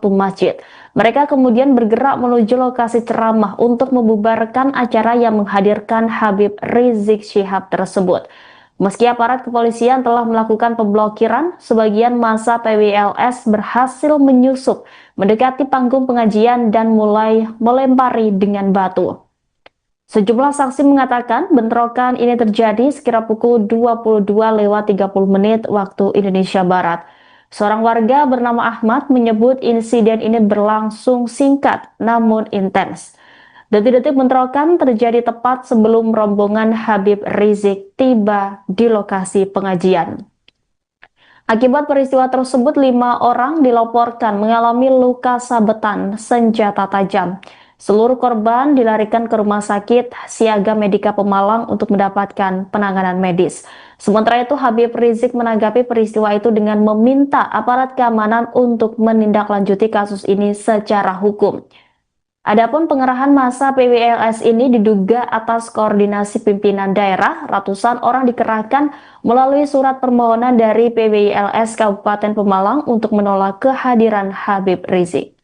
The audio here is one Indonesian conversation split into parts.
satu masjid. Mereka kemudian bergerak menuju lokasi ceramah untuk membubarkan acara yang menghadirkan Habib Rizik Syihab tersebut. Meski aparat kepolisian telah melakukan pemblokiran, sebagian massa PWLS berhasil menyusup, mendekati panggung pengajian dan mulai melempari dengan batu. Sejumlah saksi mengatakan bentrokan ini terjadi sekira pukul 22:30 waktu Indonesia Barat. Seorang warga bernama Ahmad menyebut insiden ini berlangsung singkat namun intens. Detik-detik bentrokan terjadi tepat sebelum rombongan Habib Rizik tiba di lokasi pengajian. Akibat peristiwa tersebut, 5 orang dilaporkan mengalami luka sabetan senjata tajam. Seluruh korban dilarikan ke Rumah Sakit Siaga Medika Pemalang untuk mendapatkan penanganan medis. Sementara itu, Habib Rizik menanggapi peristiwa itu dengan meminta aparat keamanan untuk menindaklanjuti kasus ini secara hukum. Adapun pengerahan massa PWLS ini diduga atas koordinasi pimpinan daerah. Ratusan orang dikerahkan melalui surat permohonan dari PWLS Kabupaten Pemalang untuk menolak kehadiran Habib Rizik.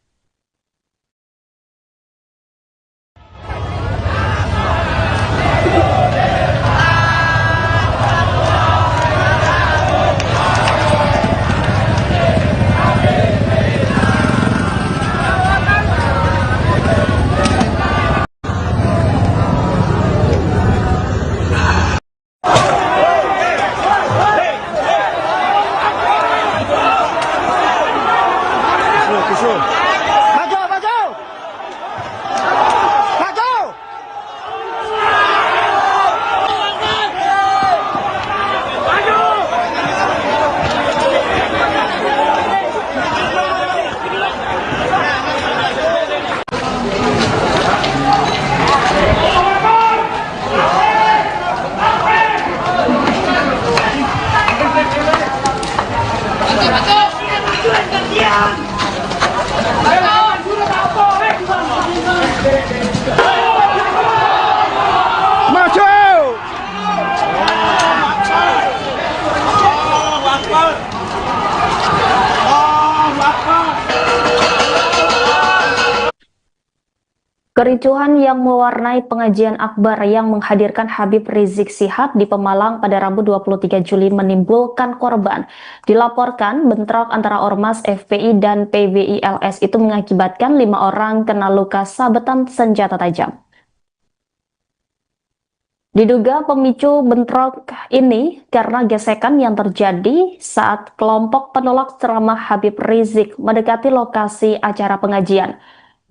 Kericuhan yang mewarnai pengajian akbar yang menghadirkan Habib Rizik Syihab di Pemalang pada Rabu 23 Juli menimbulkan korban. Dilaporkan bentrok antara Ormas FPI dan PWILS itu mengakibatkan 5 orang kena luka sabetan senjata tajam. Diduga pemicu bentrok ini karena gesekan yang terjadi saat kelompok penolak ceramah Habib Rizik mendekati lokasi acara pengajian.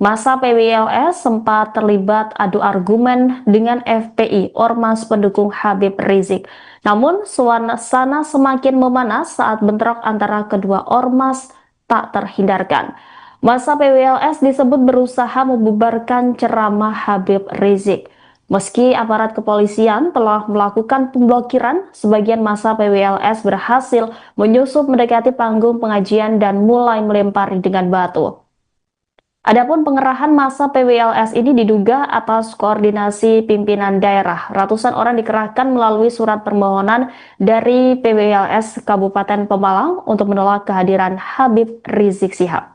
Massa PWLS sempat terlibat adu argumen dengan FPI, Ormas pendukung Habib Rizik. Namun, suasana semakin memanas saat bentrok antara kedua ormas tak terhindarkan. Massa PWLS disebut berusaha membubarkan ceramah Habib Rizik. Meski aparat kepolisian telah melakukan pemblokiran, sebagian massa PWLS berhasil menyusup mendekati panggung pengajian dan mulai melempari dengan batu. Adapun pengerahan massa PWLS ini diduga atas koordinasi pimpinan daerah. Ratusan orang dikerahkan melalui surat permohonan dari PWLS Kabupaten Pemalang untuk menolak kehadiran Habib Rizik Syihab.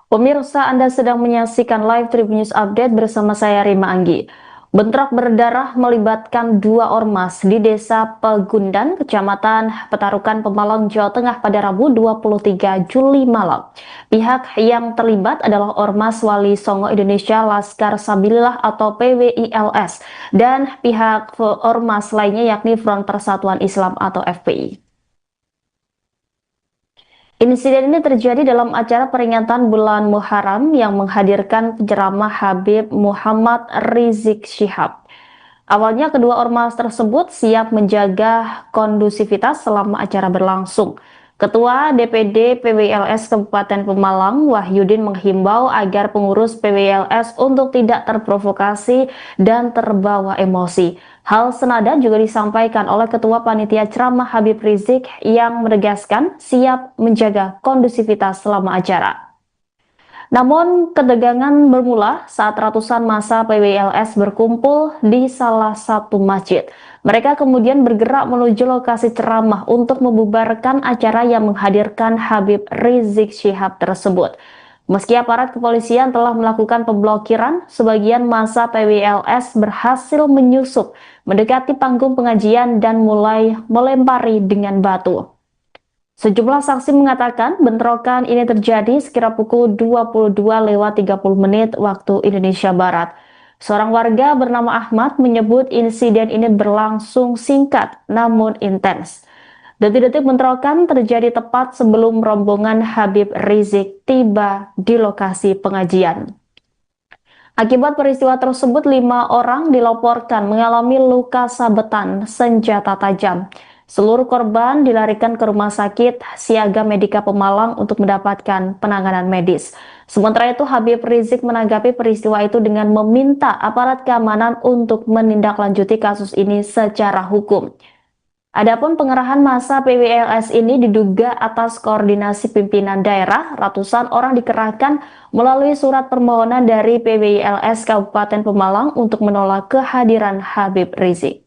Pemirsa, Anda sedang menyaksikan live Tribun News Update bersama saya Rima Anggi. Bentrok berdarah melibatkan dua ormas di Desa Pegundan, Kecamatan Petarukan, Pemalang, Jawa Tengah pada Rabu 23 Juli malam. Pihak yang terlibat adalah Ormas Wali Songo Indonesia Laskar Sabilillah atau PWILS dan pihak ormas lainnya yakni Front Persatuan Islam atau FPI. Insiden ini terjadi dalam acara peringatan bulan Muharram yang menghadirkan penceramah Habib Muhammad Rizik Syihab. Awalnya kedua ormas tersebut siap menjaga kondusivitas selama acara berlangsung. Ketua DPD PWLS Kabupaten Pemalang, Wahyudin menghimbau agar pengurus PWLS untuk tidak terprovokasi dan terbawa emosi. Hal senada juga disampaikan oleh Ketua Panitia Ceramah Habib Rizik yang menegaskan siap menjaga kondusivitas selama acara. Namun, ketegangan bermula saat ratusan massa PWLS berkumpul di salah satu masjid. Mereka kemudian bergerak menuju lokasi ceramah untuk membubarkan acara yang menghadirkan Habib Rizik Syihab tersebut. Meski aparat kepolisian telah melakukan pemblokiran, sebagian massa PWLS berhasil menyusup, mendekati panggung pengajian dan mulai melempari dengan batu. Sejumlah saksi mengatakan bentrokan ini terjadi sekira pukul 22:30 waktu Indonesia Barat. Seorang warga bernama Ahmad menyebut insiden ini berlangsung singkat namun intens. Detik-detik bentrokan terjadi tepat sebelum rombongan Habib Rizik tiba di lokasi pengajian. Akibat peristiwa tersebut, 5 orang dilaporkan mengalami luka sabetan senjata tajam. Seluruh korban dilarikan ke Rumah Sakit Siaga Medika Pemalang untuk mendapatkan penanganan medis. Sementara itu, Habib Rizik menanggapi peristiwa itu dengan meminta aparat keamanan untuk menindaklanjuti kasus ini secara hukum. Adapun pengerahan massa PWLS ini diduga atas koordinasi pimpinan daerah. Ratusan orang dikerahkan melalui surat permohonan dari PWLS Kabupaten Pemalang untuk menolak kehadiran Habib Rizik.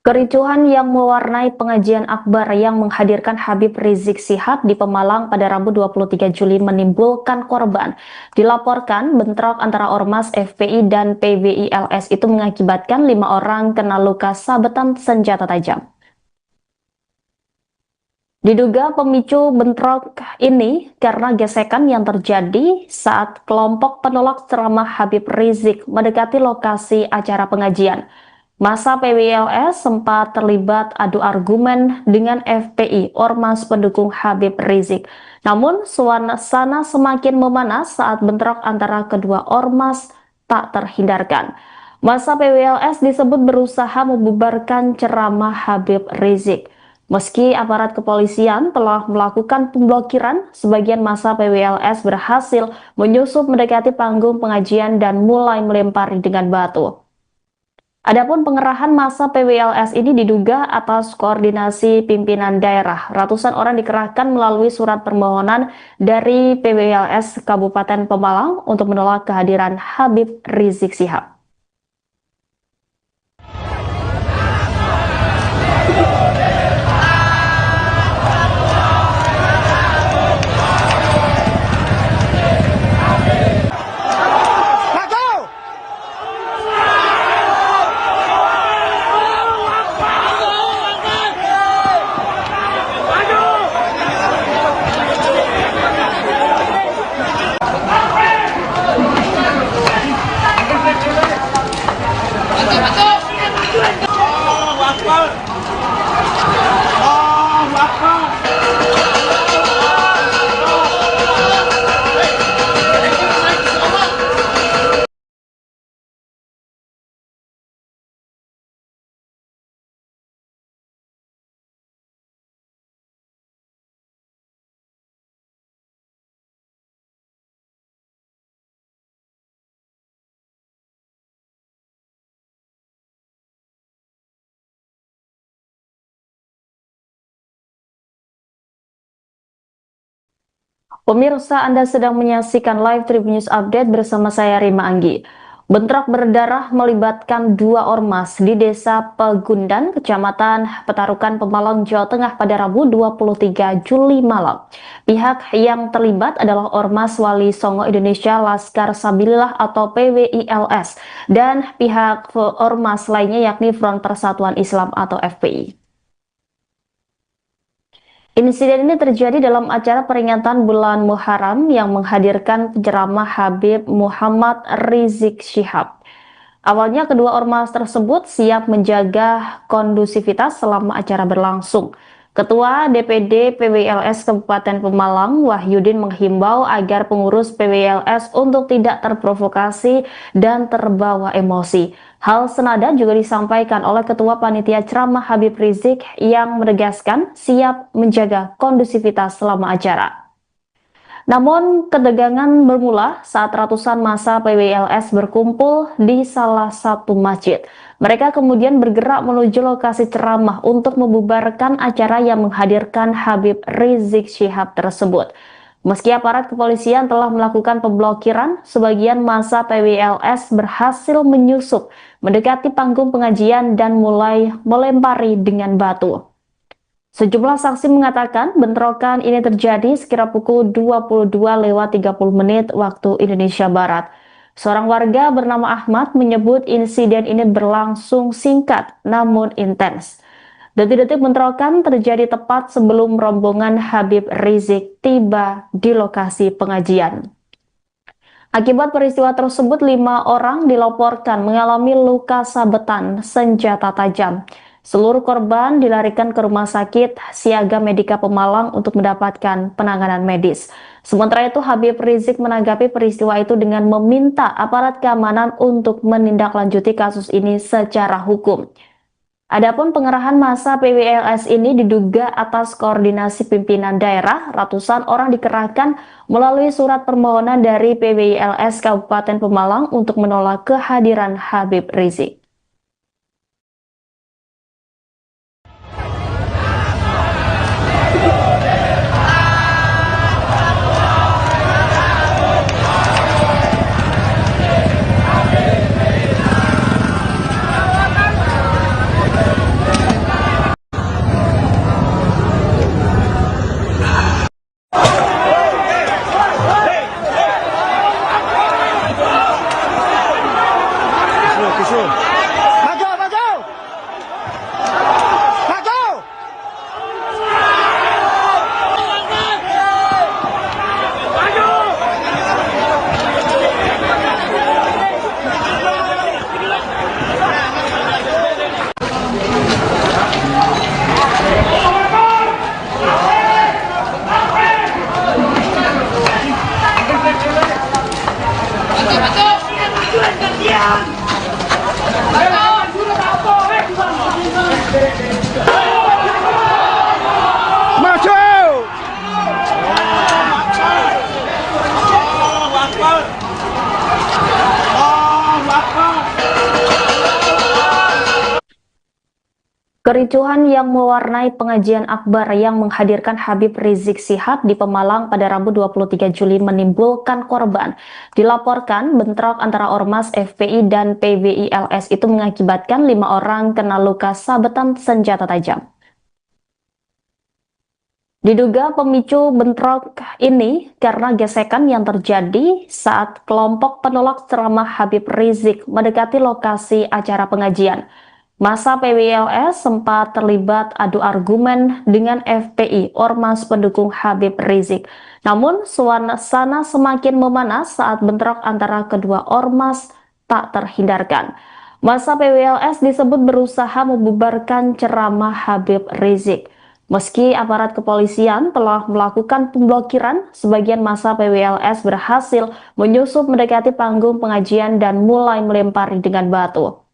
Kericuhan yang mewarnai pengajian akbar yang menghadirkan Habib Rizik Syihab di Pemalang pada Rabu 23 Juli menimbulkan korban. Dilaporkan bentrok antara Ormas FPI dan PWILS itu mengakibatkan 5 orang kena luka sabetan senjata tajam. Diduga pemicu bentrok ini karena gesekan yang terjadi saat kelompok penolak ceramah Habib Rizik mendekati lokasi acara pengajian. Massa PWLS sempat terlibat adu argumen dengan FPI, Ormas pendukung Habib Rizik. Namun, suasana semakin memanas saat bentrok antara kedua ormas tak terhindarkan. Massa PWLS disebut berusaha membubarkan ceramah Habib Rizik. Meski aparat kepolisian telah melakukan pemblokiran, sebagian massa PWLS berhasil menyusup mendekati panggung pengajian dan mulai melempari dengan batu. Adapun pengerahan massa PWLS ini diduga atas koordinasi pimpinan daerah. Ratusan orang dikerahkan melalui surat permohonan dari PWLS Kabupaten Pemalang untuk menolak kehadiran Habib Rizik Syihab. Pemirsa, Anda sedang menyaksikan live Tribun News Update bersama saya Rima Anggi. Bentrok berdarah melibatkan dua ormas di Desa Pegundan, Kecamatan Petarukan, Pemalang, Jawa Tengah pada Rabu 23 Juli malam. Pihak yang terlibat adalah Ormas Wali Songo Indonesia Laskar Sabilillah atau PWILS dan pihak ormas lainnya yakni Front Persatuan Islam atau FPI. Insiden ini terjadi dalam acara peringatan bulan Muharram yang menghadirkan penceramah Habib Muhammad Rizik Syihab. Awalnya kedua ormas tersebut siap menjaga kondusivitas selama acara berlangsung. Ketua DPD PWLS Kabupaten Pemalang, Wahyudin, menghimbau agar pengurus PWLS untuk tidak terprovokasi dan terbawa emosi. Hal senada juga disampaikan oleh Ketua Panitia Ceramah Habib Rizik yang menegaskan siap menjaga kondusivitas selama acara. Namun, ketegangan bermula saat ratusan massa PWLS berkumpul di salah satu masjid. Mereka kemudian bergerak menuju lokasi ceramah untuk membubarkan acara yang menghadirkan Habib Rizik Syihab tersebut. Meski aparat kepolisian telah melakukan pemblokiran, sebagian massa PWLS berhasil menyusup, mendekati panggung pengajian dan mulai melempari dengan batu. Sejumlah saksi mengatakan bentrokan ini terjadi sekira pukul 22:30 waktu Indonesia Barat. Seorang warga bernama Ahmad menyebut insiden ini berlangsung singkat namun intens. Detik-detik bentrokan terjadi tepat sebelum rombongan Habib Rizik tiba di lokasi pengajian. Akibat peristiwa tersebut, 5 orang dilaporkan mengalami luka sabetan senjata tajam. Seluruh korban dilarikan ke Rumah Sakit Siaga Medika Pemalang untuk mendapatkan penanganan medis. Sementara itu, Habib Rizik menanggapi peristiwa itu dengan meminta aparat keamanan untuk menindaklanjuti kasus ini secara hukum. Adapun pengerahan massa PWLS ini diduga atas koordinasi pimpinan daerah. Ratusan orang dikerahkan melalui surat permohonan dari PWLS Kabupaten Pemalang untuk menolak kehadiran Habib Rizik. Kericuhan yang mewarnai pengajian akbar yang menghadirkan Habib Rizik Syihab di Pemalang pada Rabu 23 Juli menimbulkan korban. Dilaporkan bentrok antara Ormas FPI dan PWILS itu mengakibatkan 5 orang kena luka sabetan senjata tajam. Diduga pemicu bentrok ini karena gesekan yang terjadi saat kelompok penolak ceramah Habib Rizik mendekati lokasi acara pengajian. Massa PWLS sempat terlibat adu argumen dengan FPI, Ormas pendukung Habib Rizik. Namun, suasana semakin memanas saat bentrok antara kedua ormas tak terhindarkan. Masa PWLS disebut berusaha membubarkan ceramah Habib Rizik. Meski aparat kepolisian telah melakukan pemblokiran, sebagian masa PWLS berhasil menyusup mendekati panggung pengajian dan mulai melempari dengan batu.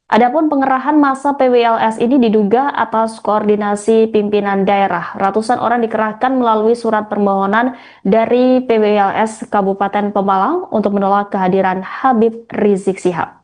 Adapun pengerahan masa PWLS ini diduga atas koordinasi pimpinan daerah. Ratusan orang dikerahkan melalui surat permohonan dari PWLS Kabupaten Pemalang untuk menolak kehadiran Habib Rizik Syihab.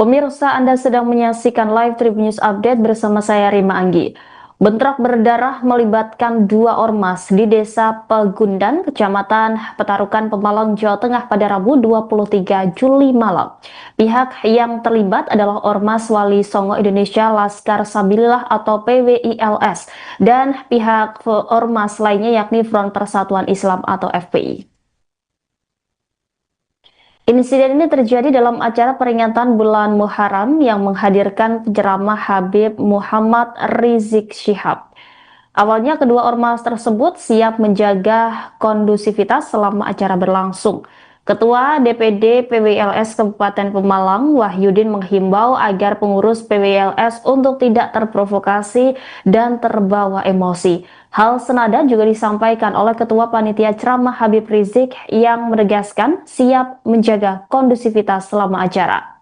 Pemirsa, Anda sedang menyaksikan live Tribun News Update bersama saya Rima Anggi. Bentrok berdarah melibatkan dua ormas di Desa Pegundan, Kecamatan Petarukan, Pemalang, Jawa Tengah pada Rabu 23 Juli malam. Pihak yang terlibat adalah Ormas Wali Songo Indonesia Laskar Sabilillah atau PWILS dan pihak ormas lainnya yakni Front Persatuan Islam atau FPI. Insiden ini terjadi dalam acara peringatan bulan Muharram yang menghadirkan penceramah Habib Muhammad Rizik Syihab. Awalnya kedua ormas tersebut siap menjaga kondusivitas selama acara berlangsung. Ketua DPD PWLS Kabupaten Pemalang, Wahyudin, menghimbau agar pengurus PWLS untuk tidak terprovokasi dan terbawa emosi. Hal senada juga disampaikan oleh Ketua Panitia Ceramah Habib Rizik yang menegaskan siap menjaga kondusivitas selama acara.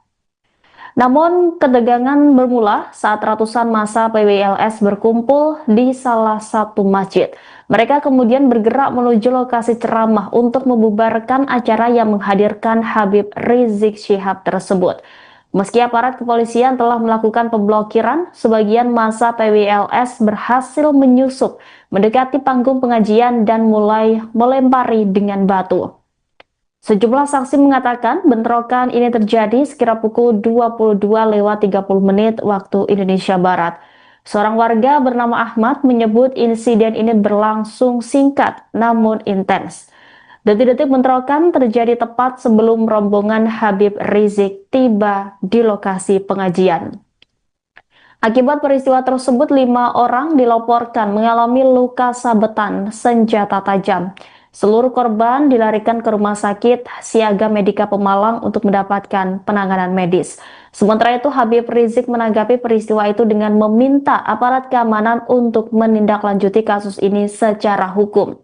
Namun, ketegangan bermula saat ratusan massa PWLS berkumpul di salah satu masjid. Mereka kemudian bergerak menuju lokasi ceramah untuk membubarkan acara yang menghadirkan Habib Rizik Syihab tersebut. Meski aparat kepolisian telah melakukan pemblokiran, sebagian massa PWLS berhasil menyusup mendekati panggung pengajian dan mulai melempari dengan batu. Sejumlah saksi mengatakan bentrokan ini terjadi sekira pukul 22:30 waktu Indonesia Barat. Seorang warga bernama Ahmad menyebut insiden ini berlangsung singkat namun intens. Detik-detik bentrokan terjadi tepat sebelum rombongan Habib Rizik tiba di lokasi pengajian. Akibat peristiwa tersebut, 5 orang dilaporkan mengalami luka sabetan senjata tajam. Seluruh korban dilarikan ke Rumah Sakit Siaga Medika Pemalang untuk mendapatkan penanganan medis. Sementara itu, Habib Rizik menanggapi peristiwa itu dengan meminta aparat keamanan untuk menindaklanjuti kasus ini secara hukum.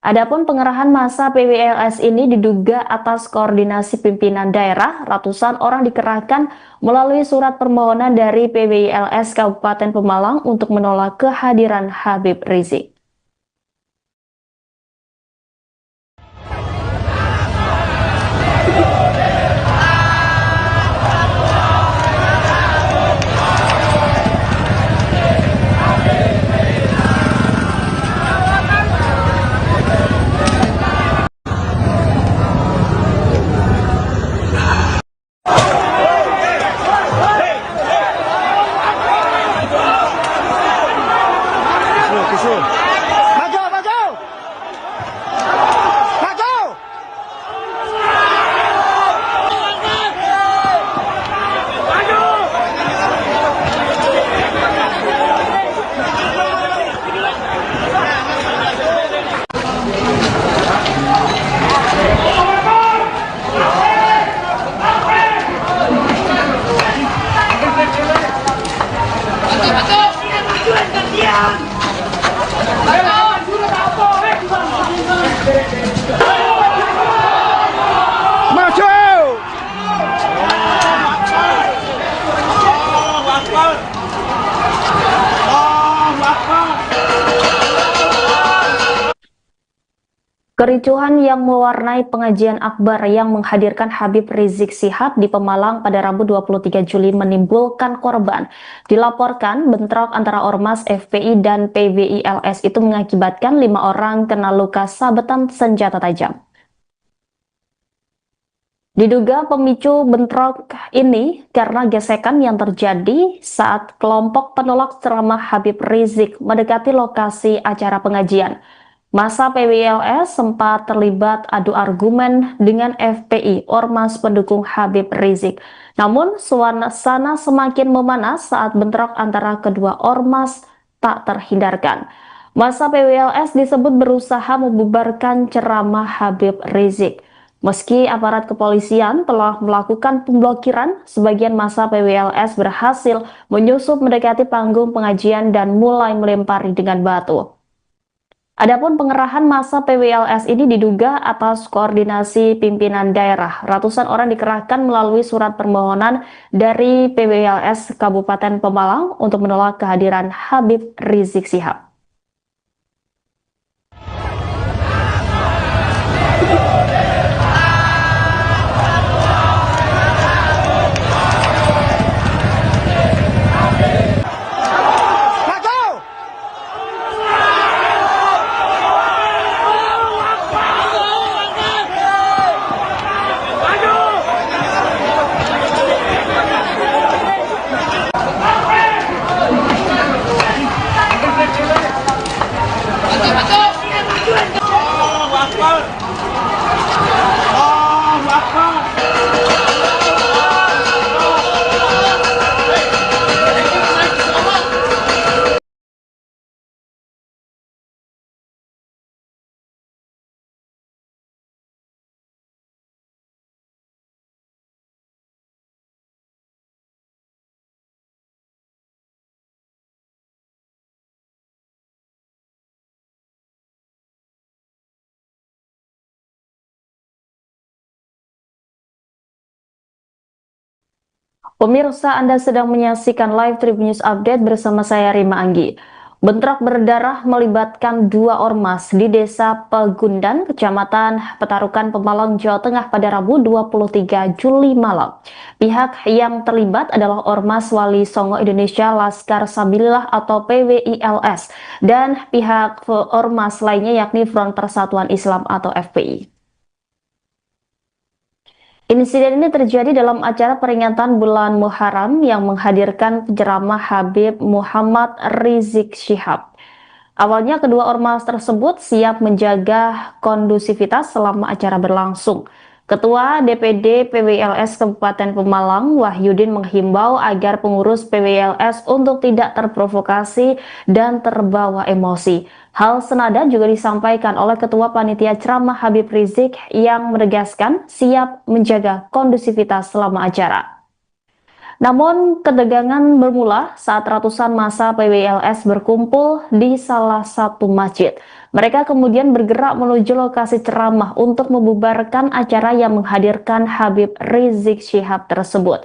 Adapun pengerahan massa PWLS ini diduga atas koordinasi pimpinan daerah. Ratusan orang dikerahkan melalui surat permohonan dari PWLS Kabupaten Pemalang untuk menolak kehadiran Habib Rizik. Kericuhan yang mewarnai pengajian akbar yang menghadirkan Habib Rizik Syihab di Pemalang pada Rabu 23 Juli menimbulkan korban. Dilaporkan bentrok antara Ormas FPI dan PWILS itu mengakibatkan 5 orang kena luka sabetan senjata tajam. Diduga pemicu bentrok ini karena gesekan yang terjadi saat kelompok penolak ceramah Habib Rizik mendekati lokasi acara pengajian. Masa PWILS sempat terlibat adu argumen dengan FPI, Ormas pendukung Habib Rizik. Namun, suasana semakin memanas saat bentrok antara kedua ormas tak terhindarkan. Masa PWILS disebut berusaha membubarkan ceramah Habib Rizik. Meski aparat kepolisian telah melakukan pemblokiran, sebagian masa PWILS berhasil menyusup mendekati panggung pengajian dan mulai melempari dengan batu. Adapun pengerahan massa PWILS ini diduga atas koordinasi pimpinan daerah. Ratusan orang dikerahkan melalui surat permohonan dari PWILS Kabupaten Pemalang untuk menolak kehadiran Habib Rizik Syihab. Pemirsa, Anda sedang menyaksikan live Tribun News Update bersama saya Rima Anggi. Bentrok berdarah melibatkan 2 ormas di Desa Pegundan, Kecamatan Petarukan, Pemalang, Jawa Tengah pada Rabu 23 Juli malam. Pihak yang terlibat adalah Ormas Wali Songo Indonesia Laskar Sabilillah atau PWILS dan pihak ormas lainnya yakni Front Persatuan Islam atau FPI. Insiden ini terjadi dalam acara peringatan bulan Muharram yang menghadirkan penceramah Habib Muhammad Rizik Syihab. Awalnya kedua ormas tersebut siap menjaga kondusivitas selama acara berlangsung. Ketua DPD PWILS Kabupaten Pemalang, Wahyudin, menghimbau agar pengurus PWILS untuk tidak terprovokasi dan terbawa emosi. Hal senada juga disampaikan oleh Ketua Panitia Ceramah Habib Rizik yang menegaskan siap menjaga kondusivitas selama acara. Namun, ketegangan bermula saat ratusan massa PWILS berkumpul di salah satu masjid. Mereka kemudian bergerak menuju lokasi ceramah untuk membubarkan acara yang menghadirkan Habib Rizik Syihab tersebut.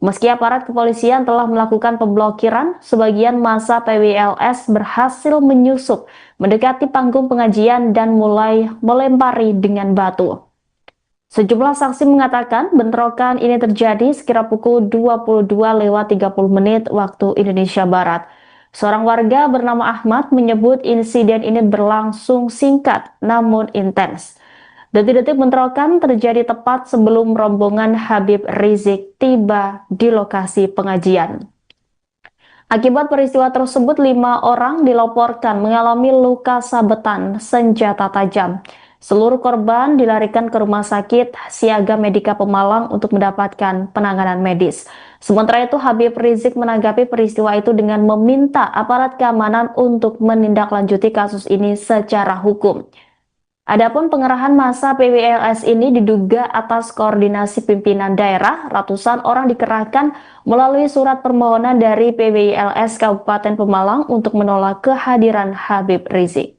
Meski aparat kepolisian telah melakukan pemblokiran, sebagian massa PWILS berhasil menyusup mendekati panggung pengajian dan mulai melempari dengan batu. Sejumlah saksi mengatakan bentrokan ini terjadi sekira pukul 22:30 waktu Indonesia Barat. Seorang warga bernama Ahmad menyebut insiden ini berlangsung singkat namun intens. Detik-detik bentrokan terjadi tepat sebelum rombongan Habib Rizik tiba di lokasi pengajian. Akibat peristiwa tersebut, 5 orang dilaporkan mengalami luka sabetan senjata tajam. Seluruh korban dilarikan ke Rumah Sakit Siaga Medika Pemalang untuk mendapatkan penanganan medis. Sementara itu, Habib Rizik menanggapi peristiwa itu dengan meminta aparat keamanan untuk menindaklanjuti kasus ini secara hukum. Adapun pengerahan massa PWILS ini diduga atas koordinasi pimpinan daerah. Ratusan orang dikerahkan melalui surat permohonan dari PWILS Kabupaten Pemalang untuk menolak kehadiran Habib Rizik.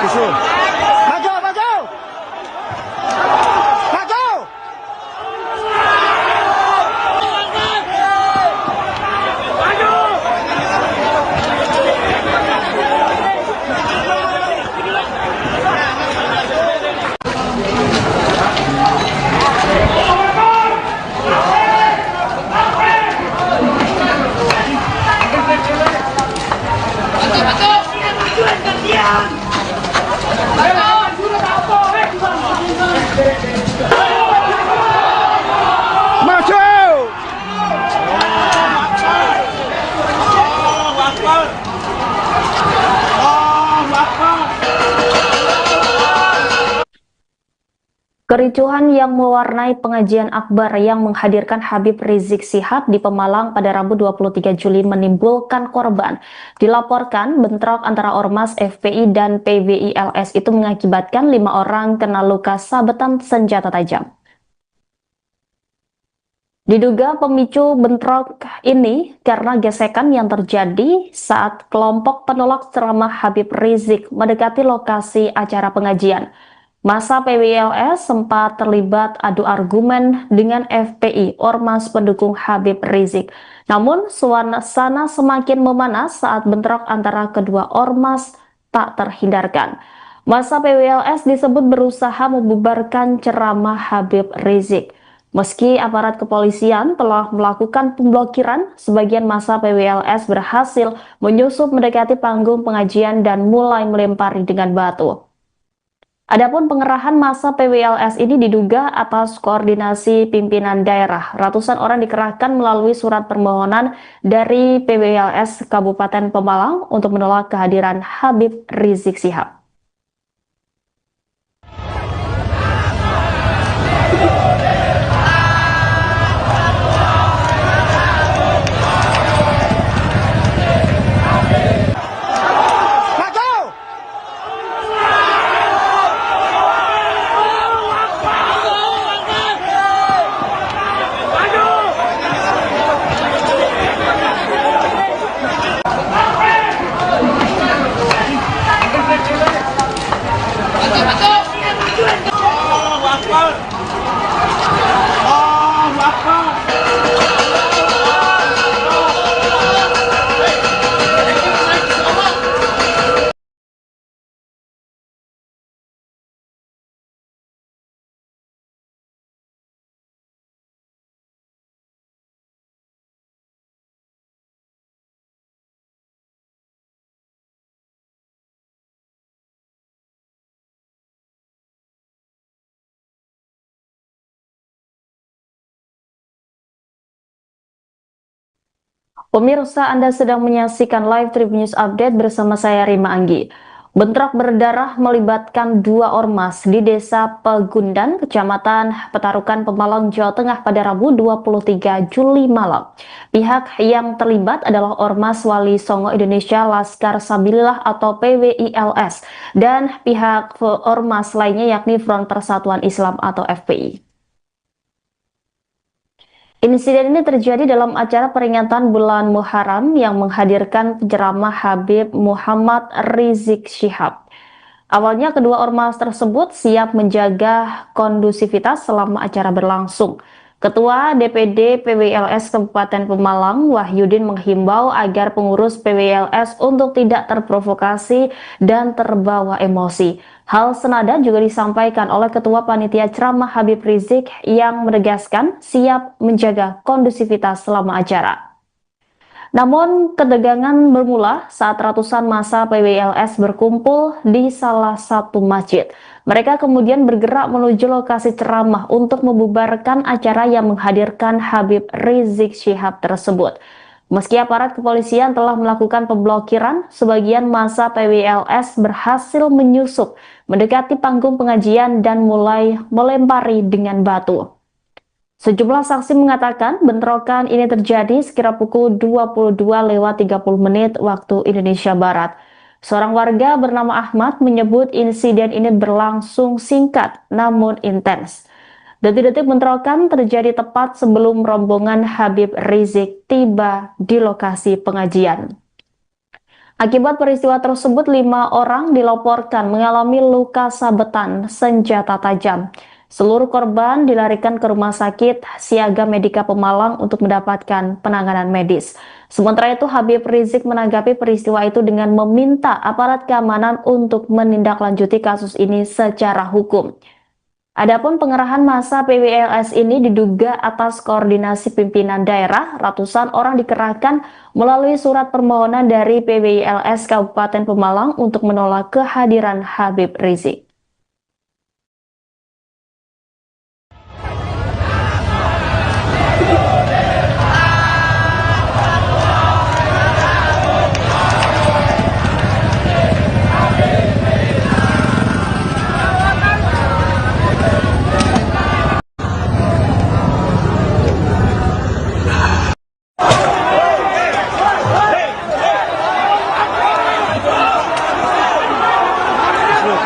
Tisu. Maju, maju. Maju. Maju. Kericuhan yang mewarnai pengajian akbar yang menghadirkan Habib Rizik Syihab di Pemalang pada Rabu 23 Juli menimbulkan korban. Dilaporkan bentrok antara Ormas FPI dan PWILS itu mengakibatkan 5 orang kena luka sabetan senjata tajam. Diduga pemicu bentrok ini karena gesekan yang terjadi saat kelompok penolak ceramah Habib Rizik mendekati lokasi acara pengajian. Massa PWILS sempat terlibat adu argumen dengan FPI, Ormas pendukung Habib Rizik. Namun, suasana semakin memanas saat bentrok antara kedua ormas tak terhindarkan. Massa PWILS disebut berusaha membubarkan ceramah Habib Rizik. Meski aparat kepolisian telah melakukan pemblokiran, sebagian massa PWILS berhasil menyusup mendekati panggung pengajian dan mulai melempari dengan batu. Adapun pengerahan massa PWILS ini diduga atas koordinasi pimpinan daerah. Ratusan orang dikerahkan melalui surat permohonan dari PWILS Kabupaten Pemalang untuk menolak kehadiran Habib Rizik Syihab. Pemirsa, Anda sedang menyaksikan live Tribun News Update bersama saya Rima Anggi. Bentrok berdarah melibatkan 2 ormas di Desa Pegundan, Kecamatan Petarukan, Pemalang, Jawa Tengah pada Rabu 23 Juli malam. Pihak yang terlibat adalah Ormas Wali Songo Indonesia Laskar Sabilillah atau PWILS dan pihak ormas lainnya yakni Front Persatuan Islam atau FPI. Insiden ini terjadi dalam acara peringatan bulan Muharram yang menghadirkan penceramah Habib Muhammad Rizik Syihab. Awalnya kedua ormas tersebut siap menjaga kondusivitas selama acara berlangsung. Ketua DPD PWILS Kabupaten Pemalang, Wahyudin, menghimbau agar pengurus PWILS untuk tidak terprovokasi dan terbawa emosi. Hal senada juga disampaikan oleh Ketua Panitia Ceramah Habib Rizik yang menegaskan siap menjaga kondusivitas selama acara. Namun, ketegangan bermula saat ratusan massa PWILS berkumpul di salah satu masjid. Mereka kemudian bergerak menuju lokasi ceramah untuk membubarkan acara yang menghadirkan Habib Rizik Syihab tersebut. Meski aparat kepolisian telah melakukan pemblokiran, sebagian massa PWILS berhasil menyusup mendekati panggung pengajian dan mulai melempari dengan batu. Sejumlah saksi mengatakan bentrokan ini terjadi sekira pukul 22:30 waktu Indonesia Barat. Seorang warga bernama Ahmad menyebut insiden ini berlangsung singkat namun intens. Detik-detik bentrokan terjadi tepat sebelum rombongan Habib Rizik tiba di lokasi pengajian. Akibat peristiwa tersebut, 5 orang dilaporkan mengalami luka sabetan senjata tajam. Seluruh korban dilarikan ke Rumah Sakit Siaga Medika Pemalang untuk mendapatkan penanganan medis. Sementara itu, Habib Rizik menanggapi peristiwa itu dengan meminta aparat keamanan untuk menindaklanjuti kasus ini secara hukum. Adapun pengerahan massa PWLS ini diduga atas koordinasi pimpinan daerah. Ratusan orang dikerahkan melalui surat permohonan dari PWLS Kabupaten Pemalang untuk menolak kehadiran Habib Rizik.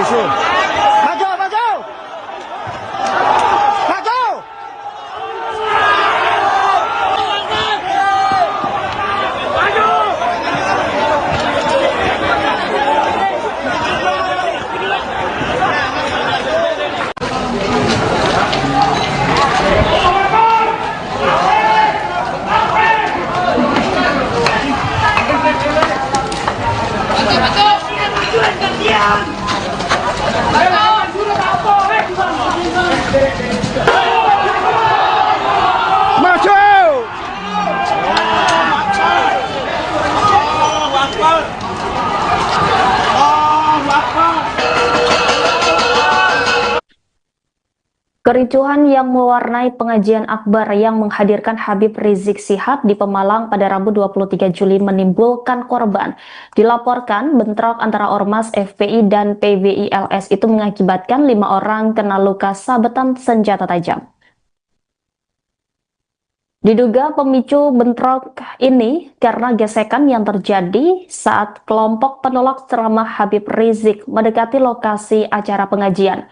Maju, maju. Maju. Maju. Kericuhan yang mewarnai pengajian akbar yang menghadirkan Habib Rizik Syihab di Pemalang pada Rabu 23 Juli menimbulkan korban. Dilaporkan bentrok antara Ormas FPI dan PWILS itu mengakibatkan 5 orang kena luka sabetan senjata tajam. Diduga pemicu bentrok ini karena gesekan yang terjadi saat kelompok penolak ceramah Habib Rizik mendekati lokasi acara pengajian.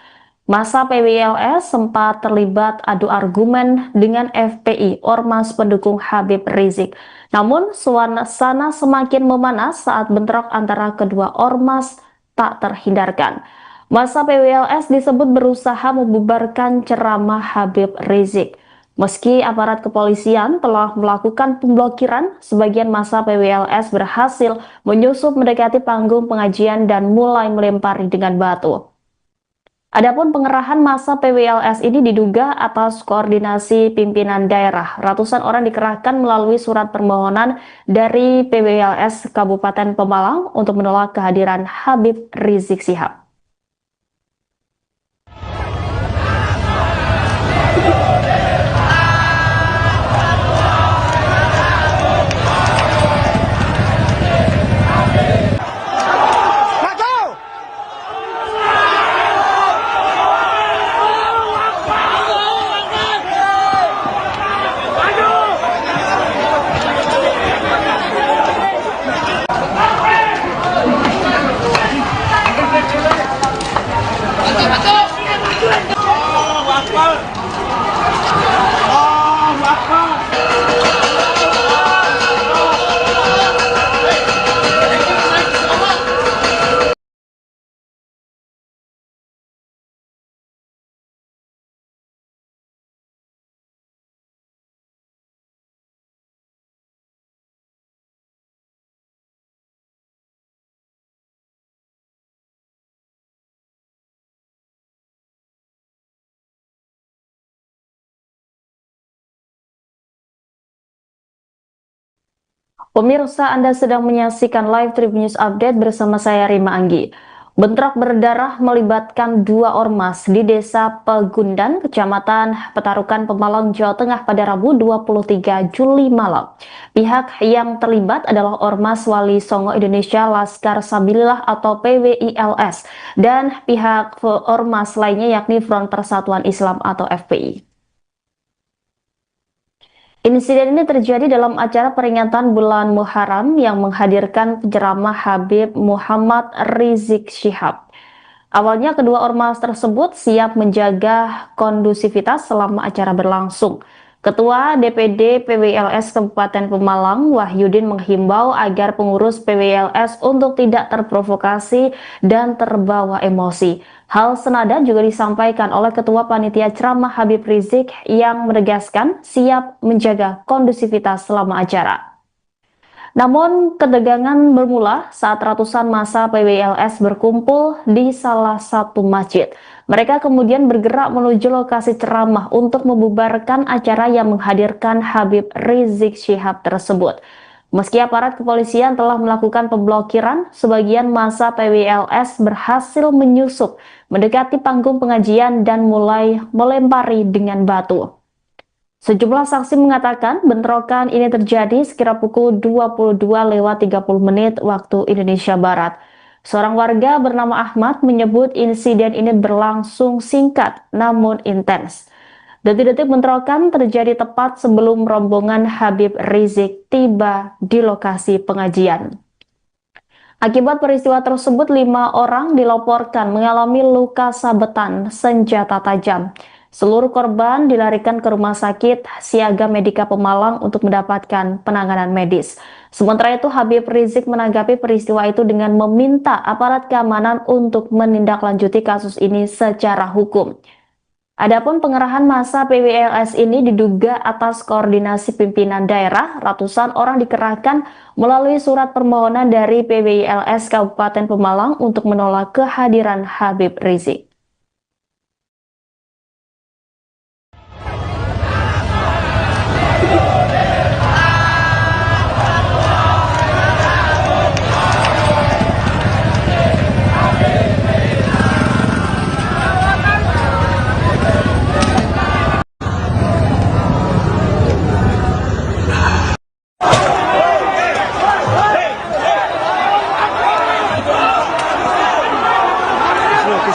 Massa PWLS sempat terlibat adu argumen dengan FPI, Ormas pendukung Habib Rizik. Namun, suasana semakin memanas saat bentrok antara kedua ormas tak terhindarkan. Massa PWLS disebut berusaha membubarkan ceramah Habib Rizik. Meski aparat kepolisian telah melakukan pemblokiran, sebagian massa PWLS berhasil menyusup mendekati panggung pengajian dan mulai melempari dengan batu. Adapun pengerahan massa PWLS ini diduga atas koordinasi pimpinan daerah. Ratusan orang dikerahkan melalui surat permohonan dari PWLS Kabupaten Pemalang untuk menolak kehadiran Habib Rizik Syihab. Maju. Pemirsa, Anda sedang menyaksikan live Tribun News Update bersama saya Rima Anggi. Bentrok berdarah melibatkan 2 ormas di Desa Pegundan, Kecamatan Petarukan, Pemalang, Jawa Tengah pada Rabu 23 Juli malam. Pihak yang terlibat adalah Ormas Wali Songo Indonesia Laskar Sabilillah atau PWILS dan pihak ormas lainnya yakni Front Persatuan Islam atau FPI. Insiden ini terjadi dalam acara peringatan bulan Muharram yang menghadirkan penceramah Habib Muhammad Rizik Syihab. Awalnya kedua ormas tersebut siap menjaga kondusivitas selama acara berlangsung. Ketua DPD PWLS Kabupaten Pemalang, Wahyudin, menghimbau agar pengurus PWLS untuk tidak terprovokasi dan terbawa emosi. Hal senada juga disampaikan oleh Ketua Panitia Ceramah Habib Rizik yang menegaskan siap menjaga kondusivitas selama acara. Namun, ketegangan bermula saat ratusan massa PWLS berkumpul di salah satu masjid. Mereka kemudian bergerak menuju lokasi ceramah untuk membubarkan acara yang menghadirkan Habib Rizik Syihab tersebut. Meski aparat kepolisian telah melakukan pemblokiran, sebagian massa PWLS berhasil menyusup, mendekati panggung pengajian dan mulai melempari dengan batu. Sejumlah saksi mengatakan bentrokan ini terjadi sekira pukul 22.30 waktu Indonesia Barat. Seorang warga bernama Ahmad menyebut insiden ini berlangsung singkat namun intens. Detik-detik bentrokan terjadi tepat sebelum rombongan Habib Rizik tiba di lokasi pengajian. Akibat peristiwa tersebut, 5 orang dilaporkan mengalami luka sabetan senjata tajam. Seluruh korban dilarikan ke Rumah Sakit Siaga Medika Pemalang untuk mendapatkan penanganan medis. Sementara itu, Habib Rizik menanggapi peristiwa itu dengan meminta aparat keamanan untuk menindaklanjuti kasus ini secara hukum. Adapun pengerahan massa PWLS ini diduga atas koordinasi pimpinan daerah. Ratusan orang dikerahkan melalui surat permohonan dari PWLS Kabupaten Pemalang untuk menolak kehadiran Habib Rizik.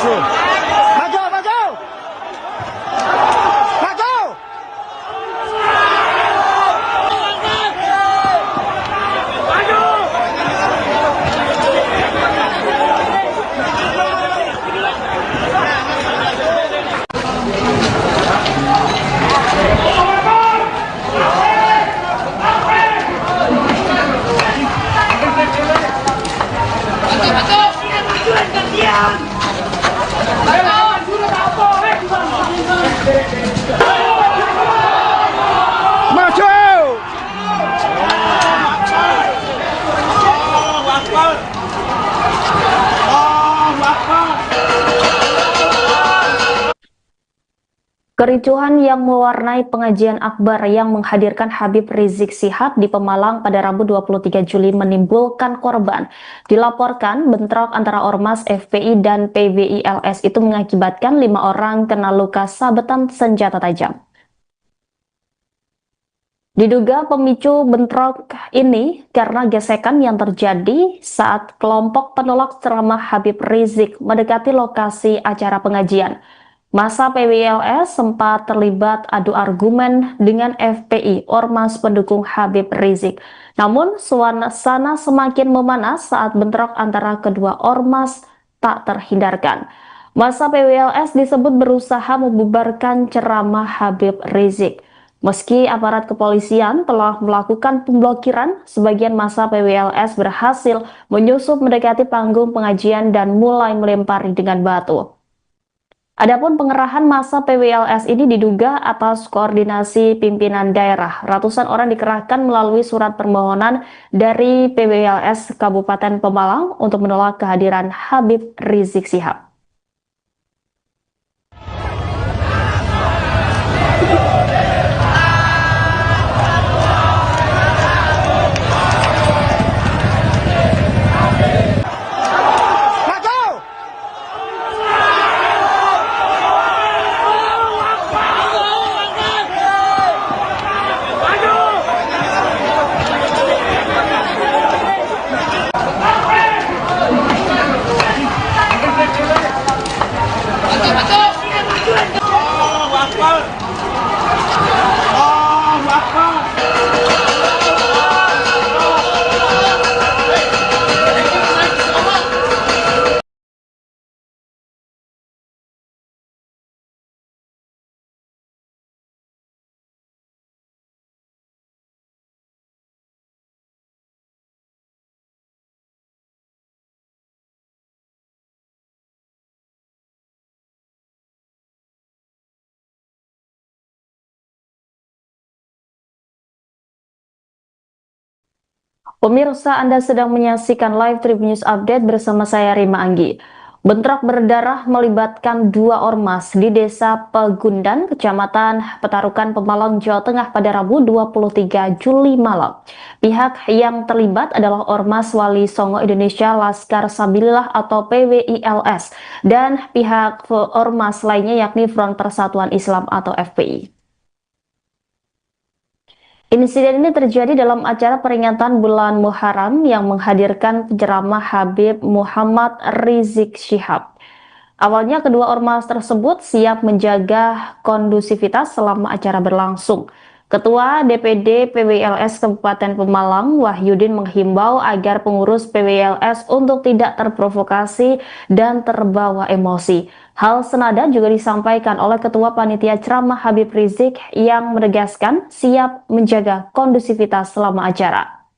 Maju, maju. Maju. Maju. Kericuhan yang mewarnai pengajian akbar yang menghadirkan Habib Rizik Syihab di Pemalang pada Rabu 23 Juli menimbulkan korban. Dilaporkan bentrok antara Ormas FPI dan PWILS itu mengakibatkan 5 orang kena luka sabetan senjata tajam. Diduga pemicu bentrok ini karena gesekan yang terjadi saat kelompok penolak ceramah Habib Rizik mendekati lokasi acara pengajian. Massa PWLS sempat terlibat adu argumen dengan FPI, Ormas pendukung Habib Rizik. Namun, suasana semakin memanas saat bentrok antara kedua ormas tak terhindarkan. Massa PWLS disebut berusaha membubarkan ceramah Habib Rizik. Meski aparat kepolisian telah melakukan pemblokiran, sebagian massa PWLS berhasil menyusup mendekati panggung pengajian dan mulai melempari dengan batu. Adapun pengerahan massa PWLS ini diduga atas koordinasi pimpinan daerah. Ratusan orang dikerahkan melalui surat permohonan dari PWLS Kabupaten Pemalang untuk menolak kehadiran Habib Rizik Syihab. Maju. Pemirsa, Anda sedang menyaksikan live Tribun News Update bersama saya Rima Anggi. Bentrok berdarah melibatkan dua ormas di Desa Pegundan, Kecamatan Petarukan, Pemalang, Jawa Tengah pada Rabu 23 Juli malam. Pihak yang terlibat adalah Ormas Wali Songo Indonesia Laskar Sabilillah atau PWILS dan pihak ormas lainnya yakni Front Persatuan Islam atau FPI. Insiden ini terjadi dalam acara peringatan bulan Muharram yang menghadirkan penceramah Habib Muhammad Rizik Syihab. Awalnya kedua ormas tersebut siap menjaga kondusivitas selama acara berlangsung. Ketua DPD PWLS Kabupaten Pemalang, Wahyudin, menghimbau agar pengurus PWLS untuk tidak terprovokasi dan terbawa emosi. Hal senada juga disampaikan oleh Ketua Panitia Ceramah Habib Rizik yang menegaskan siap menjaga kondusivitas selama acara.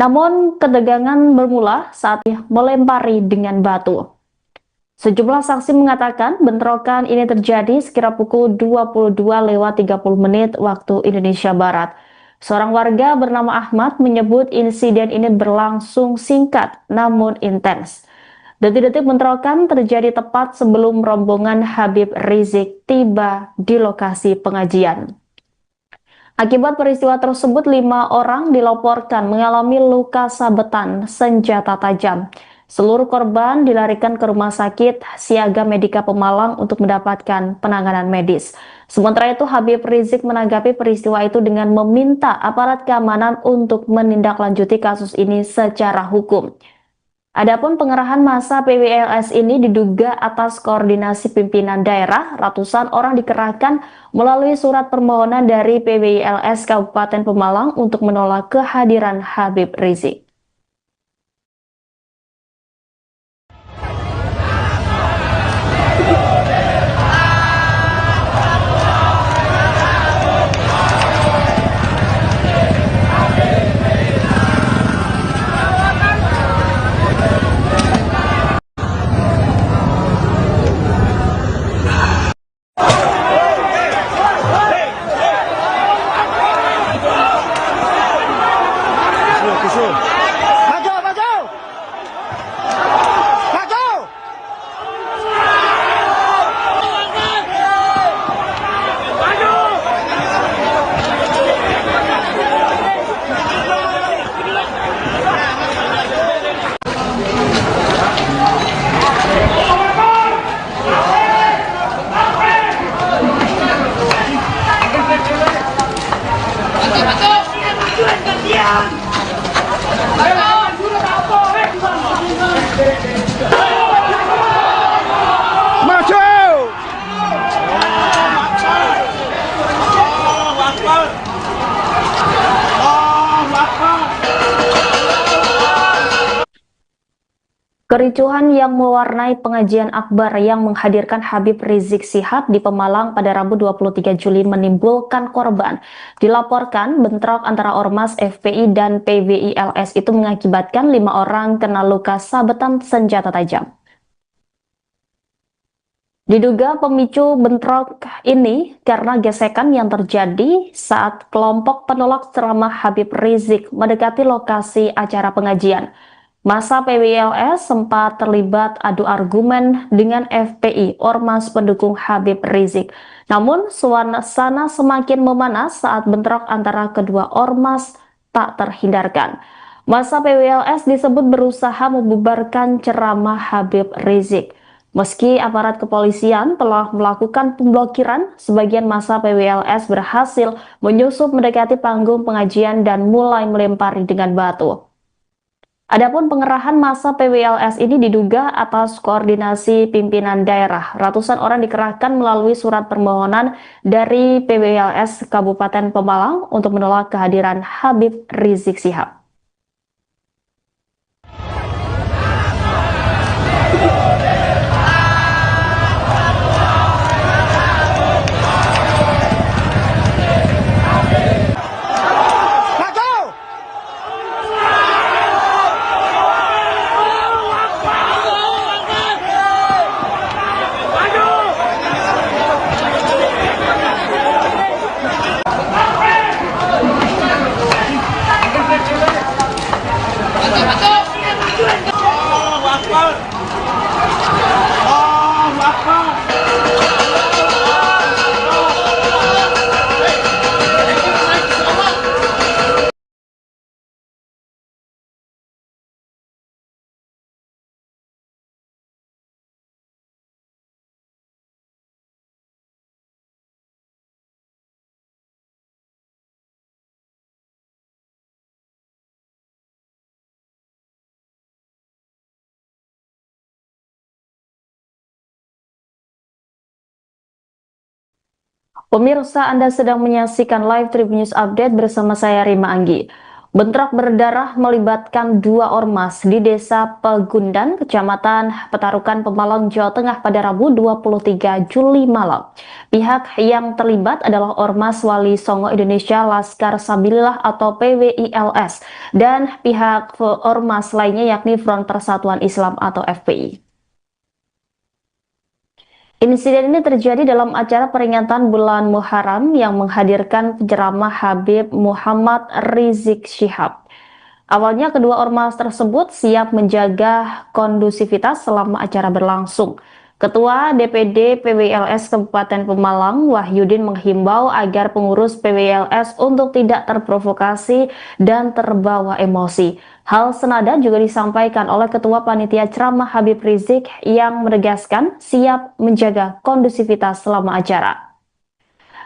Namun ketegangan bermula saat melempari dengan batu. Sejumlah saksi mengatakan bentrokan ini terjadi sekira pukul 22:30 waktu Indonesia Barat. Seorang warga bernama Ahmad menyebut insiden ini berlangsung singkat namun intens. Detik-detik bentrokan terjadi tepat sebelum rombongan Habib Rizik tiba di lokasi pengajian. Akibat peristiwa tersebut, 5 orang dilaporkan mengalami luka sabetan senjata tajam. Seluruh korban dilarikan ke Rumah Sakit Siaga Medika Pemalang untuk mendapatkan penanganan medis. Sementara itu, Habib Rizik menanggapi peristiwa itu dengan meminta aparat keamanan untuk menindaklanjuti kasus ini secara hukum. Adapun pengerahan massa PWLS ini diduga atas koordinasi pimpinan daerah. Ratusan orang dikerahkan melalui surat permohonan dari PWLS Kabupaten Pemalang untuk menolak kehadiran Habib Rizik. Maju, maju. Maju. Maju. Kericuhan yang mewarnai pengajian akbar yang menghadirkan Habib Rizik Syihab di Pemalang pada Rabu 23 Juli menimbulkan korban. Dilaporkan bentrok antara Ormas FPI dan PWILS itu mengakibatkan 5 orang kena luka sabetan senjata tajam. Diduga pemicu bentrok ini karena gesekan yang terjadi saat kelompok penolak ceramah Habib Rizik mendekati lokasi acara pengajian. Massa PWLS sempat terlibat adu argumen dengan FPI, ormas pendukung Habib Rizik. Namun, suasana semakin memanas saat bentrok antara kedua ormas tak terhindarkan. Massa PWLS disebut berusaha membubarkan ceramah Habib Rizik. Meski aparat kepolisian telah melakukan pemblokiran, sebagian massa PWLS berhasil menyusup mendekati panggung pengajian dan mulai melempari dengan batu. Adapun pengerahan massa PWLS ini diduga atas koordinasi pimpinan daerah. Ratusan orang dikerahkan melalui surat permohonan dari PWLS Kabupaten Pemalang untuk menolak kehadiran Habib Rizik Syihab. Maju. Pemirsa, Anda sedang menyaksikan live Tribun News Update bersama saya Rima Anggi. Bentrok berdarah melibatkan dua ormas di Desa Pegundan, Kecamatan Petarukan, Pemalang, Jawa Tengah pada Rabu 23 Juli malam. Pihak yang terlibat adalah Ormas Wali Songo Indonesia Laskar Sabilillah atau PWILS dan pihak ormas lainnya yakni Front Persatuan Islam atau FPI. Insiden ini terjadi dalam acara peringatan bulan Muharram yang menghadirkan penceramah Habib Muhammad Rizik Syihab. Awalnya kedua ormas tersebut siap menjaga kondusivitas selama acara berlangsung. Ketua DPD PWLS Kabupaten Pemalang, Wahyudin menghimbau agar pengurus PWLS untuk tidak terprovokasi dan terbawa emosi. Hal senada juga disampaikan oleh Ketua Panitia Ceramah Habib Rizik yang menegaskan siap menjaga kondusivitas selama acara.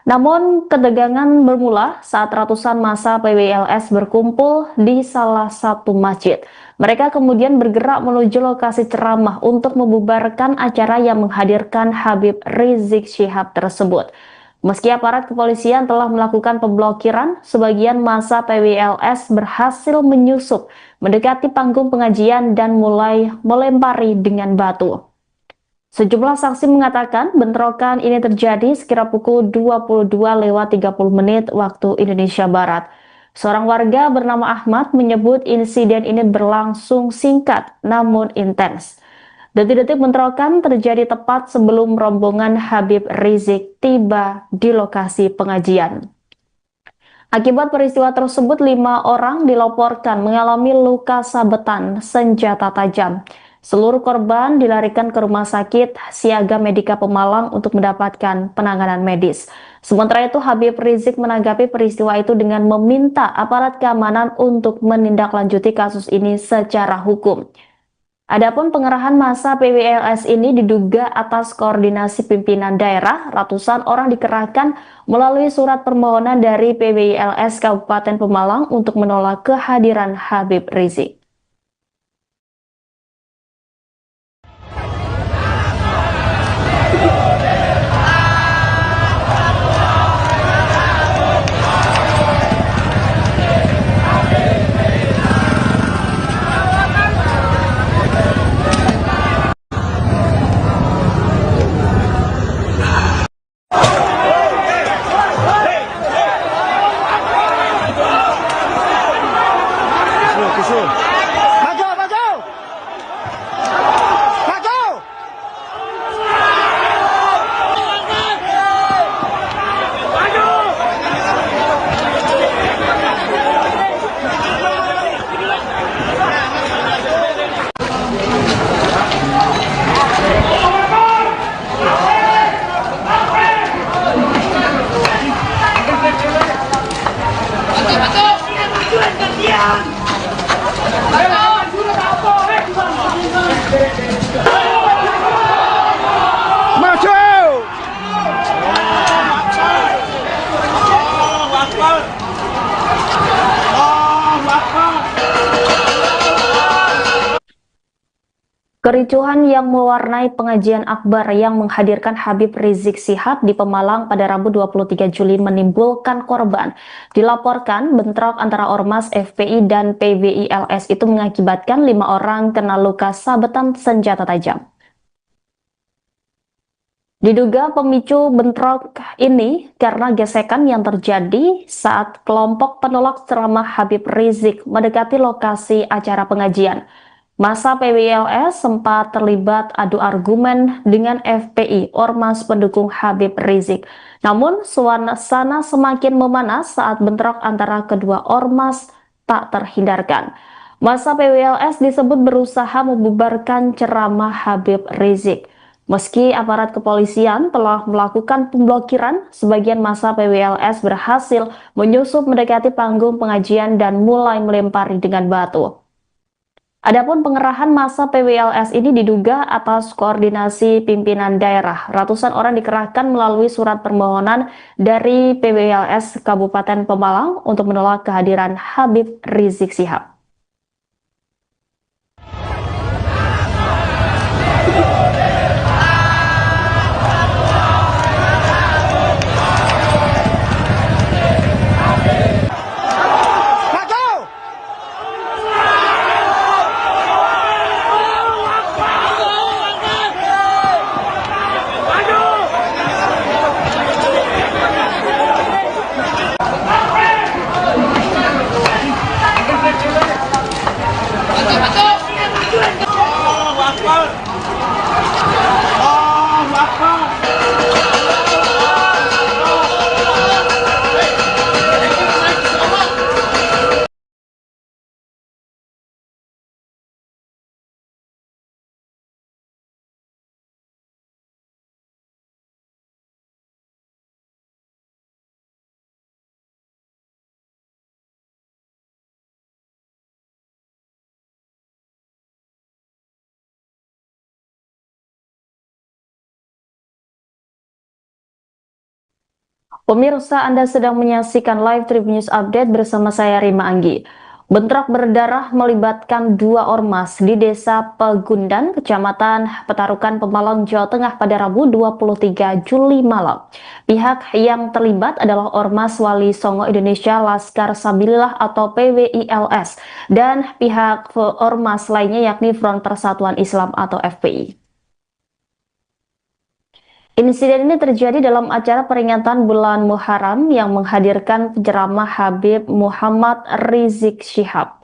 Namun, ketegangan bermula saat ratusan massa PWLS berkumpul di salah satu masjid. Mereka kemudian bergerak menuju lokasi ceramah untuk membubarkan acara yang menghadirkan Habib Rizik Syihab tersebut. Meski aparat kepolisian telah melakukan pemblokiran, sebagian massa PWLS berhasil menyusup, mendekati panggung pengajian dan mulai melempari dengan batu. Sejumlah saksi mengatakan bentrokan ini terjadi sekira pukul 22:30 waktu Indonesia Barat. Seorang warga bernama Ahmad menyebut insiden ini berlangsung singkat namun intens. Detik-detik bentrokan terjadi tepat sebelum rombongan Habib Rizik tiba di lokasi pengajian. Akibat peristiwa tersebut, 5 orang dilaporkan mengalami luka sabetan senjata tajam. Seluruh korban dilarikan ke Rumah Sakit Siaga Medika Pemalang untuk mendapatkan penanganan medis. Sementara itu, Habib Rizik menanggapi peristiwa itu dengan meminta aparat keamanan untuk menindaklanjuti kasus ini secara hukum. Adapun pengerahan massa PWLS ini diduga atas koordinasi pimpinan daerah. Ratusan orang dikerahkan melalui surat permohonan dari PWLS Kabupaten Pemalang untuk menolak kehadiran Habib Rizik. Maju, maju. Maju. Maju. Kericuhan yang mewarnai pengajian akbar yang menghadirkan Habib Rizik Syihab di Pemalang pada Rabu 23 Juli menimbulkan korban. Dilaporkan bentrok antara Ormas FPI dan PWILS itu mengakibatkan 5 orang kena luka sabetan senjata tajam. Diduga pemicu bentrok ini karena gesekan yang terjadi saat kelompok penolak ceramah Habib Rizik mendekati lokasi acara pengajian. Massa PWLS sempat terlibat adu argumen dengan FPI, Ormas pendukung Habib Rizik. Namun, suasana semakin memanas saat bentrok antara kedua ormas tak terhindarkan. Massa PWLS disebut berusaha membubarkan ceramah Habib Rizik. Meski aparat kepolisian telah melakukan pemblokiran, sebagian massa PWLS berhasil menyusup mendekati panggung pengajian dan mulai melempari dengan batu. Adapun pengerahan massa PWLS ini diduga atas koordinasi pimpinan daerah. Ratusan orang dikerahkan melalui surat permohonan dari PWLS Kabupaten Pemalang untuk menolak kehadiran Habib Rizik Syihab. Pemirsa, Anda sedang menyaksikan live Tribun News Update bersama saya Rima Anggi. Bentrok berdarah melibatkan dua ormas di Desa Pegundan, Kecamatan Petarukan, Pemalang, Jawa Tengah pada Rabu 23 Juli malam. Pihak yang terlibat adalah Ormas Wali Songo Indonesia Laskar Sabilillah atau PWILS dan pihak ormas lainnya yakni Front Persatuan Islam atau FPI. Insiden ini terjadi dalam acara peringatan bulan Muharram yang menghadirkan penceramah Habib Muhammad Rizik Syihab.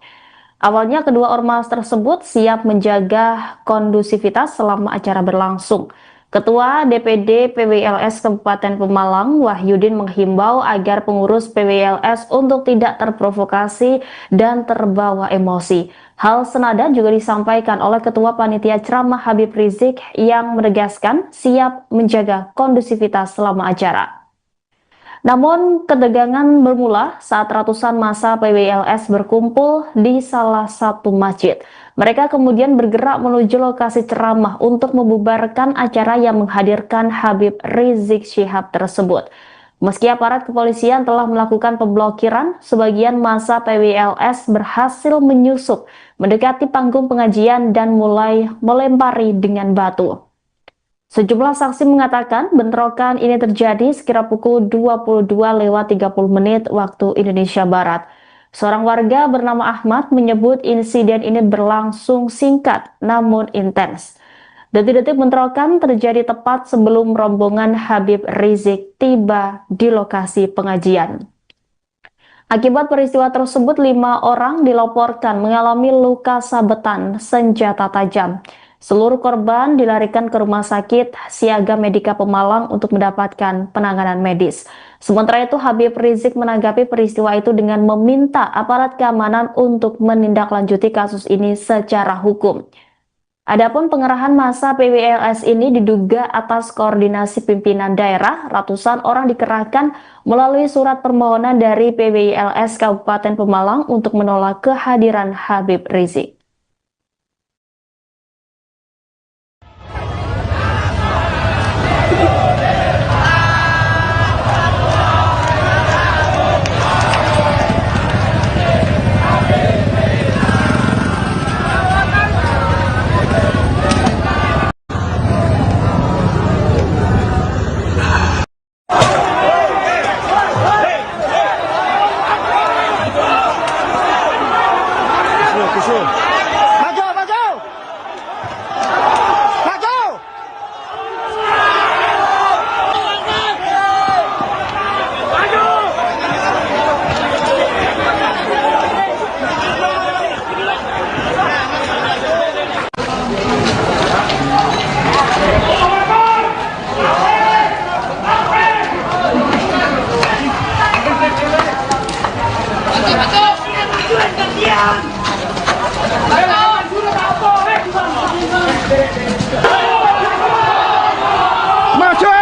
Awalnya kedua ormas tersebut siap menjaga kondusivitas selama acara berlangsung. Ketua DPD PWLS Kabupaten Pemalang, Wahyudin, menghimbau agar pengurus PWLS untuk tidak terprovokasi dan terbawa emosi. Hal senada juga disampaikan oleh Ketua Panitia Ceramah Habib Rizik yang menegaskan siap menjaga kondusivitas selama acara. Namun, ketegangan bermula saat ratusan massa PWLS berkumpul di salah satu masjid. Mereka kemudian bergerak menuju lokasi ceramah untuk membubarkan acara yang menghadirkan Habib Rizik Syihab tersebut. Meski aparat kepolisian telah melakukan pemblokiran, sebagian massa PWLS berhasil menyusup, mendekati panggung pengajian dan mulai melempari dengan batu. Sejumlah saksi mengatakan bentrokan ini terjadi sekira pukul 22:30 waktu Indonesia Barat. Seorang warga bernama Ahmad menyebut insiden ini berlangsung singkat namun intens. Detik-detik bentrokan terjadi tepat sebelum rombongan Habib Rizik tiba di lokasi pengajian. Akibat peristiwa tersebut, 5 orang dilaporkan mengalami luka sabetan senjata tajam. Seluruh korban dilarikan ke Rumah Sakit Siaga Medika Pemalang untuk mendapatkan penanganan medis. Sementara itu, Habib Rizik menanggapi peristiwa itu dengan meminta aparat keamanan untuk menindaklanjuti kasus ini secara hukum. Adapun pengerahan massa PWLS ini diduga atas koordinasi pimpinan daerah. Ratusan orang dikerahkan melalui surat permohonan dari PWLS Kabupaten Pemalang untuk menolak kehadiran Habib Rizik. Maju, maju. Maju. Maju.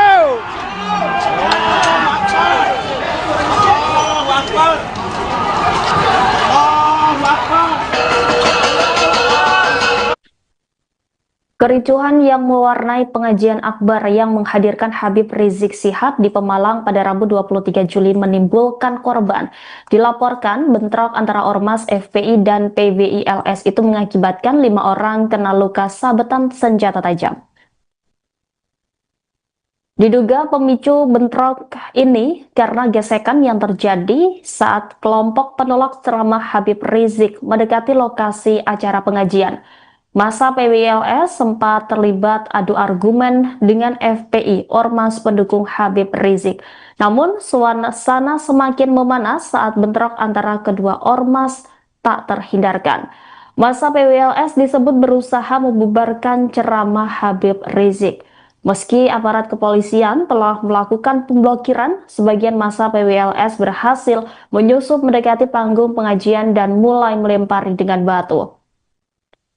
Kericuhan yang mewarnai pengajian akbar yang menghadirkan Habib Rizik Syihab di Pemalang pada Rabu 23 Juli menimbulkan korban. Dilaporkan bentrok antara Ormas FPI dan PWILS itu mengakibatkan 5 orang kena luka sabetan senjata tajam. Diduga pemicu bentrok ini karena gesekan yang terjadi saat kelompok penolak ceramah Habib Rizik mendekati lokasi acara pengajian. Massa PWLS sempat terlibat adu argumen dengan FPI, Ormas pendukung Habib Rizik. Namun, suasana semakin memanas saat bentrok antara kedua ormas tak terhindarkan. Massa PWLS disebut berusaha membubarkan ceramah Habib Rizik. Meski aparat kepolisian telah melakukan pemblokiran, sebagian massa PWLS berhasil menyusup mendekati panggung pengajian dan mulai melempari dengan batu.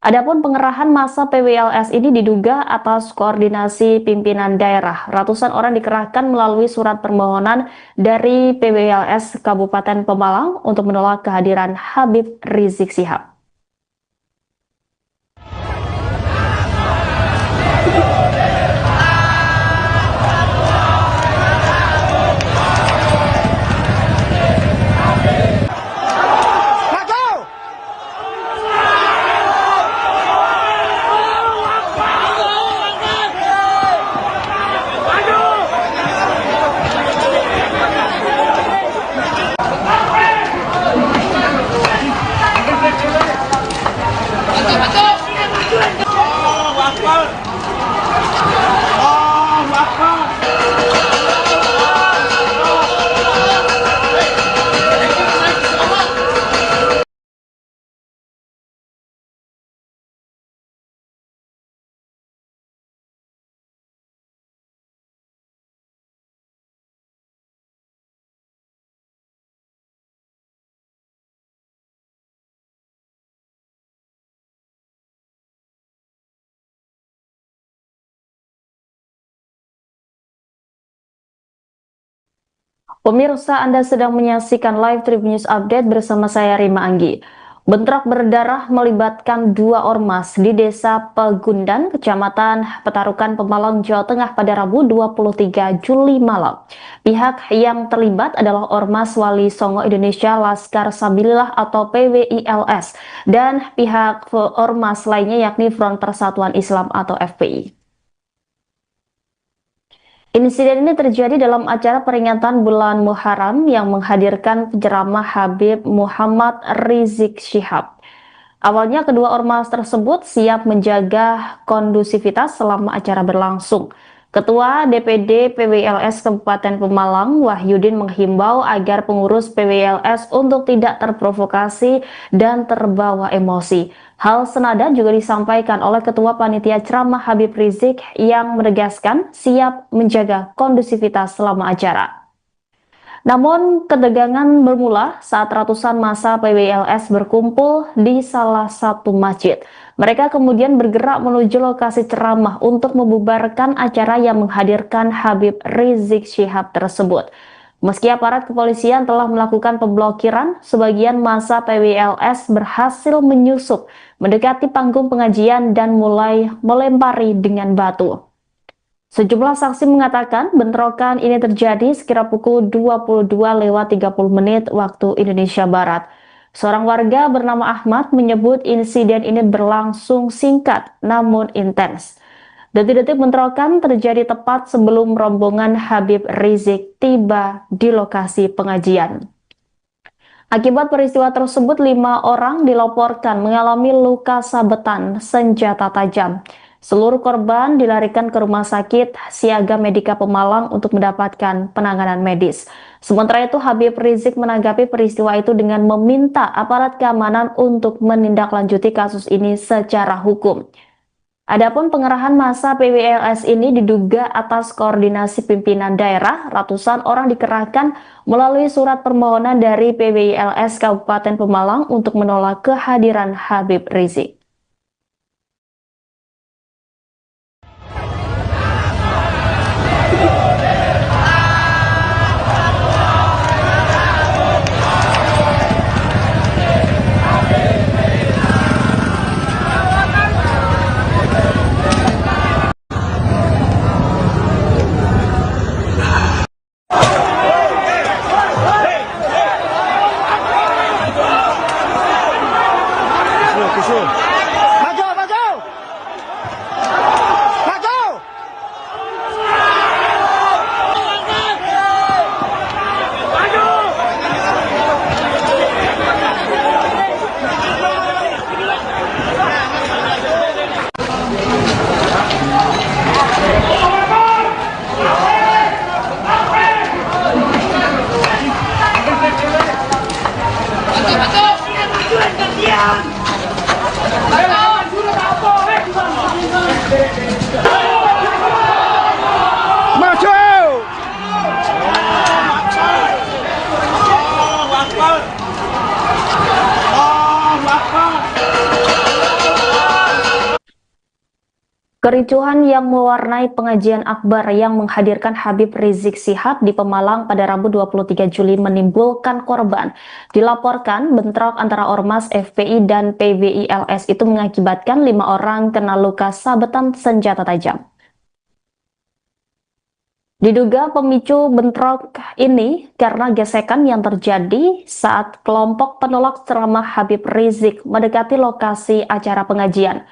Adapun pengerahan massa PWLS ini diduga atas koordinasi pimpinan daerah. Ratusan orang dikerahkan melalui surat permohonan dari PWLS Kabupaten Pemalang untuk menolak kehadiran Habib Rizik Syihab. Pemirsa, Anda sedang menyaksikan live Tribun News Update bersama saya Rima Anggi. Bentrok berdarah melibatkan dua ormas di Desa Pegundan, Kecamatan Petarukan, Pemalang, Jawa Tengah pada Rabu 23 Juli malam. Pihak yang terlibat adalah Ormas Wali Songo Indonesia Laskar Sabilillah atau PWILS dan pihak ormas lainnya yakni Front Persatuan Islam atau FPI. Insiden ini terjadi dalam acara peringatan bulan Muharram yang menghadirkan penceramah Habib Muhammad Rizik Syihab. Awalnya kedua ormas tersebut siap menjaga kondusivitas selama acara berlangsung. Ketua DPD PWLS Kabupaten Pemalang, Wahyudin, menghimbau agar pengurus PWLS untuk tidak terprovokasi dan terbawa emosi. Hal senada juga disampaikan oleh Ketua Panitia Ceramah Habib Rizik yang menegaskan siap menjaga kondusivitas selama acara. Namun, ketegangan bermula saat ratusan massa PWLS berkumpul di salah satu masjid. Mereka kemudian bergerak menuju lokasi ceramah untuk membubarkan acara yang menghadirkan Habib Rizik Syihab tersebut. Meski aparat kepolisian telah melakukan pemblokiran, sebagian massa PWLS berhasil menyusup, mendekati panggung pengajian dan mulai melempari dengan batu. Sejumlah saksi mengatakan bentrokan ini terjadi sekira pukul 22:30 waktu Indonesia Barat. Seorang warga bernama Ahmad menyebut insiden ini berlangsung singkat namun intens. Detik-detik bentrokan terjadi tepat sebelum rombongan Habib Rizik tiba di lokasi pengajian. Akibat peristiwa tersebut, 5 orang dilaporkan mengalami luka sabetan senjata tajam. Seluruh korban dilarikan ke Rumah Sakit Siaga Medika Pemalang untuk mendapatkan penanganan medis. Sementara itu, Habib Rizik menanggapi peristiwa itu dengan meminta aparat keamanan untuk menindaklanjuti kasus ini secara hukum. Adapun pengerahan massa PWLS ini diduga atas koordinasi pimpinan daerah. Ratusan orang dikerahkan melalui surat permohonan dari PWLS Kabupaten Pemalang untuk menolak kehadiran Habib Rizik. Maju, maju. Maju. Maju. Kericuhan yang mewarnai pengajian akbar yang menghadirkan Habib Rizik Syihab di Pemalang pada Rabu 23 Juli menimbulkan korban. Dilaporkan bentrok antara Ormas FPI dan PWILS itu mengakibatkan 5 orang kena luka sabetan senjata tajam. Diduga pemicu bentrok ini karena gesekan yang terjadi saat kelompok penolak ceramah Habib Rizik mendekati lokasi acara pengajian.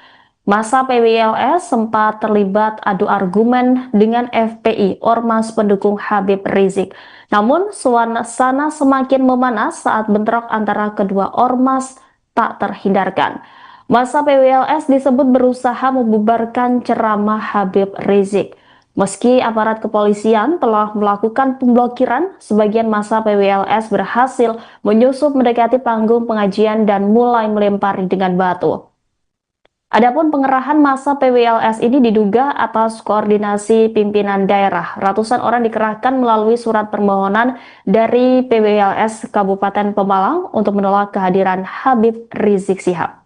Massa PWLS sempat terlibat adu argumen dengan FPI, Ormas pendukung Habib Rizik. Namun, suasana semakin memanas saat bentrok antara kedua ormas tak terhindarkan. Massa PWLS disebut berusaha membubarkan ceramah Habib Rizik. Meski aparat kepolisian telah melakukan pemblokiran, sebagian massa PWLS berhasil menyusup mendekati panggung pengajian dan mulai melempari dengan batu. Adapun pengerahan massa PWLS ini diduga atas koordinasi pimpinan daerah. Ratusan orang dikerahkan melalui surat permohonan dari PWLS Kabupaten Pemalang untuk menolak kehadiran Habib Rizik Syihab.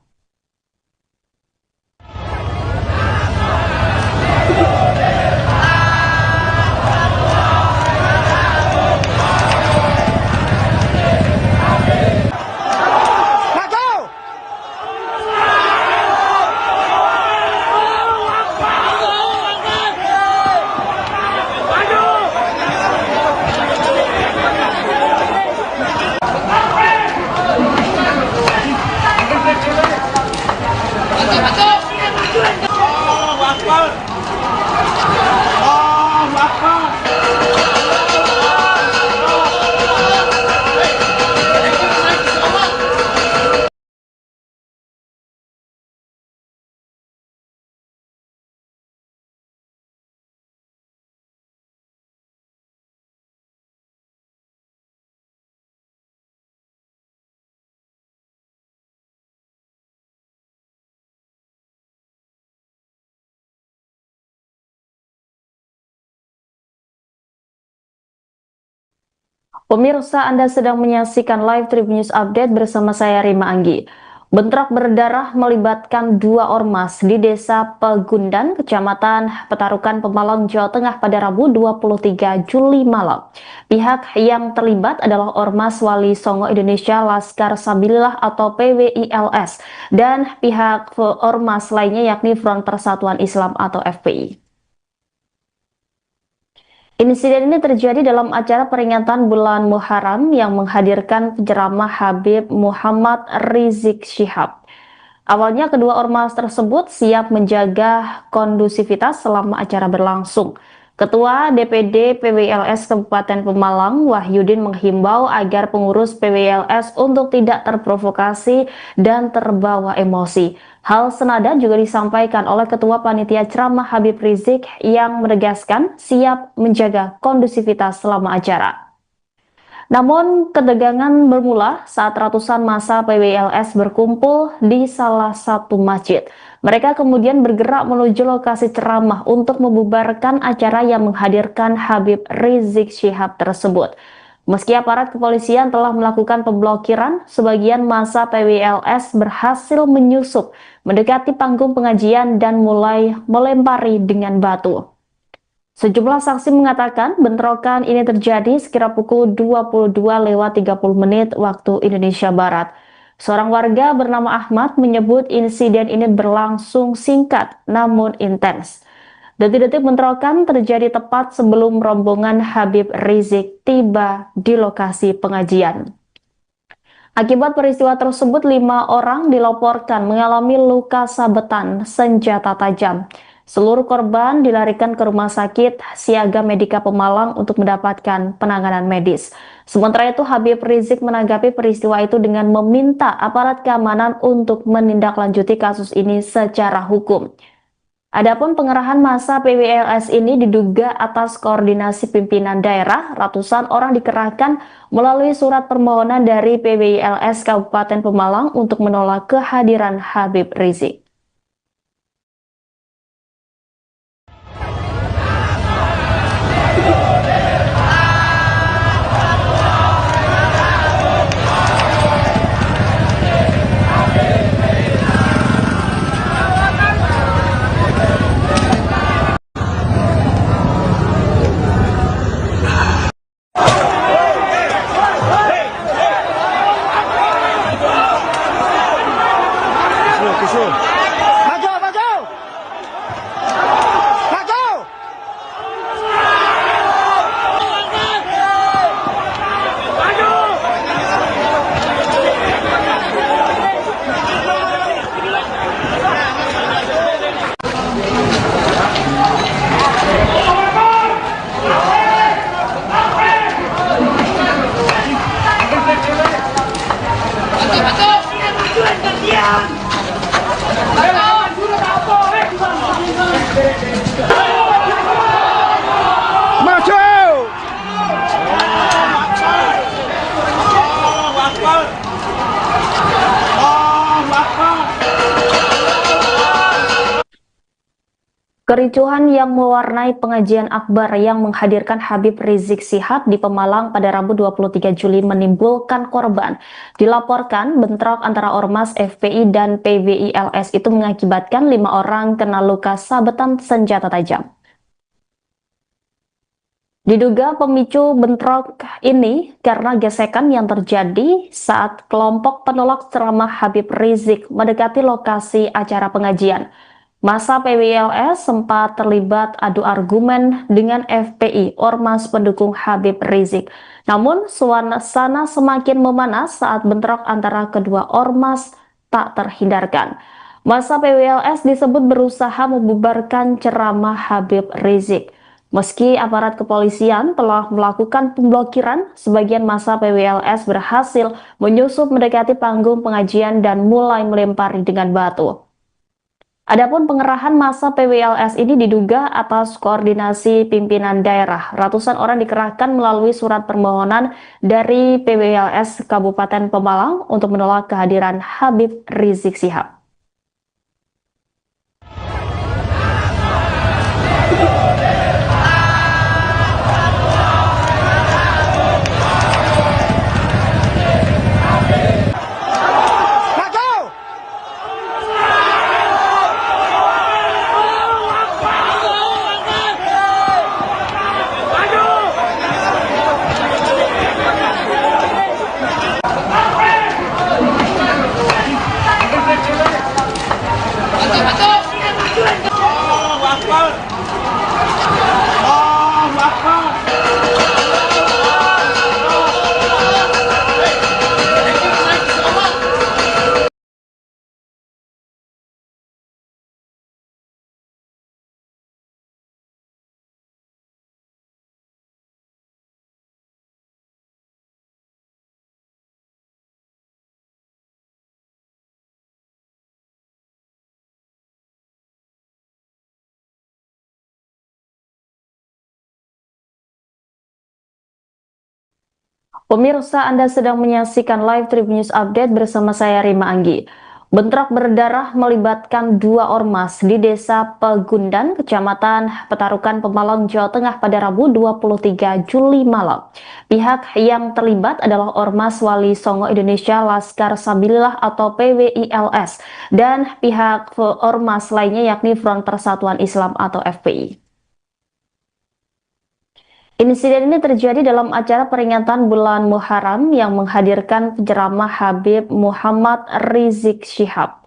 Pemirsa, Anda sedang menyaksikan live Tribun News Update bersama saya Rima Anggi. Bentrok berdarah melibatkan dua ormas di Desa Pegundan, Kecamatan Petarukan, Pemalang, Jawa Tengah pada Rabu 23 Juli malam. Pihak yang terlibat adalah Ormas Wali Songo Indonesia Laskar Sabilillah atau PWILS dan pihak ormas lainnya yakni Front Persatuan Islam atau FPI. Insiden ini terjadi dalam acara peringatan bulan Muharram yang menghadirkan penceramah Habib Muhammad Rizik Syihab. Awalnya kedua ormas tersebut siap menjaga kondusivitas selama acara berlangsung. Ketua DPD PWLS Kabupaten Pemalang, Wahyudin, menghimbau agar pengurus PWLS untuk tidak terprovokasi dan terbawa emosi. Hal senada juga disampaikan oleh Ketua Panitia Ceramah Habib Rizik yang menegaskan siap menjaga kondusivitas selama acara. Namun, ketegangan bermula saat ratusan massa PWLS berkumpul di salah satu masjid. Mereka kemudian bergerak menuju lokasi ceramah untuk membubarkan acara yang menghadirkan Habib Rizik Syihab tersebut. Meski aparat kepolisian telah melakukan pemblokiran, sebagian massa PWLS berhasil menyusup, mendekati panggung pengajian dan mulai melempari dengan batu. Sejumlah saksi mengatakan bentrokan ini terjadi sekira pukul 22:30 waktu Indonesia Barat. Seorang warga bernama Ahmad menyebut insiden ini berlangsung singkat namun intens. Detik-detik bentrokan terjadi tepat sebelum rombongan Habib Rizik tiba di lokasi pengajian. Akibat peristiwa tersebut, 5 orang dilaporkan mengalami luka sabetan senjata tajam. Seluruh korban dilarikan ke Rumah Sakit Siaga Medika Pemalang untuk mendapatkan penanganan medis. Sementara itu, Habib Rizik menanggapi peristiwa itu dengan meminta aparat keamanan untuk menindaklanjuti kasus ini secara hukum. Adapun pengerahan massa PWLS ini diduga atas koordinasi pimpinan daerah. Ratusan orang dikerahkan melalui surat permohonan dari PWLS Kabupaten Pemalang untuk menolak kehadiran Habib Rizik. Maju, maju! Maju! Maju! Kericuhan yang mewarnai pengajian akbar yang menghadirkan Habib Rizik Syihab di Pemalang pada Rabu 23 Juli menimbulkan korban. Dilaporkan bentrok antara Ormas FPI dan PWILS itu mengakibatkan 5 orang kena luka sabetan senjata tajam. Diduga pemicu bentrok ini karena gesekan yang terjadi saat kelompok penolak ceramah Habib Rizik mendekati lokasi acara pengajian. Massa PWLS sempat terlibat adu argumen dengan FPI, Ormas pendukung Habib Rizik. Namun, suasana semakin memanas saat bentrok antara kedua ormas tak terhindarkan. Massa PWLS disebut berusaha membubarkan ceramah Habib Rizik. Meski aparat kepolisian telah melakukan pemblokiran, sebagian massa PWLS berhasil menyusup mendekati panggung pengajian dan mulai melempari dengan batu. Adapun pengerahan massa PWLS ini diduga atas koordinasi pimpinan daerah. Ratusan orang dikerahkan melalui surat permohonan dari PWLS Kabupaten Pemalang untuk menolak kehadiran Habib Rizik Syihab. Pemirsa, Anda sedang menyaksikan live Tribun News Update bersama saya Rima Anggi. Bentrok berdarah melibatkan dua ormas di Desa Pegundan, Kecamatan Petarukan, Pemalang, Jawa Tengah pada Rabu 23 Juli malam. Pihak yang terlibat adalah Ormas Wali Songo Indonesia Laskar Sabilillah atau PWILS dan pihak ormas lainnya yakni Front Persatuan Islam atau FPI. Insiden ini terjadi dalam acara peringatan bulan Muharram yang menghadirkan penceramah Habib Muhammad Rizik Syihab.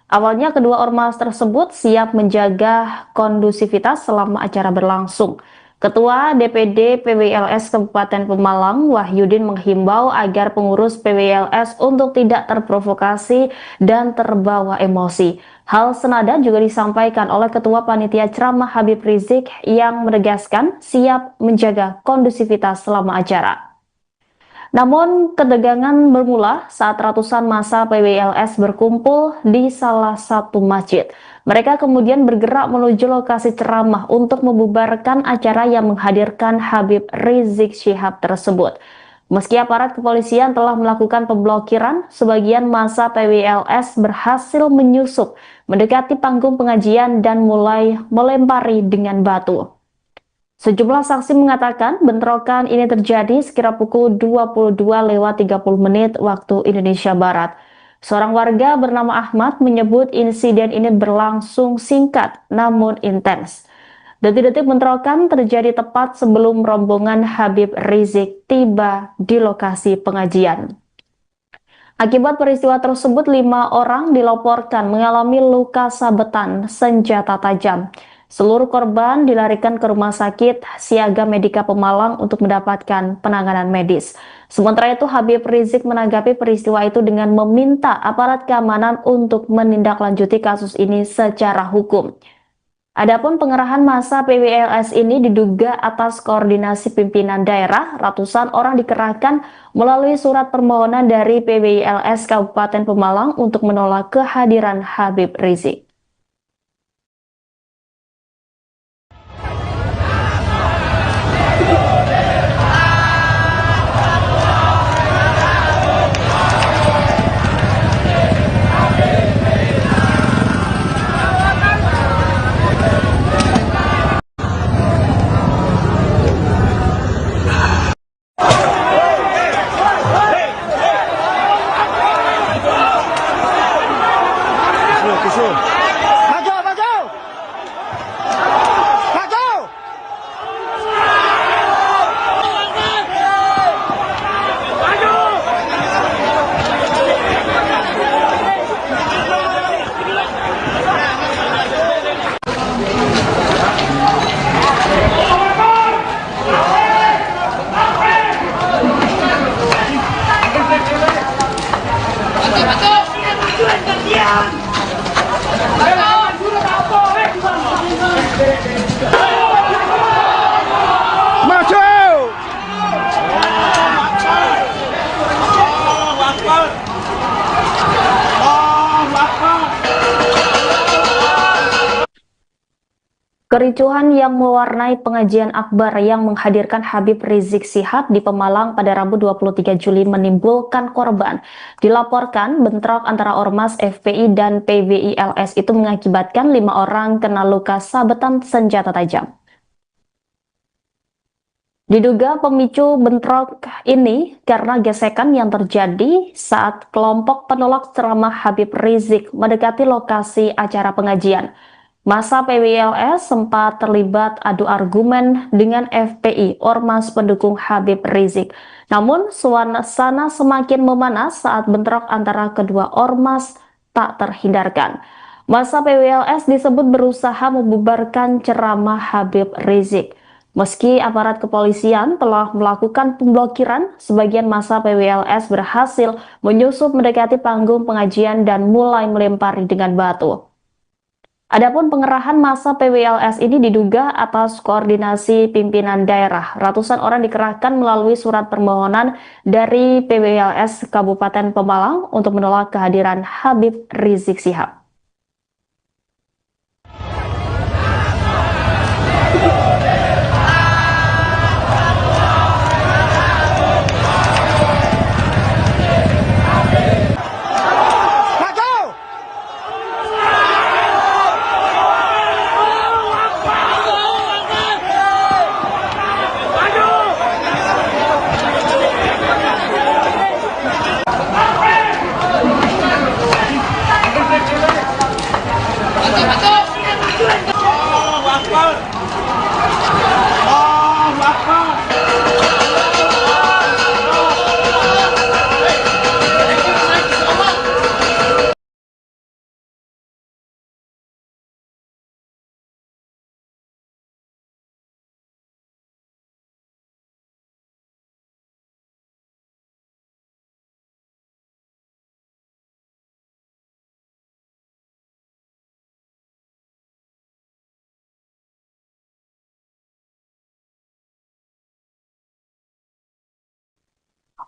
Awalnya kedua ormas tersebut siap menjaga kondusivitas selama acara berlangsung. Ketua DPD PWLS Kabupaten Pemalang, Wahyudin, menghimbau agar pengurus PWLS untuk tidak terprovokasi dan terbawa emosi. Hal senada juga disampaikan oleh Ketua Panitia Ceramah Habib Rizik yang menegaskan siap menjaga kondusivitas selama acara. Namun, ketegangan bermula saat ratusan massa PWLS berkumpul di salah satu masjid. Mereka kemudian bergerak menuju lokasi ceramah untuk membubarkan acara yang menghadirkan Habib Rizik Syihab tersebut. Meski aparat kepolisian telah melakukan pemblokiran, sebagian massa PWLS berhasil menyusup, mendekati panggung pengajian dan mulai melempari dengan batu. Sejumlah saksi mengatakan bentrokan ini terjadi sekira pukul 22.30 waktu Indonesia Barat. Seorang warga bernama Ahmad menyebut insiden ini berlangsung singkat namun intens. Detik-detik bentrokan terjadi tepat sebelum rombongan Habib Rizik tiba di lokasi pengajian. Akibat peristiwa tersebut, 5 orang dilaporkan mengalami luka sabetan senjata tajam. Seluruh korban dilarikan ke Rumah Sakit Siaga Medika Pemalang untuk mendapatkan penanganan medis. Sementara itu, Habib Rizik menanggapi peristiwa itu dengan meminta aparat keamanan untuk menindaklanjuti kasus ini secara hukum. Adapun pengerahan massa PWLS ini diduga atas koordinasi pimpinan daerah. Ratusan orang dikerahkan melalui surat permohonan dari PWLS Kabupaten Pemalang untuk menolak kehadiran Habib Rizik. Maju, maju! Maju! Maju! Kericuhan yang mewarnai pengajian akbar yang menghadirkan Habib Rizik Syihab di Pemalang pada Rabu 23 Juli menimbulkan korban. Dilaporkan bentrok antara Ormas FPI dan PWILS itu mengakibatkan 5 orang kena luka sabetan senjata tajam. Diduga pemicu bentrok ini karena gesekan yang terjadi saat kelompok penolak ceramah Habib Rizik mendekati lokasi acara pengajian. Massa PWLS sempat terlibat adu argumen dengan FPI, Ormas pendukung Habib Rizik. Namun, suasana semakin memanas saat bentrok antara kedua ormas tak terhindarkan. Massa PWLS disebut berusaha membubarkan ceramah Habib Rizik. Meski aparat kepolisian telah melakukan pemblokiran, sebagian massa PWLS berhasil menyusup mendekati panggung pengajian dan mulai melempari dengan batu. Adapun pengerahan massa PWLS ini diduga atas koordinasi pimpinan daerah. Ratusan orang dikerahkan melalui surat permohonan dari PWLS Kabupaten Pemalang untuk menolak kehadiran Habib Rizik Syihab.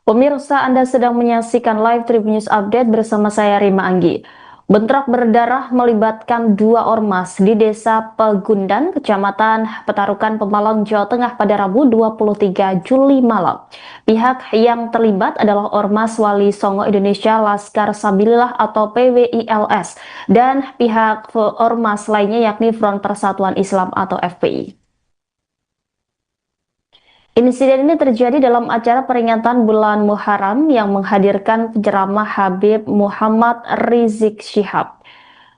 Pemirsa, Anda sedang menyaksikan live Tribun News Update bersama saya Rima Anggi. Bentrok berdarah melibatkan dua ormas di Desa Pegundan, Kecamatan Petarukan, Pemalang, Jawa Tengah pada Rabu 23 Juli malam. Pihak yang terlibat adalah Ormas Wali Songo Indonesia Laskar Sabilillah atau PWILS dan pihak ormas lainnya yakni Front Persatuan Islam atau FPI. Insiden ini terjadi dalam acara peringatan bulan Muharram yang menghadirkan penceramah Habib Muhammad Rizik Syihab.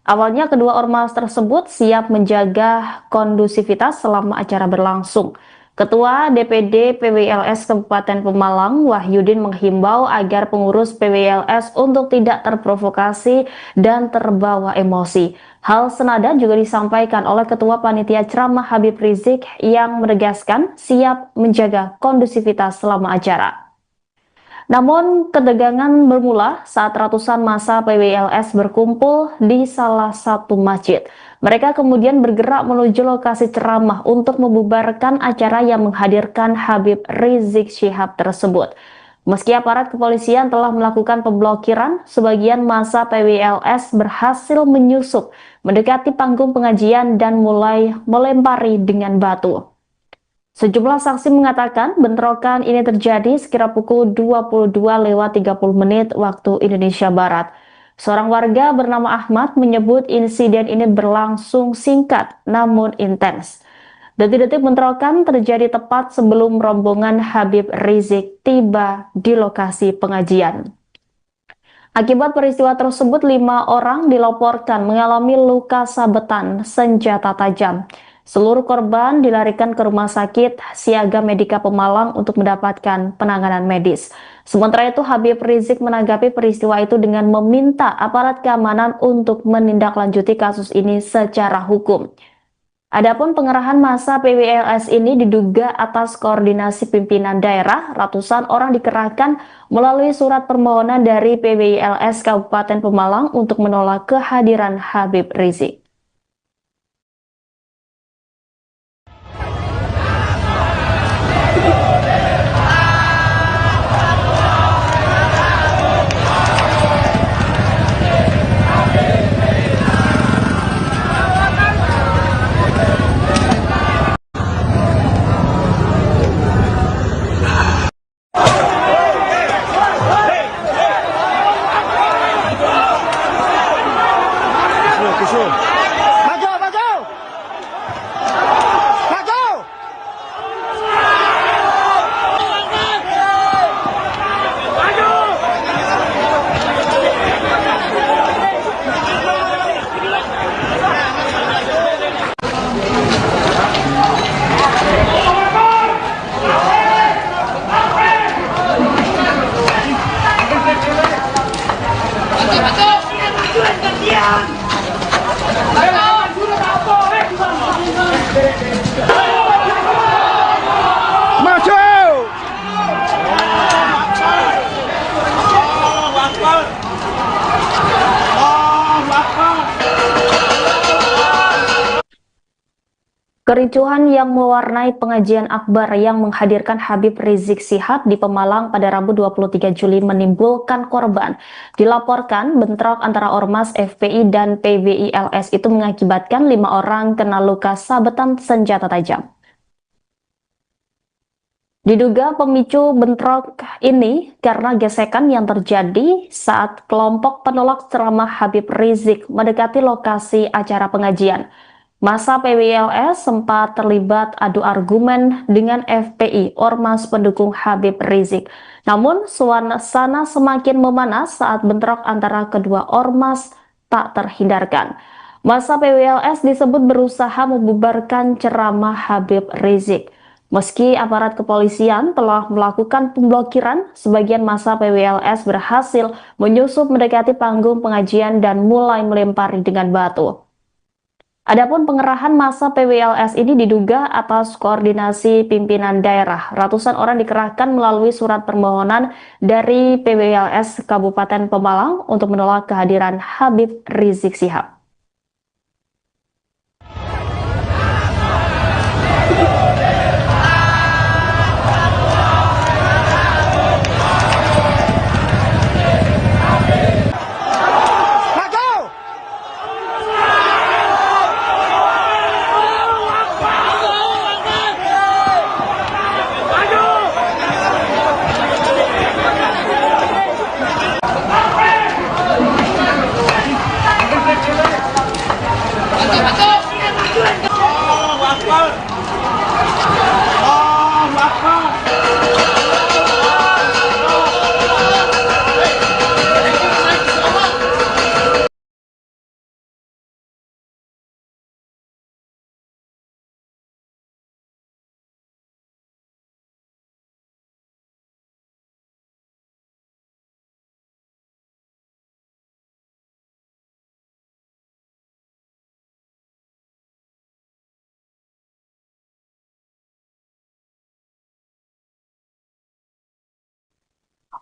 Awalnya kedua ormas tersebut siap menjaga kondusivitas selama acara berlangsung. Ketua DPD PWLS Kabupaten Pemalang, Wahyudin, menghimbau agar pengurus PWLS untuk tidak terprovokasi dan terbawa emosi. Hal senada juga disampaikan oleh Ketua Panitia Ceramah Habib Rizik yang menegaskan siap menjaga kondusivitas selama acara. Namun, ketegangan bermula saat ratusan massa PWLS berkumpul di salah satu masjid. Mereka kemudian bergerak menuju lokasi ceramah untuk membubarkan acara yang menghadirkan Habib Rizik Syihab tersebut. Meski aparat kepolisian telah melakukan pemblokiran, sebagian massa PWLS berhasil menyusup, mendekati panggung pengajian dan mulai melempari dengan batu. Sejumlah saksi mengatakan bentrokan ini terjadi sekira pukul 22:30 waktu Indonesia Barat. Seorang warga bernama Ahmad menyebut insiden ini berlangsung singkat namun intens. Detik-detik bentrokan terjadi tepat sebelum rombongan Habib Rizik tiba di lokasi pengajian. Akibat peristiwa tersebut, 5 orang dilaporkan mengalami luka sabetan senjata tajam. Seluruh korban dilarikan ke Rumah Sakit Siaga Medika Pemalang untuk mendapatkan penanganan medis. Sementara itu, Habib Rizik menanggapi peristiwa itu dengan meminta aparat keamanan untuk menindaklanjuti kasus ini secara hukum. Adapun pengerahan massa PWLS ini diduga atas koordinasi pimpinan daerah. Ratusan orang dikerahkan melalui surat permohonan dari PWLS Kabupaten Pemalang untuk menolak kehadiran Habib Rizik. Maju, maju. Maju. Maju. Kericuhan yang mewarnai pengajian akbar yang menghadirkan Habib Rizik Syihab di Pemalang pada Rabu 23 Juli menimbulkan korban. Dilaporkan bentrok antara Ormas FPI dan PWILS itu mengakibatkan 5 orang kena luka sabetan senjata tajam. Diduga pemicu bentrok ini karena gesekan yang terjadi saat kelompok penolak ceramah Habib Rizik mendekati lokasi acara pengajian. Massa PWLS sempat terlibat adu argumen dengan FPI, Ormas pendukung Habib Rizik. Namun, suasana semakin memanas saat bentrok antara kedua ormas tak terhindarkan. Massa PWLS disebut berusaha membubarkan ceramah Habib Rizik. Meski aparat kepolisian telah melakukan pemblokiran, sebagian massa PWLS berhasil menyusup mendekati panggung pengajian dan mulai melempari dengan batu. Adapun pengerahan massa PWLS ini diduga atas koordinasi pimpinan daerah. Ratusan orang dikerahkan melalui surat permohonan dari PWLS Kabupaten Pemalang untuk menolak kehadiran Habib Rizik Syihab.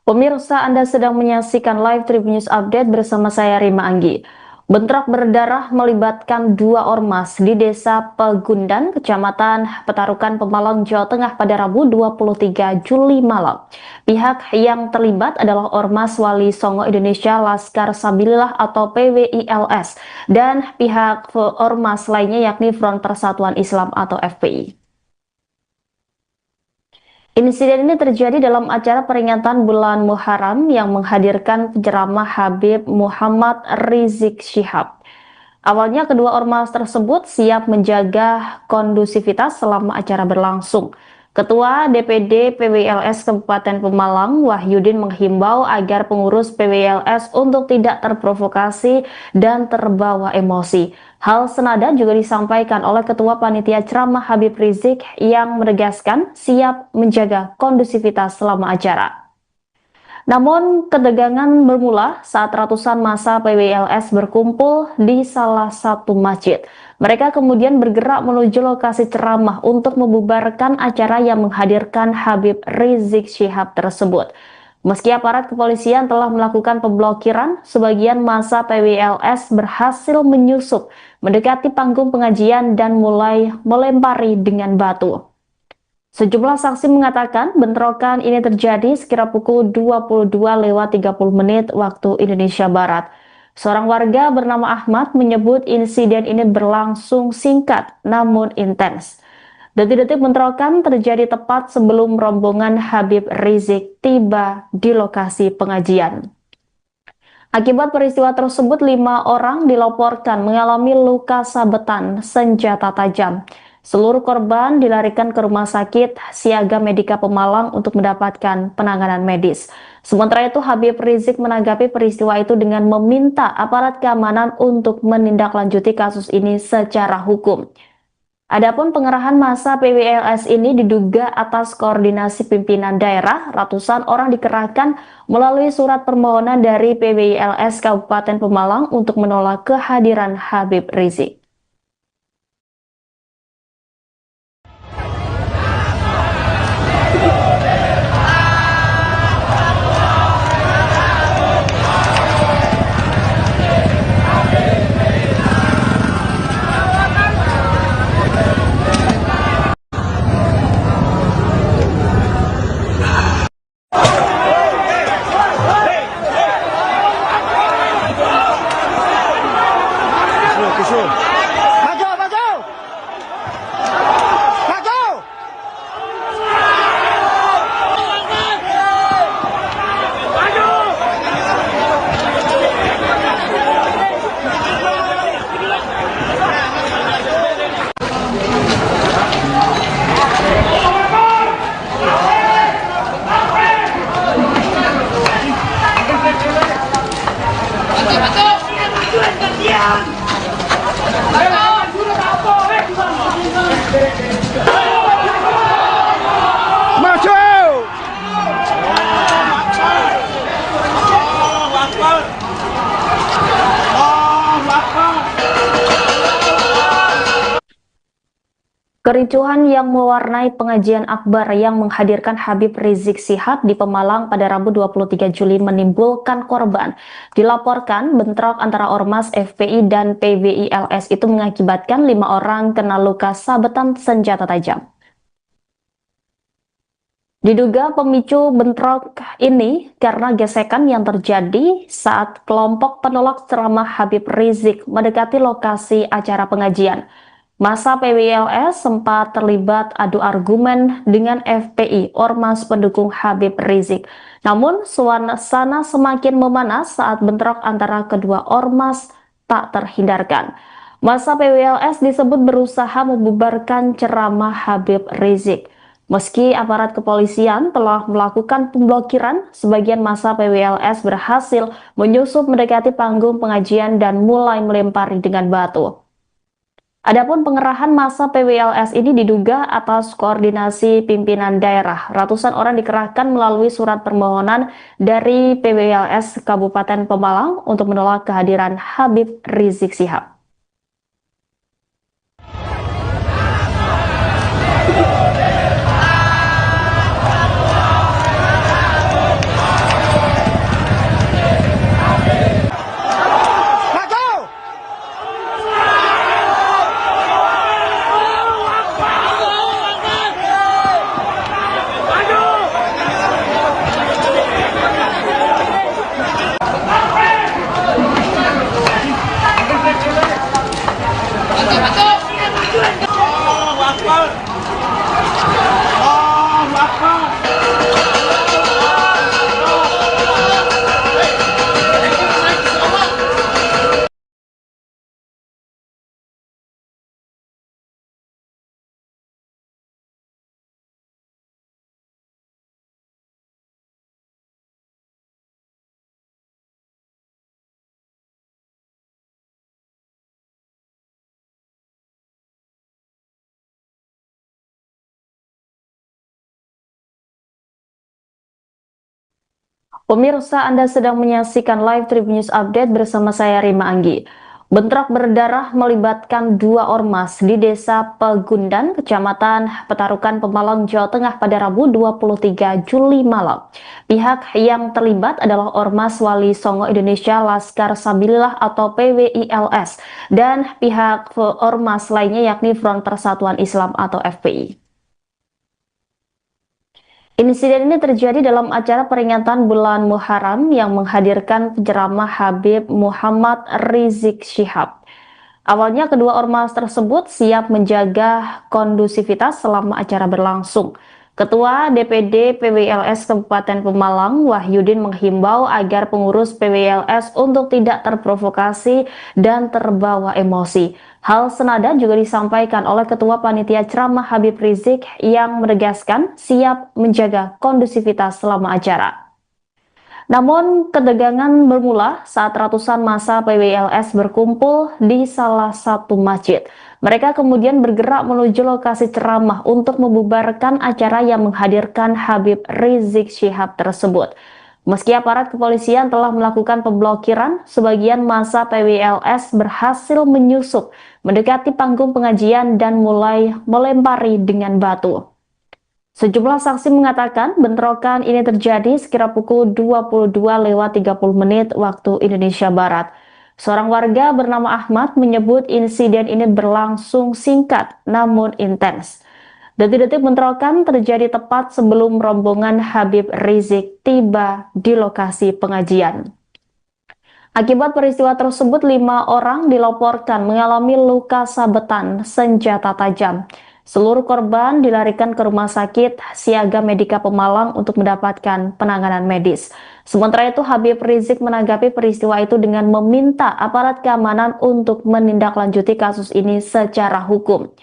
Pemirsa, Anda sedang menyaksikan live Tribun News Update bersama saya Rima Anggi. Bentrok berdarah melibatkan dua ormas di Desa Pegundan, Kecamatan Petarukan, Pemalang, Jawa Tengah pada Rabu 23 Juli malam. Pihak yang terlibat adalah Ormas Wali Songo Indonesia Laskar Sabilillah atau PWILS dan pihak ormas lainnya yakni Front Persatuan Islam atau FPI. Insiden ini terjadi dalam acara peringatan bulan Muharram yang menghadirkan penceramah Habib Muhammad Rizik Syihab. Awalnya kedua ormas tersebut siap menjaga kondusivitas selama acara berlangsung. Ketua DPD PWLS Kabupaten Pemalang, Wahyudin, menghimbau agar pengurus PWLS untuk tidak terprovokasi dan terbawa emosi. Hal senada juga disampaikan oleh Ketua Panitia Ceramah Habib Rizik yang menegaskan siap menjaga kondusivitas selama acara. Namun, ketegangan bermula saat ratusan massa PWLS berkumpul di salah satu masjid. Mereka kemudian bergerak menuju lokasi ceramah untuk membubarkan acara yang menghadirkan Habib Rizik Syihab tersebut. Meski aparat kepolisian telah melakukan pemblokiran, sebagian massa PWLS berhasil menyusup, mendekati panggung pengajian dan mulai melempari dengan batu. Sejumlah saksi mengatakan bentrokan ini terjadi sekira pukul 22:30 waktu Indonesia Barat. Seorang warga bernama Ahmad menyebut insiden ini berlangsung singkat namun intens. Detik-detik bentrokan terjadi tepat sebelum rombongan Habib Rizik tiba di lokasi pengajian. Akibat peristiwa tersebut, 5 orang dilaporkan mengalami luka sabetan senjata tajam. Seluruh korban dilarikan ke Rumah Sakit Siaga Medika Pemalang untuk mendapatkan penanganan medis. Sementara itu, Habib Rizik menanggapi peristiwa itu dengan meminta aparat keamanan untuk menindaklanjuti kasus ini secara hukum. Adapun pengerahan massa PWLS ini diduga atas koordinasi pimpinan daerah. Ratusan orang dikerahkan melalui surat permohonan dari PWLS Kabupaten Pemalang untuk menolak kehadiran Habib Rizik. Maju, maju. Maju. Maju. Kericuhan yang mewarnai pengajian akbar yang menghadirkan Habib Rizik Syihab di Pemalang pada Rabu 23 Juli menimbulkan korban. Dilaporkan bentrok antara Ormas FPI dan PWILS itu mengakibatkan 5 orang kena luka sabetan senjata tajam. Diduga pemicu bentrok ini karena gesekan yang terjadi saat kelompok penolak ceramah Habib Rizik mendekati lokasi acara pengajian. Massa PWLS sempat terlibat adu argumen dengan FPI, Ormas pendukung Habib Rizik. Namun, suasana semakin memanas saat bentrok antara kedua ormas tak terhindarkan. Massa PWLS disebut berusaha membubarkan ceramah Habib Rizik. Meski aparat kepolisian telah melakukan pemblokiran, sebagian massa PWLS berhasil menyusup mendekati panggung pengajian dan mulai melempari dengan batu. Adapun pengerahan massa PWLS ini diduga atas koordinasi pimpinan daerah. Ratusan orang dikerahkan melalui surat permohonan dari PWLS Kabupaten Pemalang untuk menolak kehadiran Habib Rizik Syihab. Pemirsa, Anda sedang menyaksikan live Tribun News Update bersama saya Rima Anggi. Bentrok berdarah melibatkan dua ormas di Desa Pegundan, Kecamatan Petarukan, Pemalang, Jawa Tengah pada Rabu 23 Juli malam. Pihak yang terlibat adalah Ormas Wali Songo Indonesia Laskar Sabilillah atau PWILS dan pihak ormas lainnya yakni Front Persatuan Islam atau FPI. Insiden ini terjadi dalam acara peringatan bulan Muharram yang menghadirkan penceramah Habib Muhammad Rizik Syihab. Awalnya kedua ormas tersebut siap menjaga kondusivitas selama acara berlangsung. Ketua DPD PWLS Kabupaten Pemalang, Wahyudin, menghimbau agar pengurus PWLS untuk tidak terprovokasi dan terbawa emosi. Hal senada juga disampaikan oleh Ketua Panitia Ceramah Habib Rizik yang menegaskan siap menjaga kondusivitas selama acara. Namun, ketegangan bermula saat ratusan massa PWLS berkumpul di salah satu masjid. Mereka kemudian bergerak menuju lokasi ceramah untuk membubarkan acara yang menghadirkan Habib Rizik Syihab tersebut. Meski aparat kepolisian telah melakukan pemblokiran, sebagian massa PWLS berhasil menyusup, mendekati panggung pengajian dan mulai melempari dengan batu. Sejumlah saksi mengatakan bentrokan ini terjadi sekira pukul 22:30 waktu Indonesia Barat. Seorang warga bernama Ahmad menyebut insiden ini berlangsung singkat namun intens. Detik-detik bentrokan terjadi tepat sebelum rombongan Habib Rizik tiba di lokasi pengajian. Akibat peristiwa tersebut, 5 orang dilaporkan mengalami luka sabetan senjata tajam. Seluruh korban dilarikan ke Rumah Sakit Siaga Medika Pemalang untuk mendapatkan penanganan medis. Sementara itu, Habib Rizik menanggapi peristiwa itu dengan meminta aparat keamanan untuk menindaklanjuti kasus ini secara hukum.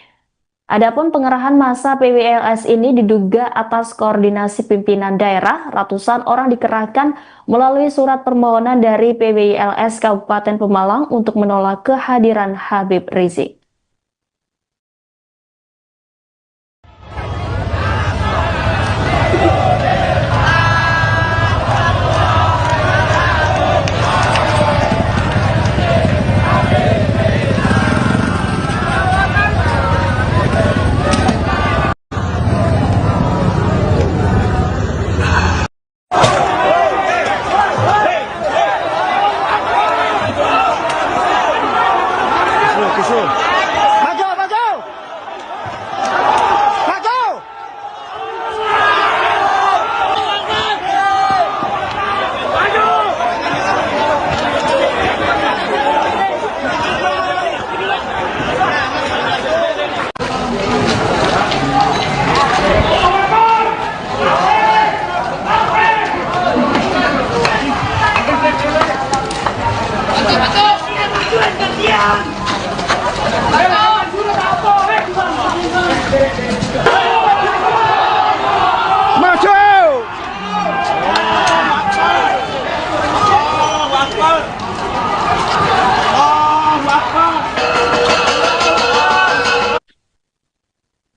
Adapun pengerahan massa PWLS ini diduga atas koordinasi pimpinan daerah. Ratusan orang dikerahkan melalui surat permohonan dari PWLS Kabupaten Pemalang untuk menolak kehadiran Habib Rizik. Maju, maju. Maju. Maju.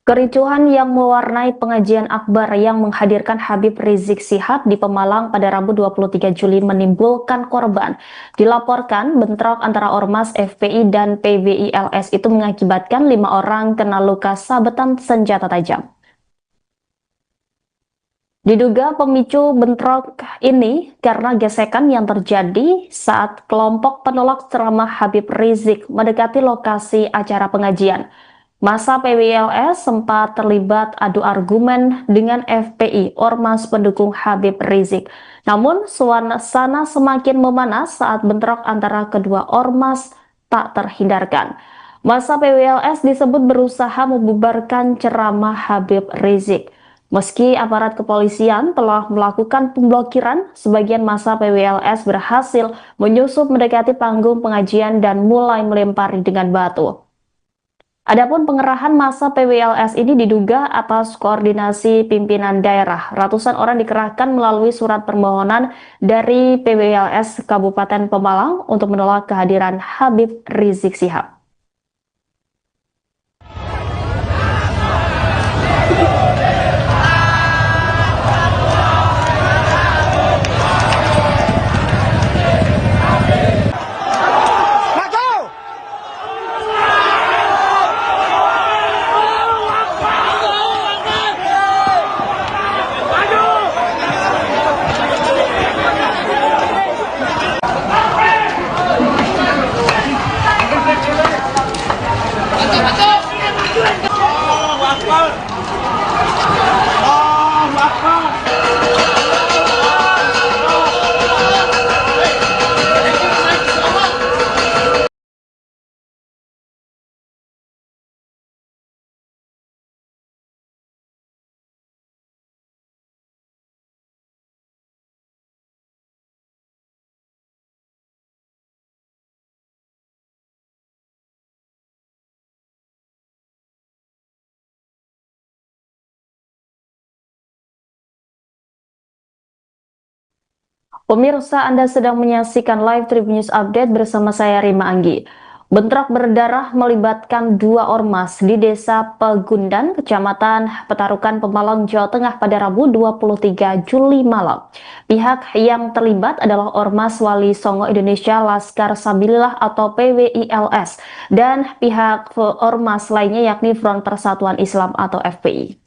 Kericuhan yang mewarnai pengajian akbar yang menghadirkan Habib Rizik Syihab di Pemalang pada Rabu 23 Juli menimbulkan korban. Dilaporkan bentrok antara Ormas FPI dan PWILS itu mengakibatkan 5 orang kena luka sabetan senjata tajam. Diduga pemicu bentrok ini karena gesekan yang terjadi saat kelompok penolak ceramah Habib Rizik mendekati lokasi acara pengajian. Massa PWLS sempat terlibat adu argumen dengan FPI, Ormas pendukung Habib Rizik. Namun, suasana semakin memanas saat bentrok antara kedua ormas tak terhindarkan. Massa PWLS disebut berusaha membubarkan ceramah Habib Rizik. Meski aparat kepolisian telah melakukan pemblokiran, sebagian massa PWLS berhasil menyusup mendekati panggung pengajian dan mulai melempari dengan batu. Adapun pengerahan massa PWLS ini diduga atas koordinasi pimpinan daerah. Ratusan orang dikerahkan melalui surat permohonan dari PWLS Kabupaten Pemalang untuk menolak kehadiran Habib Rizik Syihab. Pemirsa, Anda sedang menyaksikan live Tribun News Update bersama saya Rima Anggi. Bentrok berdarah melibatkan dua ormas di Desa Pegundan, Kecamatan Petarukan, Pemalang, Jawa Tengah pada Rabu 23 Juli malam. Pihak yang terlibat adalah Ormas Wali Songo Indonesia Laskar Sabilillah atau PWILS dan pihak ormas lainnya yakni Front Persatuan Islam atau FPI.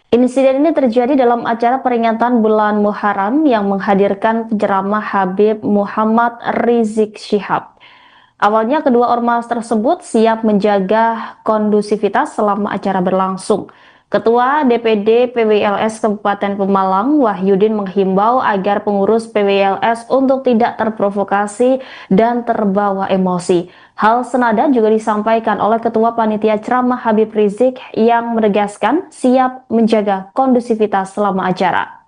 Insiden ini terjadi dalam acara peringatan bulan Muharram yang menghadirkan penceramah Habib Muhammad Rizik Syihab. Awalnya kedua ormas tersebut siap menjaga kondusivitas selama acara berlangsung. Ketua DPD PWLS Kabupaten Pemalang, Wahyudin, menghimbau agar pengurus PWLS untuk tidak terprovokasi dan terbawa emosi. Hal senada juga disampaikan oleh Ketua Panitia Ceramah Habib Rizik yang menegaskan siap menjaga kondusivitas selama acara.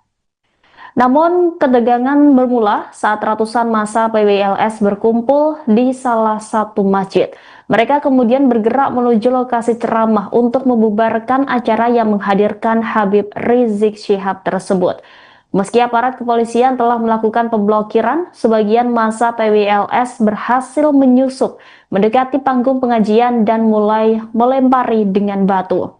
Namun, ketegangan bermula saat ratusan massa PWLS berkumpul di salah satu masjid. Mereka kemudian bergerak menuju lokasi ceramah untuk membubarkan acara yang menghadirkan Habib Rizik Syihab tersebut. Meski aparat kepolisian telah melakukan pemblokiran, sebagian massa PWLS berhasil menyusup, mendekati panggung pengajian dan mulai melempari dengan batu.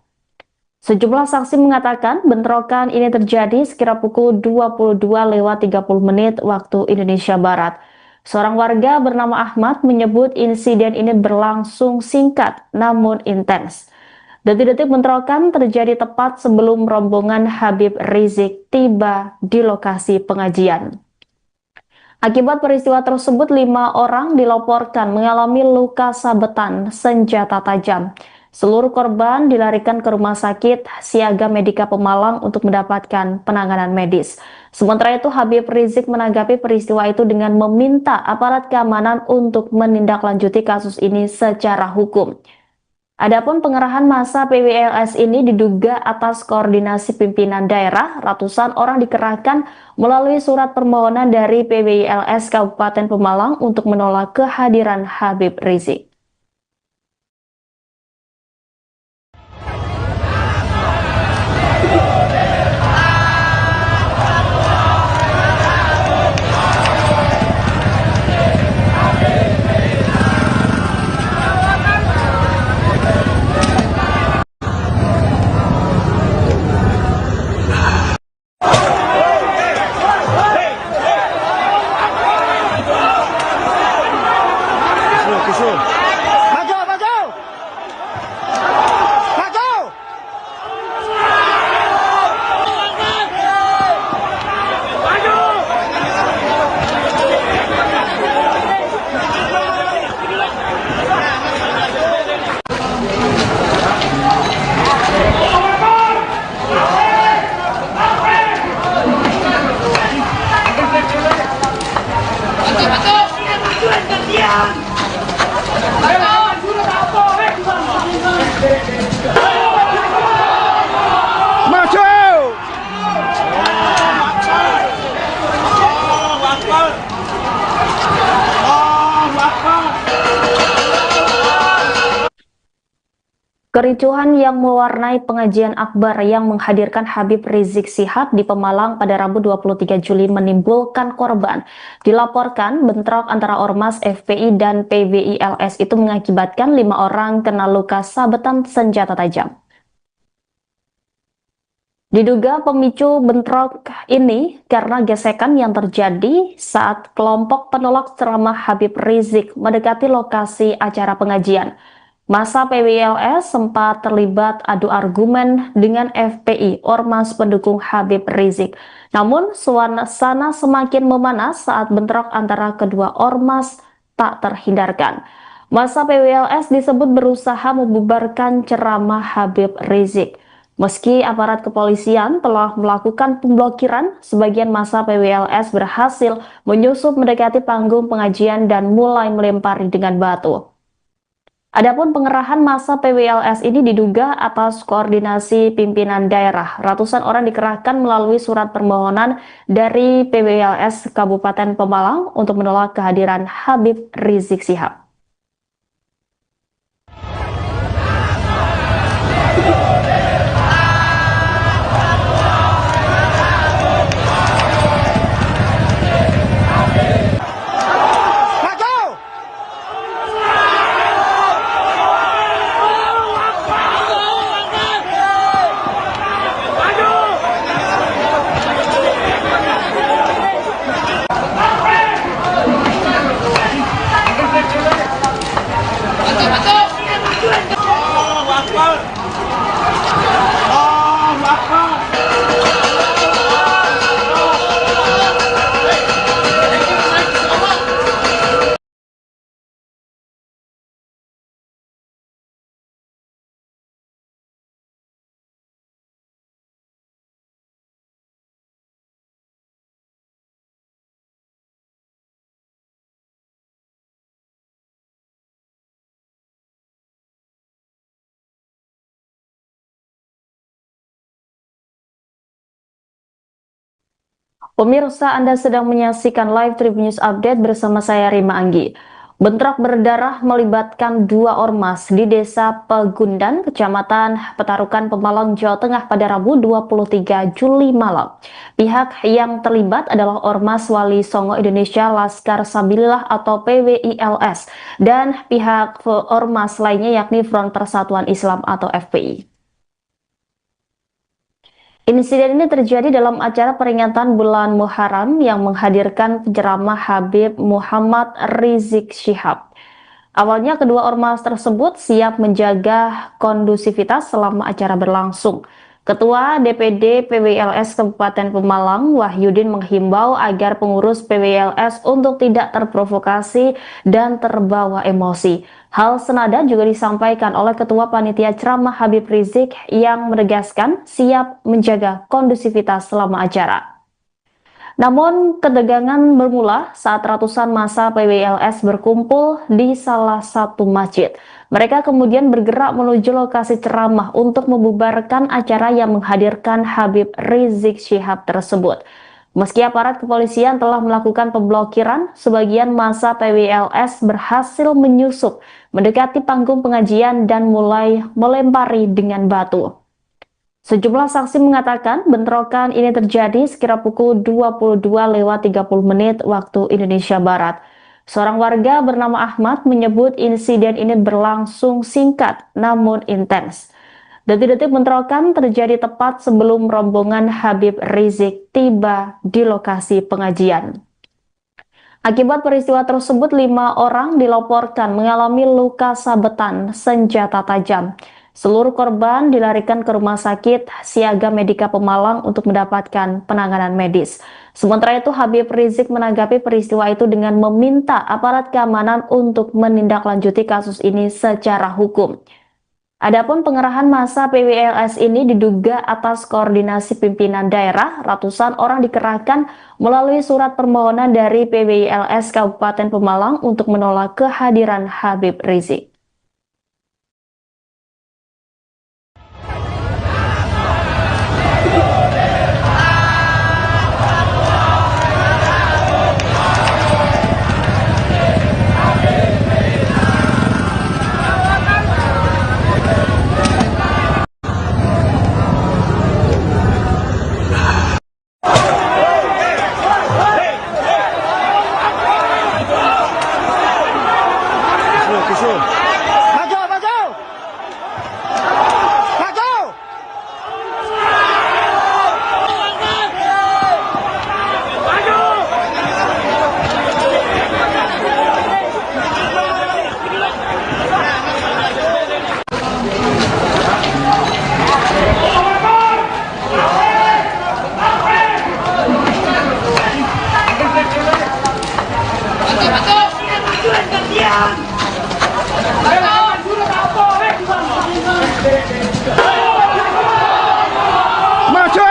Sejumlah saksi mengatakan bentrokan ini terjadi sekira pukul 22:30 waktu Indonesia Barat. Seorang warga bernama Ahmad menyebut insiden ini berlangsung singkat namun intens. Detik-detik bentrokan terjadi tepat sebelum rombongan Habib Rizik tiba di lokasi pengajian. Akibat peristiwa tersebut, 5 orang dilaporkan mengalami luka sabetan senjata tajam. Seluruh korban dilarikan ke Rumah Sakit Siaga Medika Pemalang untuk mendapatkan penanganan medis. Sementara itu, Habib Rizik menanggapi peristiwa itu dengan meminta aparat keamanan untuk menindaklanjuti kasus ini secara hukum. Adapun pengerahan massa PWLS ini diduga atas koordinasi pimpinan daerah. Ratusan orang dikerahkan melalui surat permohonan dari PWLS Kabupaten Pemalang untuk menolak kehadiran Habib Rizik. Maju, maju. Maju. Maju. Kericuhan yang mewarnai pengajian akbar yang menghadirkan Habib Rizik Syihab di Pemalang pada Rabu 23 Juli menimbulkan korban. Dilaporkan bentrok antara Ormas FPI dan PWILS itu mengakibatkan 5 orang kena luka sabetan senjata tajam. Diduga pemicu bentrok ini karena gesekan yang terjadi saat kelompok penolak ceramah Habib Rizik mendekati lokasi acara pengajian. Massa PWLS sempat terlibat adu argumen dengan FPI, Ormas pendukung Habib Rizik. Namun, suasana semakin memanas saat bentrok antara kedua ormas tak terhindarkan. Massa PWLS disebut berusaha membubarkan ceramah Habib Rizik. Meski aparat kepolisian telah melakukan pemblokiran, sebagian massa PWLS berhasil menyusup mendekati panggung pengajian dan mulai melempari dengan batu. Adapun pengerahan massa PWLS ini diduga atas koordinasi pimpinan daerah. Ratusan orang dikerahkan melalui surat permohonan dari PWLS Kabupaten Pemalang untuk menolak kehadiran Habib Rizik Syihab. Pemirsa, Anda sedang menyaksikan live Tribun News Update bersama saya Rima Anggi. Bentrok berdarah melibatkan dua ormas di Desa Pegundan, Kecamatan Petarukan, Pemalang, Jawa Tengah pada Rabu 23 Juli malam. Pihak yang terlibat adalah Ormas Wali Songo Indonesia Laskar Sabilillah atau PWILS dan pihak ormas lainnya yakni Front Persatuan Islam atau FPI. Insiden ini terjadi dalam acara peringatan bulan Muharram yang menghadirkan penceramah Habib Muhammad Rizik Syihab. Awalnya kedua ormas tersebut siap menjaga kondusivitas selama acara berlangsung. Ketua DPD PWLS Kabupaten Pemalang, Wahyudin menghimbau agar pengurus PWLS untuk tidak terprovokasi dan terbawa emosi. Hal senada juga disampaikan oleh Ketua Panitia Ceramah Habib Rizik yang menegaskan siap menjaga kondusivitas selama acara. Namun, ketegangan bermula saat ratusan massa PWLS berkumpul di salah satu masjid. Mereka kemudian bergerak menuju lokasi ceramah untuk membubarkan acara yang menghadirkan Habib Rizik Syihab tersebut. Meski aparat kepolisian telah melakukan pemblokiran, sebagian massa PWLS berhasil menyusup, mendekati panggung pengajian dan mulai melempari dengan batu. Sejumlah saksi mengatakan bentrokan ini terjadi sekira pukul 22.30 waktu Indonesia Barat. Seorang warga bernama Ahmad menyebut insiden ini berlangsung singkat namun intens. Detik-detik bentrokan terjadi tepat sebelum rombongan Habib Rizik tiba di lokasi pengajian. Akibat peristiwa tersebut, 5 orang dilaporkan mengalami luka sabetan senjata tajam. Seluruh korban dilarikan ke Rumah Sakit Siaga Medika Pemalang untuk mendapatkan penanganan medis. Sementara itu, Habib Rizik menanggapi peristiwa itu dengan meminta aparat keamanan untuk menindaklanjuti kasus ini secara hukum. Adapun pengerahan massa PWLS ini diduga atas koordinasi pimpinan daerah. Ratusan orang dikerahkan melalui surat permohonan dari PWLS Kabupaten Pemalang untuk menolak kehadiran Habib Rizik. Maju, maju. Maju. Maju.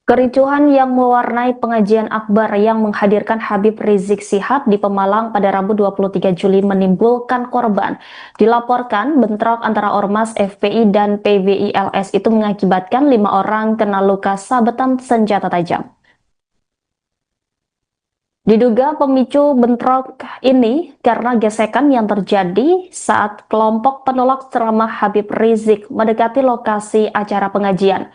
Kericuhan yang mewarnai pengajian akbar yang menghadirkan Habib Rizik Syihab di Pemalang pada Rabu 23 Juli menimbulkan korban. Dilaporkan bentrok antara Ormas FPI dan PWILS itu mengakibatkan 5 orang kena luka sabetan senjata tajam. Diduga pemicu bentrok ini karena gesekan yang terjadi saat kelompok penolak ceramah Habib Rizik mendekati lokasi acara pengajian.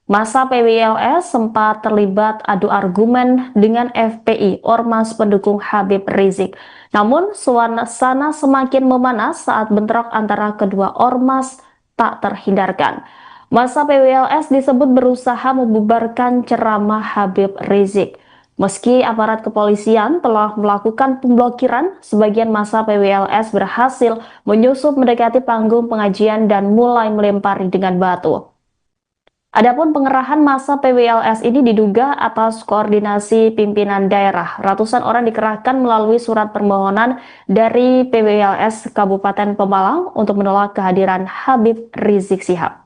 Massa PWLS sempat terlibat adu argumen dengan FPI, Ormas pendukung Habib Rizik. Namun, suasana semakin memanas saat bentrok antara kedua ormas tak terhindarkan. Massa PWLS disebut berusaha membubarkan ceramah Habib Rizik. Meski aparat kepolisian telah melakukan pemblokiran, sebagian massa PWLS berhasil menyusup mendekati panggung pengajian dan mulai melempari dengan batu. Adapun pengerahan massa PWLS ini diduga atas koordinasi pimpinan daerah. Ratusan orang dikerahkan melalui surat permohonan dari PWLS Kabupaten Pemalang untuk menolak kehadiran Habib Rizik Syihab.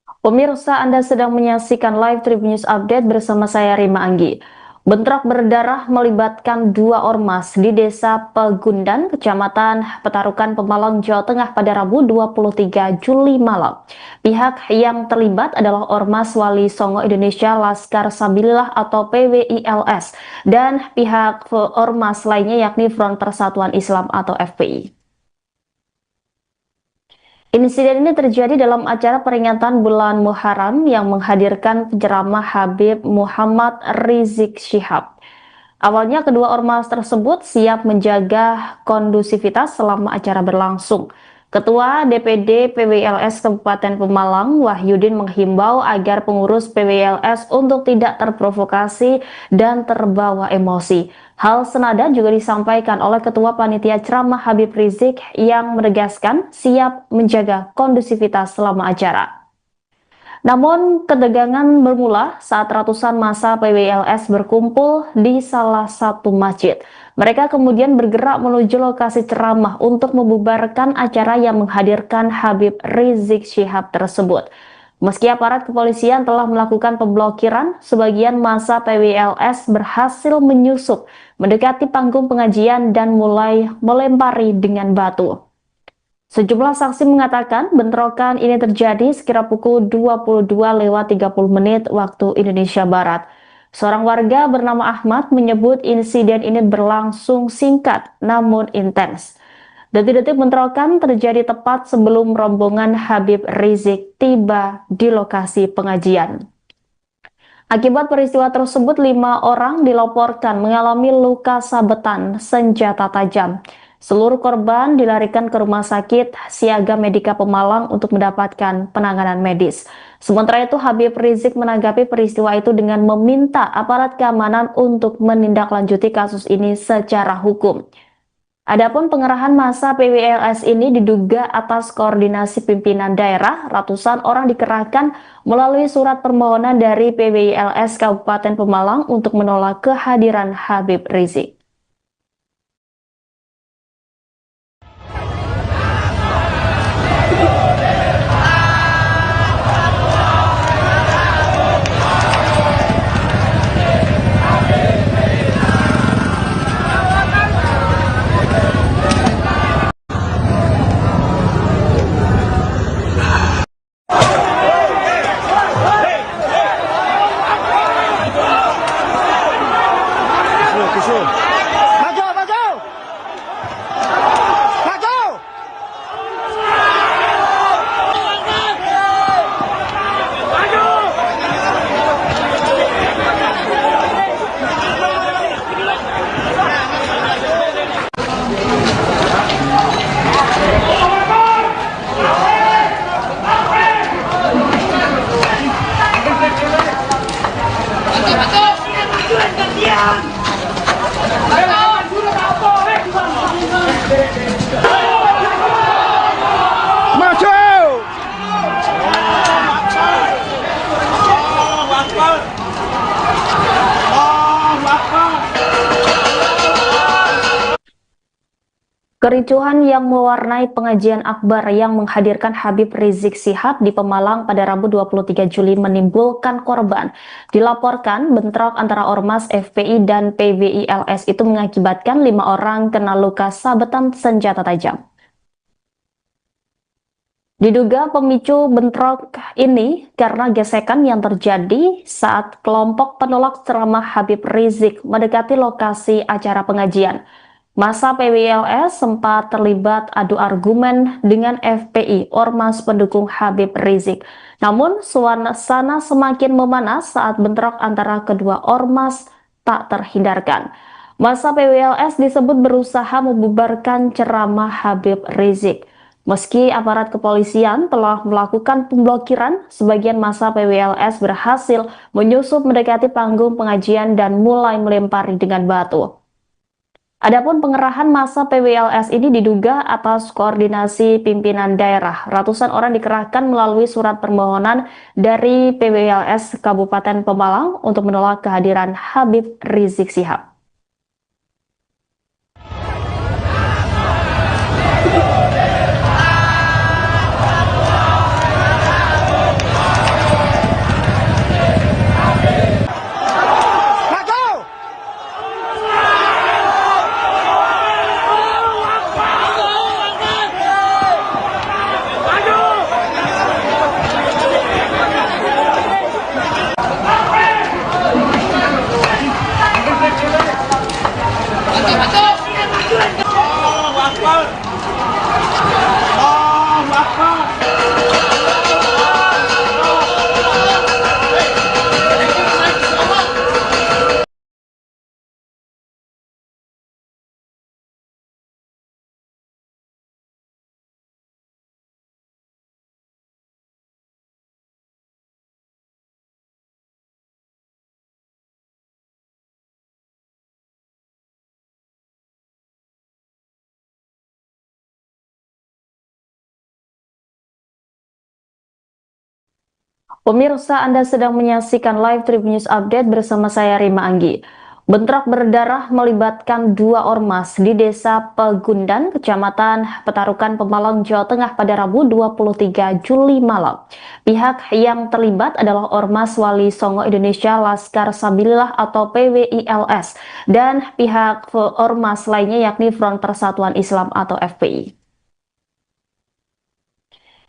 Pemirsa, Anda sedang menyaksikan live Tribun News Update bersama saya Rima Anggi. Bentrok berdarah melibatkan dua ormas di Desa Pegundan, Kecamatan Petarukan, Pemalang, Jawa Tengah pada Rabu 23 Juli malam. Pihak yang terlibat adalah Ormas Wali Songo Indonesia Laskar Sabilillah atau PWILS dan pihak ormas lainnya yakni Front Persatuan Islam atau FPI. Insiden ini terjadi dalam acara peringatan bulan Muharram yang menghadirkan penceramah Habib Muhammad Rizik Syihab. Awalnya kedua ormas tersebut siap menjaga kondusivitas selama acara berlangsung. Ketua DPD PWLS Kabupaten Pemalang, Wahyudin menghimbau agar pengurus PWLS untuk tidak terprovokasi dan terbawa emosi. Hal senada juga disampaikan oleh Ketua Panitia Ceramah Habib Rizik yang menegaskan siap menjaga kondusivitas selama acara. Namun, ketegangan bermula saat ratusan massa PWLS berkumpul di salah satu masjid. Mereka kemudian bergerak menuju lokasi ceramah untuk membubarkan acara yang menghadirkan Habib Rizik Syihab tersebut. Meski aparat kepolisian telah melakukan pemblokiran, sebagian massa PWLS berhasil menyusup, mendekati panggung pengajian dan mulai melempari dengan batu. Sejumlah saksi mengatakan bentrokan ini terjadi sekira pukul 22.30 waktu Indonesia Barat. Seorang warga bernama Ahmad menyebut insiden ini berlangsung singkat namun intens. Detik-detik bentrokan terjadi tepat sebelum rombongan Habib Rizik tiba di lokasi pengajian. Akibat peristiwa tersebut, 5 orang dilaporkan mengalami luka sabetan senjata tajam. Seluruh korban dilarikan ke Rumah Sakit Siaga Medika Pemalang untuk mendapatkan penanganan medis. Sementara itu, Habib Rizik menanggapi peristiwa itu dengan meminta aparat keamanan untuk menindaklanjuti kasus ini secara hukum. Adapun pengerahan massa PWLS ini diduga atas koordinasi pimpinan daerah. Ratusan orang dikerahkan melalui surat permohonan dari PWLS Kabupaten Pemalang untuk menolak kehadiran Habib Rizik. Maju, maju! Maju! Maju! Kericuhan yang mewarnai pengajian akbar yang menghadirkan Habib Rizik Syihab di Pemalang pada Rabu 23 Juli menimbulkan korban. Dilaporkan bentrok antara Ormas FPI dan PWILS itu mengakibatkan 5 orang kena luka sabetan senjata tajam. Diduga pemicu bentrok ini karena gesekan yang terjadi saat kelompok penolak ceramah Habib Rizik mendekati lokasi acara pengajian. Massa PWLS sempat terlibat adu argumen dengan FPI, Ormas pendukung Habib Rizik. Namun, suasana semakin memanas saat bentrok antara kedua ormas tak terhindarkan. Massa PWLS disebut berusaha membubarkan ceramah Habib Rizik. Meski aparat kepolisian telah melakukan pemblokiran, sebagian massa PWLS berhasil menyusup mendekati panggung pengajian dan mulai melempari dengan batu. Adapun pengerahan massa PWLS ini diduga atas koordinasi pimpinan daerah. Ratusan orang dikerahkan melalui surat permohonan dari PWLS Kabupaten Pemalang untuk menolak kehadiran Habib Rizik Syihab. Pemirsa, Anda sedang menyaksikan live Tribun News Update bersama saya Rima Anggi. Bentrok berdarah melibatkan dua ormas di Desa Pegundan, Kecamatan Petarukan, Pemalang, Jawa Tengah pada Rabu 23 Juli malam. Pihak yang terlibat adalah Ormas Wali Songo Indonesia Laskar Sabilillah atau PWILS dan pihak ormas lainnya yakni Front Persatuan Islam atau FPI.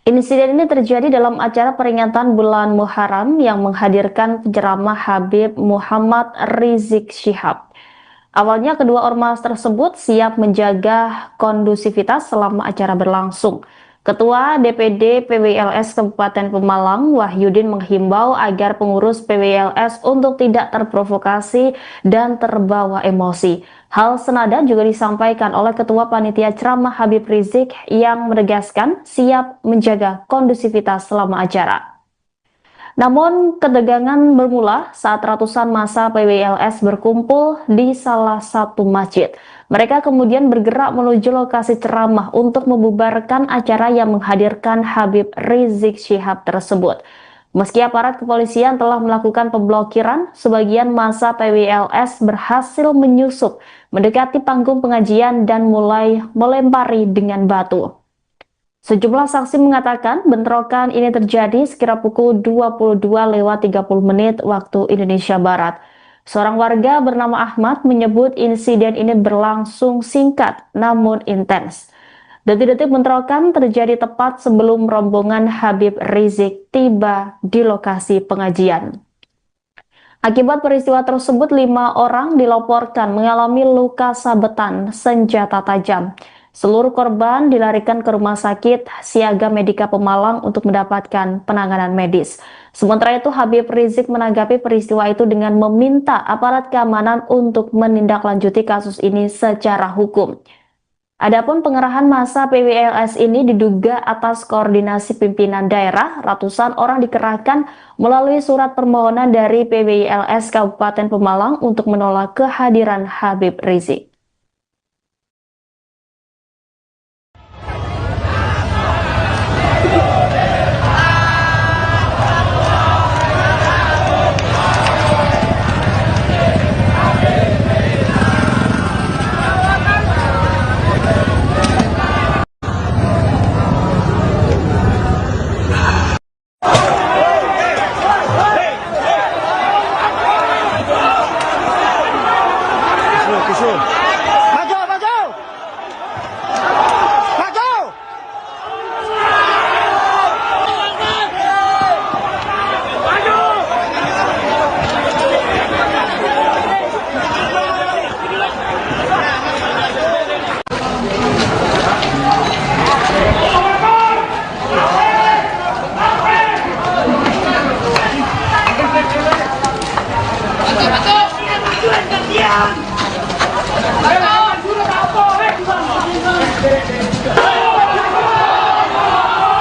Insiden ini terjadi dalam acara peringatan bulan Muharram yang menghadirkan penceramah Habib Muhammad Rizik Syihab. Awalnya kedua ormas tersebut siap menjaga kondusivitas selama acara berlangsung. Ketua DPD PWLS Kabupaten Pemalang, Wahyudin, menghimbau agar pengurus PWLS untuk tidak terprovokasi dan terbawa emosi. Hal senada juga disampaikan oleh Ketua Panitia Ceramah Habib Rizik yang menegaskan siap menjaga kondusivitas selama acara. Namun, ketegangan bermula saat ratusan massa PWLS berkumpul di salah satu masjid. Mereka kemudian bergerak menuju lokasi ceramah untuk membubarkan acara yang menghadirkan Habib Rizik Syihab tersebut. Meski aparat kepolisian telah melakukan pemblokiran, sebagian massa PWLS berhasil menyusup, mendekati panggung pengajian dan mulai melempari dengan batu. Sejumlah saksi mengatakan bentrokan ini terjadi sekira pukul 22:30 waktu Indonesia Barat. Seorang warga bernama Ahmad menyebut insiden ini berlangsung singkat namun intens. Detik-detik bentrokan terjadi tepat sebelum rombongan Habib Rizik tiba di lokasi pengajian. Akibat peristiwa tersebut, 5 orang dilaporkan mengalami luka sabetan senjata tajam. Seluruh korban dilarikan ke Rumah Sakit Siaga Medika Pemalang untuk mendapatkan penanganan medis. Sementara itu, Habib Rizik menanggapi peristiwa itu dengan meminta aparat keamanan untuk menindaklanjuti kasus ini secara hukum. Adapun pengerahan massa PWLS ini diduga atas koordinasi pimpinan daerah. Ratusan orang dikerahkan melalui surat permohonan dari PWLS Kabupaten Pemalang untuk menolak kehadiran Habib Rizik. Maju, maju. Maju.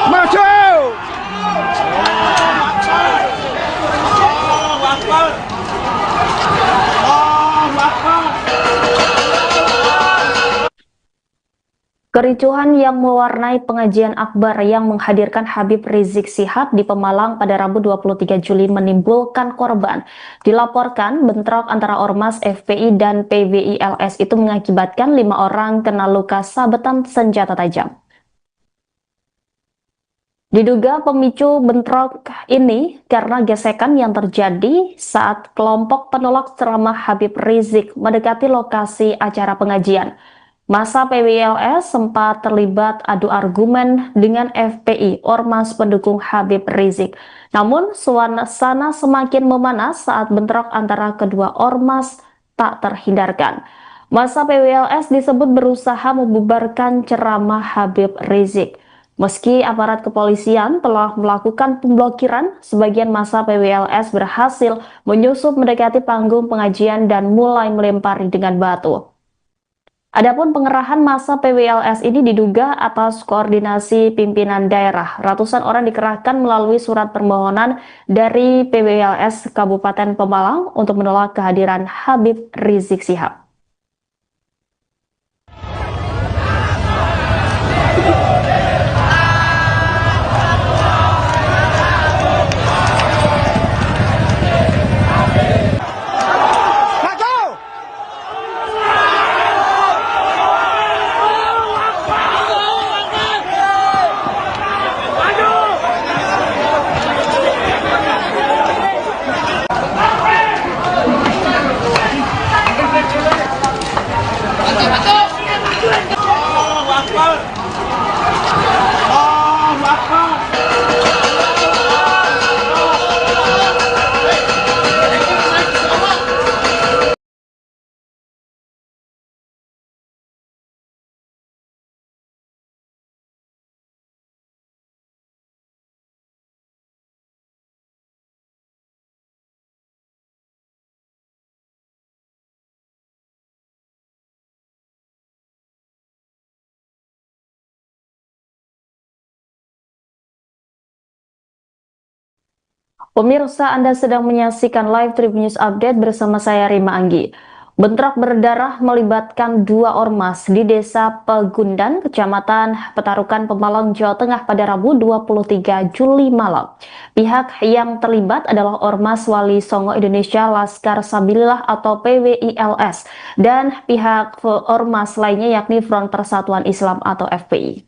Maju. Kericuhan yang mewarnai pengajian akbar yang menghadirkan Habib Rizik Syihab di Pemalang pada Rabu 23 Juli menimbulkan korban. Dilaporkan bentrok antara Ormas FPI dan PWILS itu mengakibatkan 5 orang kena luka sabetan senjata tajam. Diduga pemicu bentrok ini karena gesekan yang terjadi saat kelompok penolak ceramah Habib Rizik mendekati lokasi acara pengajian. Massa PWLS sempat terlibat adu argumen dengan FPI, ormas pendukung Habib Rizik. Namun, suasana semakin memanas saat bentrok antara kedua ormas tak terhindarkan. Massa PWLS disebut berusaha membubarkan ceramah Habib Rizik. Meski aparat kepolisian telah melakukan pemblokiran, sebagian massa PWLS berhasil menyusup mendekati panggung pengajian dan mulai melempari dengan batu. Adapun pengerahan massa PWLS ini diduga atas koordinasi pimpinan daerah. Ratusan orang dikerahkan melalui surat permohonan dari PWLS Kabupaten Pemalang untuk menolak kehadiran Habib Rizik Syihab. Pemirsa, Anda sedang menyaksikan live Tribun News Update bersama saya Rima Anggi. Bentrok berdarah melibatkan dua ormas di Desa Pegundan, Kecamatan Petarukan, Pemalang, Jawa Tengah pada Rabu 23 Juli malam. Pihak yang terlibat adalah Ormas Wali Songo Indonesia Laskar Sabilillah atau PWILS dan pihak ormas lainnya yakni Front Persatuan Islam atau FPI.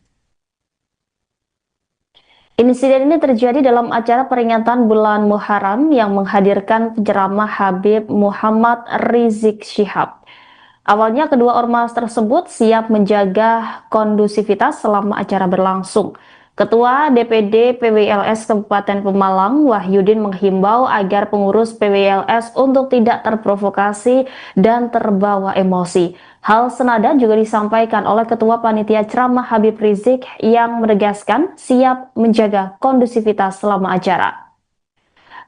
Insiden ini terjadi dalam acara peringatan bulan Muharram yang menghadirkan penceramah Habib Muhammad Rizik Syihab. Awalnya kedua ormas tersebut siap menjaga kondusivitas selama acara berlangsung. Ketua DPD PWLS Kabupaten Pemalang, Wahyudin, menghimbau agar pengurus PWLS untuk tidak terprovokasi dan terbawa emosi. Hal senada juga disampaikan oleh Ketua Panitia Ceramah Habib Rizik yang menegaskan siap menjaga kondusivitas selama acara.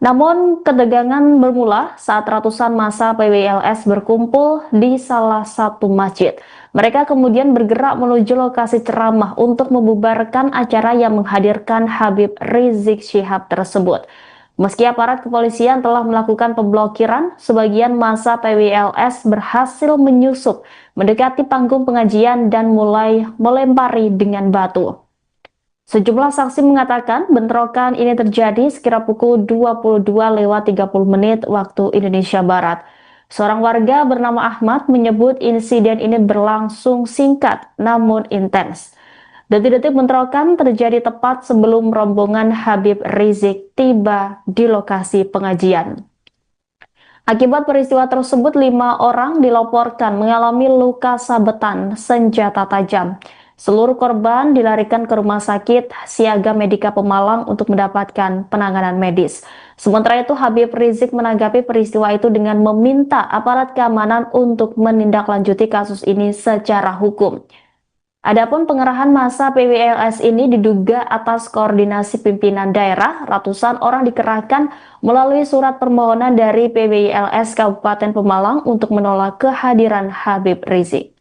Namun, ketegangan bermula saat ratusan massa PWLS berkumpul di salah satu masjid. Mereka kemudian bergerak menuju lokasi ceramah untuk membubarkan acara yang menghadirkan Habib Rizik Syihab tersebut. Meski aparat kepolisian telah melakukan pemblokiran, sebagian massa PWLS berhasil menyusup, mendekati panggung pengajian dan mulai melempari dengan batu. Sejumlah saksi mengatakan bentrokan ini terjadi sekira pukul 22:30 waktu Indonesia Barat. Seorang warga bernama Ahmad menyebut insiden ini berlangsung singkat namun intens. Detik-detik bentrokan terjadi tepat sebelum rombongan Habib Rizik tiba di lokasi pengajian. Akibat peristiwa tersebut, 5 orang dilaporkan mengalami luka sabetan senjata tajam. Seluruh korban dilarikan ke Rumah Sakit Siaga Medika Pemalang untuk mendapatkan penanganan medis. Sementara itu, Habib Rizik menanggapi peristiwa itu dengan meminta aparat keamanan untuk menindaklanjuti kasus ini secara hukum. Adapun pengerahan massa PWLS ini diduga atas koordinasi pimpinan daerah. Ratusan orang dikerahkan melalui surat permohonan dari PWLS Kabupaten Pemalang untuk menolak kehadiran Habib Rizik.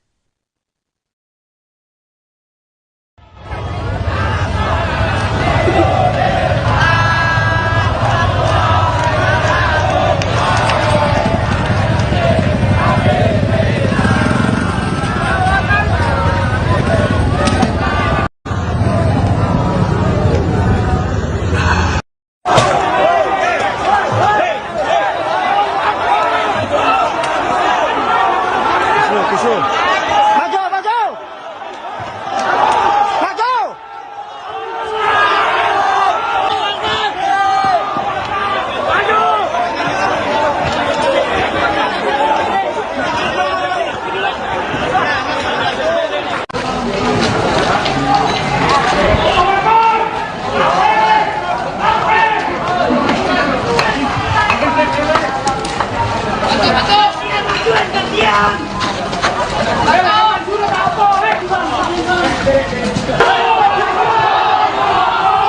Maju, maju. Maju.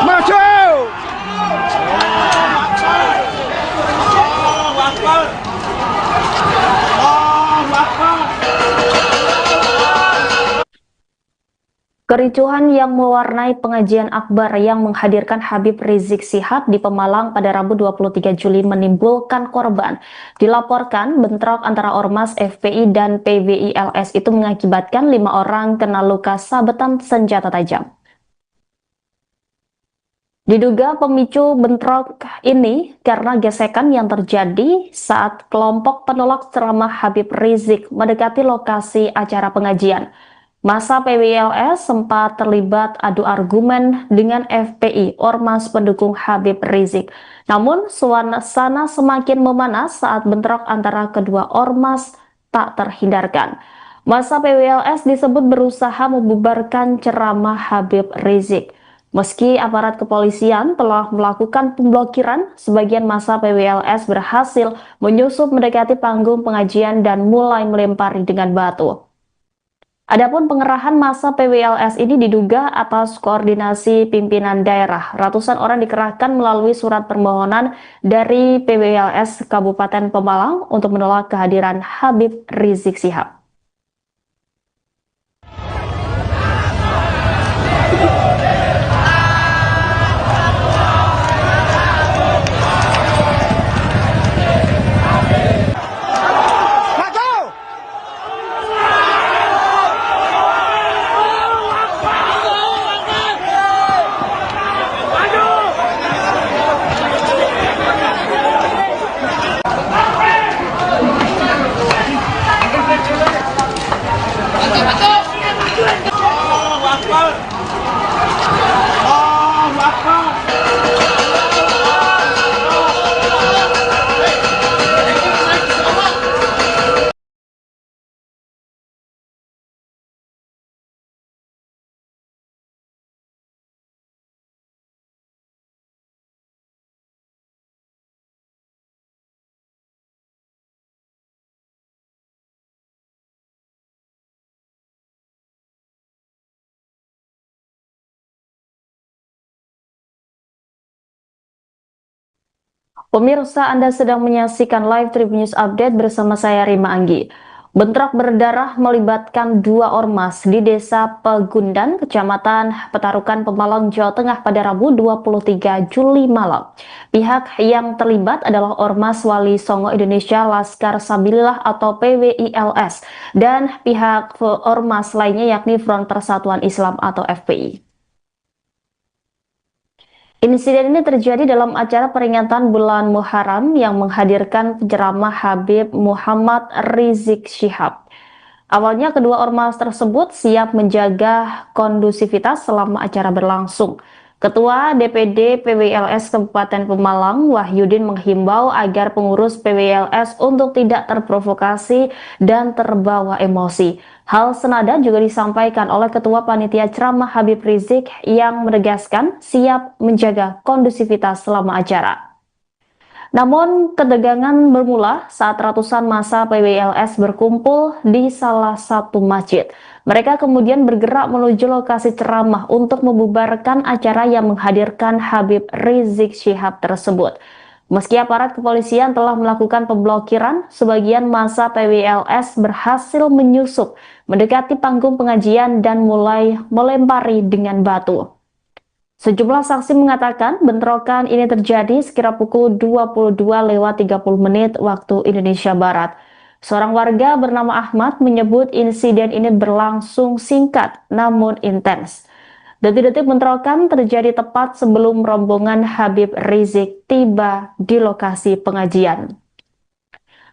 Maju. Kericuhan yang mewarnai pengajian akbar yang menghadirkan Habib Rizik Syihab di Pemalang pada Rabu 23 Juli menimbulkan korban. Dilaporkan bentrok antara Ormas FPI dan PWILS itu mengakibatkan 5 orang kena luka sabetan senjata tajam. Diduga pemicu bentrok ini karena gesekan yang terjadi saat kelompok penolak ceramah Habib Rizik mendekati lokasi acara pengajian. Massa PWLS sempat terlibat adu argumen dengan FPI, ormas pendukung Habib Rizik. Namun, suasana semakin memanas saat bentrok antara kedua ormas tak terhindarkan. Massa PWLS disebut berusaha membubarkan ceramah Habib Rizik. Meski aparat kepolisian telah melakukan pemblokiran, sebagian massa PWLS berhasil menyusup mendekati panggung pengajian dan mulai melempari dengan batu. Adapun pengerahan massa PWLS ini diduga atas koordinasi pimpinan daerah. Ratusan orang dikerahkan melalui surat permohonan dari PWLS Kabupaten Pemalang untuk menolak kehadiran Habib Rizik Syihab. Pemirsa, Anda sedang menyaksikan live Tribun News Update bersama saya Rima Anggi. Bentrok berdarah melibatkan dua ormas di Desa Pegundan, Kecamatan Petarukan, Pemalang, Jawa Tengah pada Rabu 23 Juli malam. Pihak yang terlibat adalah Ormas Wali Songo Indonesia Laskar Sabilillah atau PWILS dan pihak ormas lainnya yakni Front Persatuan Islam atau FPI. Insiden ini terjadi dalam acara peringatan bulan Muharram yang menghadirkan penceramah Habib Muhammad Rizik Syihab. Awalnya kedua ormas tersebut siap menjaga kondusivitas selama acara berlangsung. Ketua DPD PWLS Kabupaten Pemalang, Wahyudin, menghimbau agar pengurus PWLS untuk tidak terprovokasi dan terbawa emosi. Hal senada juga disampaikan oleh Ketua Panitia Ceramah Habib Rizik yang menegaskan siap menjaga kondusivitas selama acara. Namun, ketegangan bermula saat ratusan massa PWLS berkumpul di salah satu masjid. Mereka kemudian bergerak menuju lokasi ceramah untuk membubarkan acara yang menghadirkan Habib Rizik Syihab tersebut. Meski aparat kepolisian telah melakukan pemblokiran, sebagian massa PWLS berhasil menyusup, mendekati panggung pengajian dan mulai melempari dengan batu. Sejumlah saksi mengatakan bentrokan ini terjadi sekira pukul 22.30 waktu Indonesia Barat. Seorang warga bernama Ahmad menyebut insiden ini berlangsung singkat namun intens. Detik-detik bentrokan terjadi tepat sebelum rombongan Habib Rizik tiba di lokasi pengajian.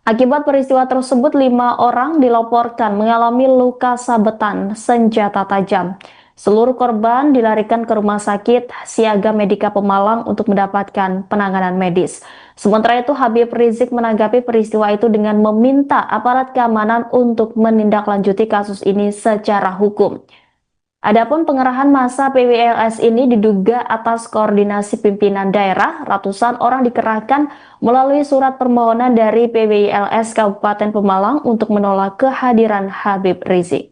Akibat peristiwa tersebut, 5 orang dilaporkan mengalami luka sabetan senjata tajam. Seluruh korban dilarikan ke Rumah Sakit Siaga Medika Pemalang untuk mendapatkan penanganan medis. Sementara itu, Habib Rizik menanggapi peristiwa itu dengan meminta aparat keamanan untuk menindaklanjuti kasus ini secara hukum. Adapun pengerahan massa PWLS ini diduga atas koordinasi pimpinan daerah. Ratusan orang dikerahkan melalui surat permohonan dari PWLS Kabupaten Pemalang untuk menolak kehadiran Habib Rizik.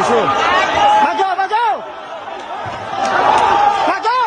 Maju, maju! Maju! Maju!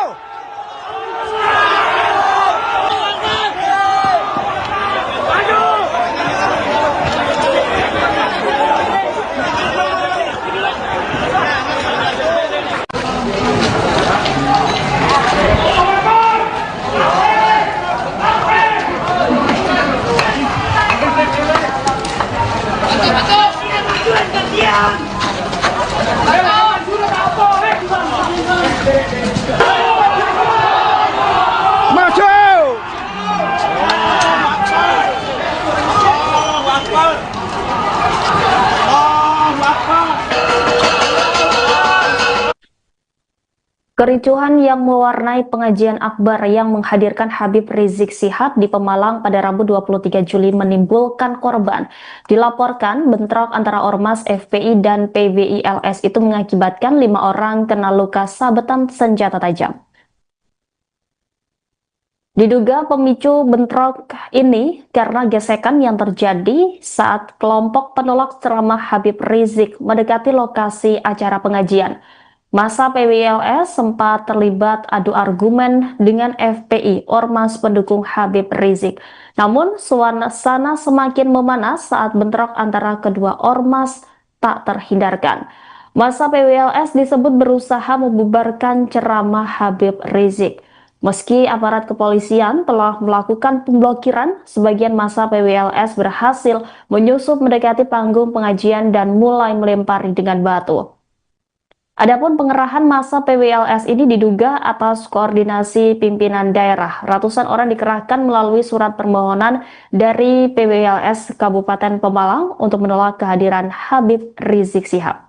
Kericuhan yang mewarnai pengajian akbar yang menghadirkan Habib Rizik Syihab di Pemalang pada Rabu 23 Juli menimbulkan korban. Dilaporkan bentrok antara Ormas FPI dan PWILS itu mengakibatkan 5 orang kena luka sabetan senjata tajam. Diduga pemicu bentrok ini karena gesekan yang terjadi saat kelompok penolak ceramah Habib Rizik mendekati lokasi acara pengajian. Massa PWLS sempat terlibat adu argumen dengan FPI, Ormas pendukung Habib Rizik. Namun, suasana semakin memanas saat bentrok antara kedua ormas tak terhindarkan. Massa PWLS disebut berusaha membubarkan ceramah Habib Rizik. Meski aparat kepolisian telah melakukan pemblokiran, sebagian massa PWLS berhasil menyusup mendekati panggung pengajian dan mulai melempari dengan batu. Adapun pengerahan massa PWLS ini diduga atas koordinasi pimpinan daerah. Ratusan orang dikerahkan melalui surat permohonan dari PWLS Kabupaten Pemalang untuk menolak kehadiran Habib Rizik Syihab.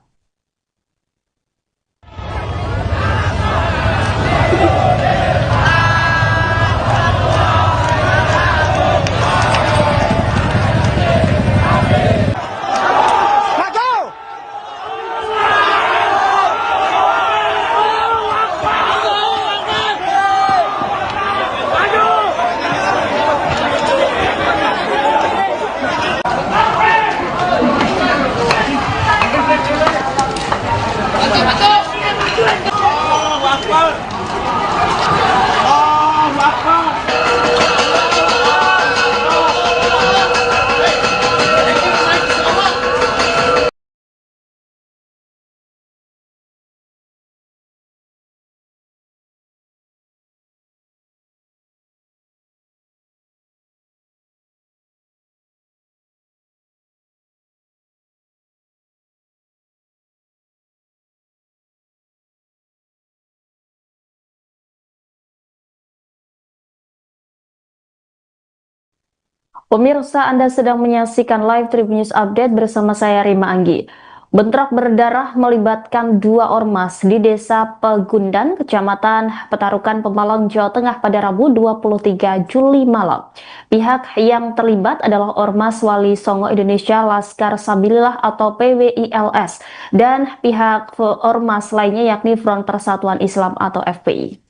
Pemirsa, Anda sedang menyaksikan live Tribun News Update bersama saya Rima Anggi. Bentrok berdarah melibatkan dua ormas di Desa Pegundan, Kecamatan Petarukan, Pemalang, Jawa Tengah pada Rabu 23 Juli malam. Pihak yang terlibat adalah Ormas Wali Songo Indonesia Laskar Sabilillah atau PWILS dan pihak ormas lainnya yakni Front Persatuan Islam atau FPI.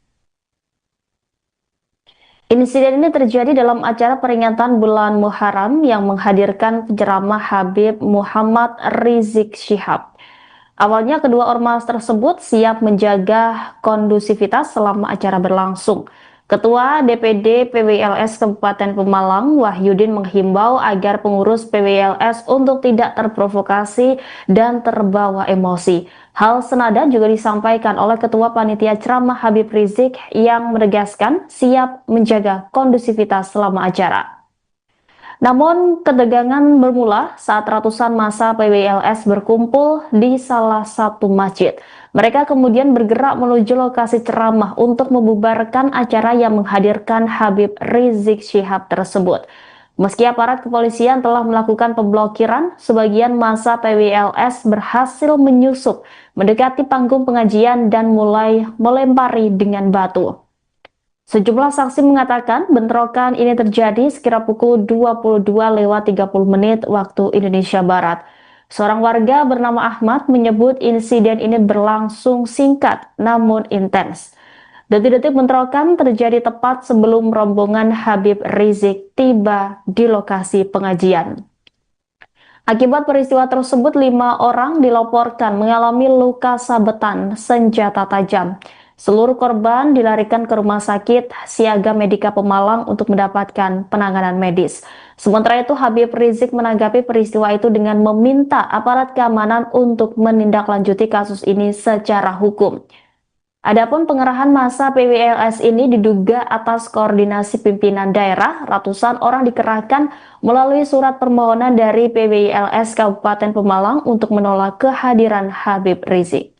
Insiden ini terjadi dalam acara peringatan bulan Muharram yang menghadirkan penceramah Habib Muhammad Rizik Syihab. Awalnya kedua ormas tersebut siap menjaga kondusivitas selama acara berlangsung. Ketua DPD PWLS Kabupaten Pemalang, Wahyudin, menghimbau agar pengurus PWLS untuk tidak terprovokasi dan terbawa emosi. Hal senada juga disampaikan oleh Ketua Panitia Ceramah Habib Rizik yang menegaskan siap menjaga kondusivitas selama acara. Namun, ketegangan bermula saat ratusan massa PWLS berkumpul di salah satu masjid. Mereka kemudian bergerak menuju lokasi ceramah untuk membubarkan acara yang menghadirkan Habib Rizik Syihab tersebut. Meski aparat kepolisian telah melakukan pemblokiran, sebagian massa PWLS berhasil menyusup, mendekati panggung pengajian dan mulai melempari dengan batu. Sejumlah saksi mengatakan bentrokan ini terjadi sekira pukul 22.30 waktu Indonesia Barat. Seorang warga bernama Ahmad menyebut insiden ini berlangsung singkat namun intens. Detik-detik bentrokan terjadi tepat sebelum rombongan Habib Rizik tiba di lokasi pengajian. Akibat peristiwa tersebut, 5 orang dilaporkan mengalami luka sabetan senjata tajam. Seluruh korban dilarikan ke Rumah Sakit Siaga Medika Pemalang untuk mendapatkan penanganan medis. Sementara itu, Habib Rizik menanggapi peristiwa itu dengan meminta aparat keamanan untuk menindaklanjuti kasus ini secara hukum. Adapun pengerahan massa PWLS ini diduga atas koordinasi pimpinan daerah. Ratusan orang dikerahkan melalui surat permohonan dari PWLS Kabupaten Pemalang untuk menolak kehadiran Habib Rizik.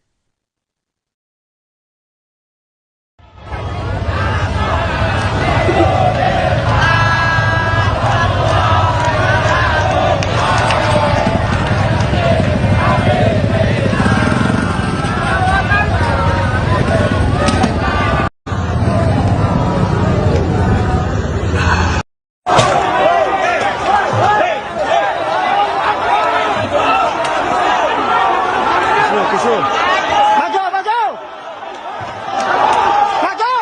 Maju, maju! Maju! Maju!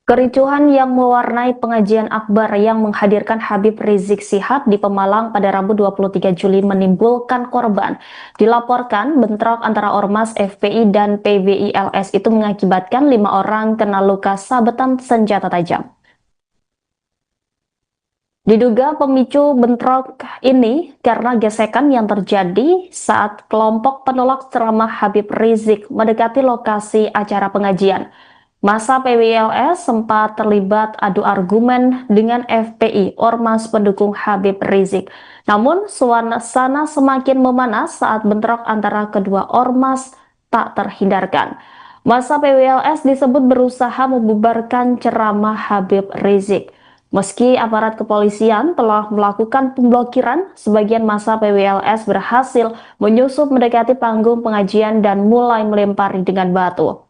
Kericuhan yang mewarnai pengajian akbar yang menghadirkan Habib Rizik Syihab di Pemalang pada Rabu 23 Juli menimbulkan korban. Dilaporkan bentrok antara Ormas FPI dan PWILS itu mengakibatkan 5 orang kena luka sabetan senjata tajam. Diduga pemicu bentrok ini karena gesekan yang terjadi saat kelompok penolak ceramah Habib Rizik mendekati lokasi acara pengajian. Massa PWLS sempat terlibat adu argumen dengan FPI, Ormas pendukung Habib Rizik. Namun, suasana semakin memanas saat bentrok antara kedua ormas tak terhindarkan. Massa PWLS disebut berusaha membubarkan ceramah Habib Rizik. Meski aparat kepolisian telah melakukan pemblokiran, sebagian massa PWLS berhasil menyusup mendekati panggung pengajian dan mulai melempari dengan batu.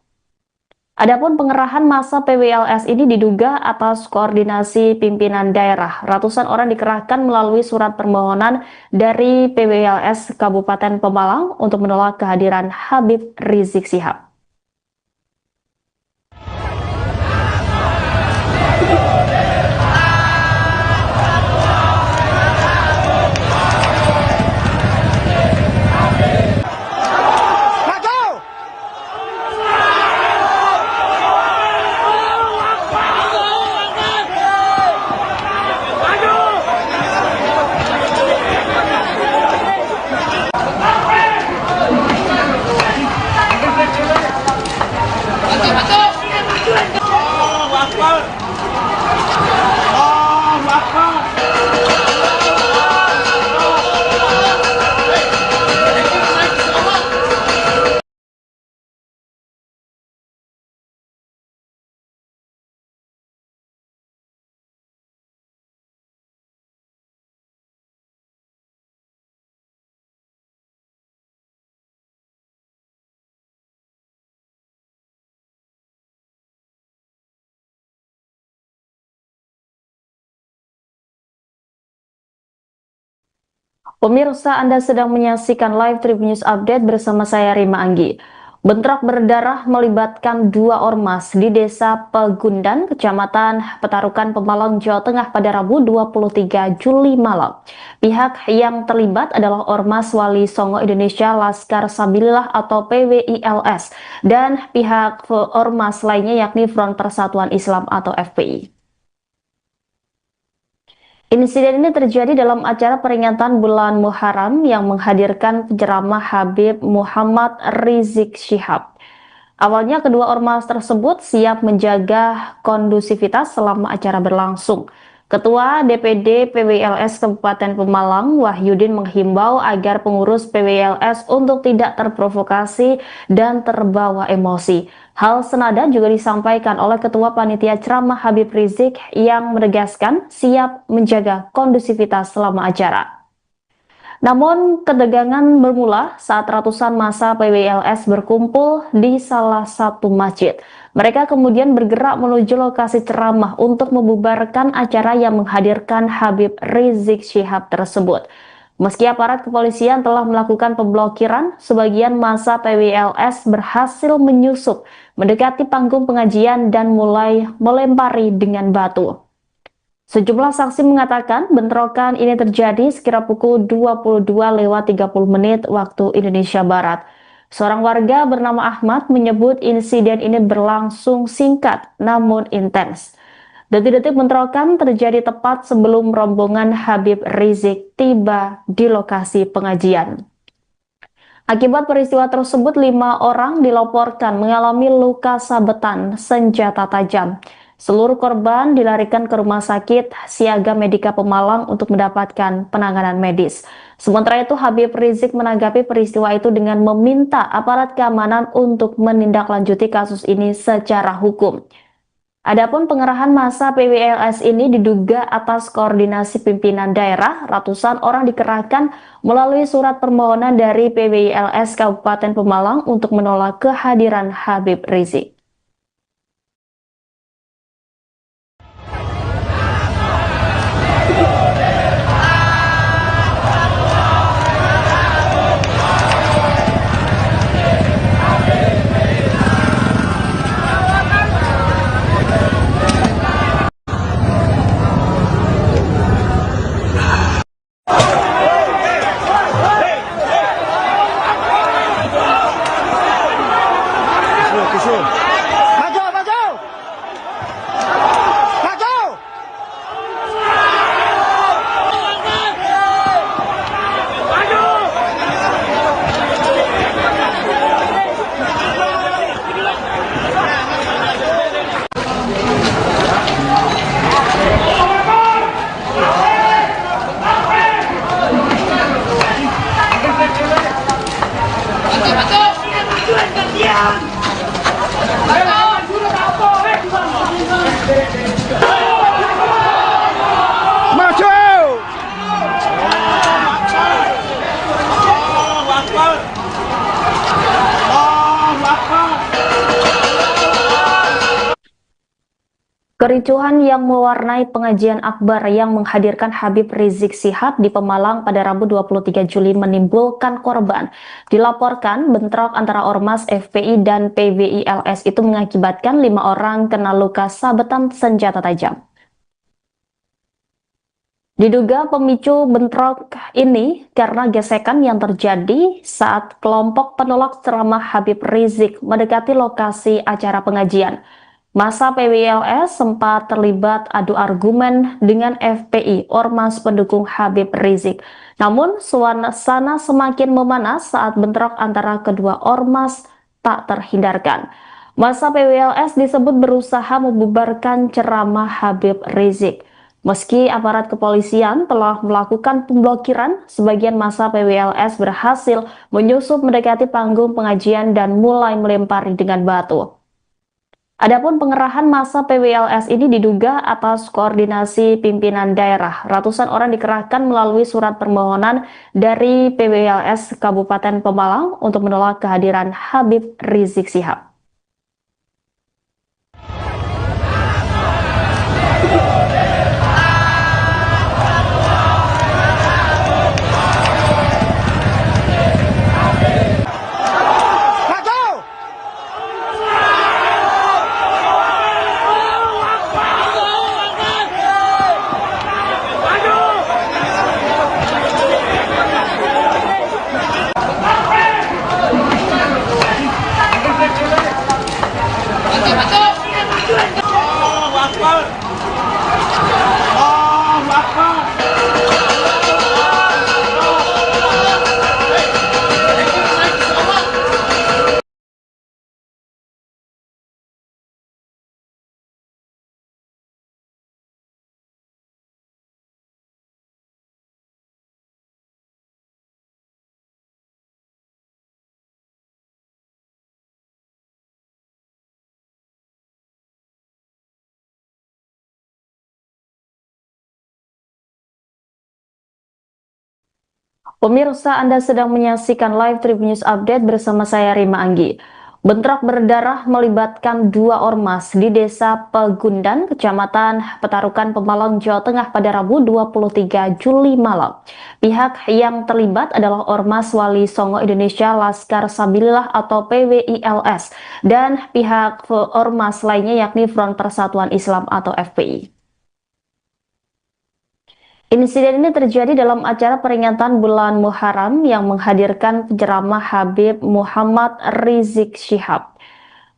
Adapun pengerahan massa PWLS ini diduga atas koordinasi pimpinan daerah. Ratusan orang dikerahkan melalui surat permohonan dari PWLS Kabupaten Pemalang untuk menolak kehadiran Habib Rizik Syihab. Pemirsa, Anda sedang menyaksikan live Tribun News Update bersama saya Rima Anggi. Bentrok berdarah melibatkan dua ormas di Desa Pegundan, Kecamatan Petarukan, Pemalang, Jawa Tengah pada Rabu 23 Juli malam. Pihak yang terlibat adalah Ormas Wali Songo Indonesia Laskar Sabilillah atau PWILS dan pihak ormas lainnya yakni Front Persatuan Islam atau FPI. Insiden ini terjadi dalam acara peringatan bulan Muharram yang menghadirkan penceramah Habib Muhammad Rizik Syihab. Awalnya kedua ormas tersebut siap menjaga kondusivitas selama acara berlangsung. Ketua DPD PWLS Kabupaten Pemalang, Wahyudin, menghimbau agar pengurus PWLS untuk tidak terprovokasi dan terbawa emosi. Hal senada juga disampaikan oleh Ketua Panitia Ceramah Habib Rizik yang menegaskan siap menjaga kondusivitas selama acara. Namun, ketegangan bermula saat ratusan massa PWLS berkumpul di salah satu masjid. Mereka kemudian bergerak menuju lokasi ceramah untuk membubarkan acara yang menghadirkan Habib Rizik Syihab tersebut. Meski aparat kepolisian telah melakukan pemblokiran, sebagian massa PWLS berhasil menyusup, mendekati panggung pengajian dan mulai melempari dengan batu. Sejumlah saksi mengatakan bentrokan ini terjadi sekira pukul 22:30 waktu Indonesia Barat. Seorang warga bernama Ahmad menyebut insiden ini berlangsung singkat namun intens. Detik-detik bentrokan terjadi tepat sebelum rombongan Habib Rizik tiba di lokasi pengajian. Akibat peristiwa tersebut, 5 orang dilaporkan mengalami luka sabetan senjata tajam. Seluruh korban dilarikan ke Rumah Sakit Siaga Medika Pemalang untuk mendapatkan penanganan medis. Sementara itu, Habib Rizik menanggapi peristiwa itu dengan meminta aparat keamanan untuk menindaklanjuti kasus ini secara hukum. Adapun pengerahan massa PWLS ini diduga atas koordinasi pimpinan daerah. Ratusan orang dikerahkan melalui surat permohonan dari PWLS Kabupaten Pemalang untuk menolak kehadiran Habib Rizik. Maju, maju! Maju! Maju! Kericuhan yang mewarnai pengajian akbar yang menghadirkan Habib Rizik Syihab di Pemalang pada Rabu 23 Juli menimbulkan korban. Dilaporkan bentrok antara Ormas FPI dan PWILS itu mengakibatkan 5 orang kena luka sabetan senjata tajam. Diduga pemicu bentrok ini karena gesekan yang terjadi saat kelompok penolak ceramah Habib Rizik mendekati lokasi acara pengajian. Massa PWLS sempat terlibat adu argumen dengan FPI, Ormas pendukung Habib Rizik. Namun, suasana semakin memanas saat bentrok antara kedua ormas tak terhindarkan. Massa PWLS disebut berusaha membubarkan ceramah Habib Rizik. Meski aparat kepolisian telah melakukan pemblokiran, sebagian massa PWLS berhasil menyusup mendekati panggung pengajian dan mulai melempari dengan batu. Adapun pengerahan massa PWLS ini diduga atas koordinasi pimpinan daerah. Ratusan orang dikerahkan melalui surat permohonan dari PWLS Kabupaten Pemalang untuk menolak kehadiran Habib Rizik Syihab. Pemirsa, Anda sedang menyaksikan live Tribun News Update bersama saya Rima Anggi. Bentrok berdarah melibatkan dua ormas di Desa Pegundan, Kecamatan Petarukan, Pemalang, Jawa Tengah pada Rabu 23 Juli malam. Pihak yang terlibat adalah Ormas Wali Songo Indonesia Laskar Sabilillah atau PWILS dan pihak ormas lainnya yakni Front Persatuan Islam atau FPI. Insiden ini terjadi dalam acara peringatan bulan Muharram yang menghadirkan penceramah Habib Muhammad Rizik Syihab.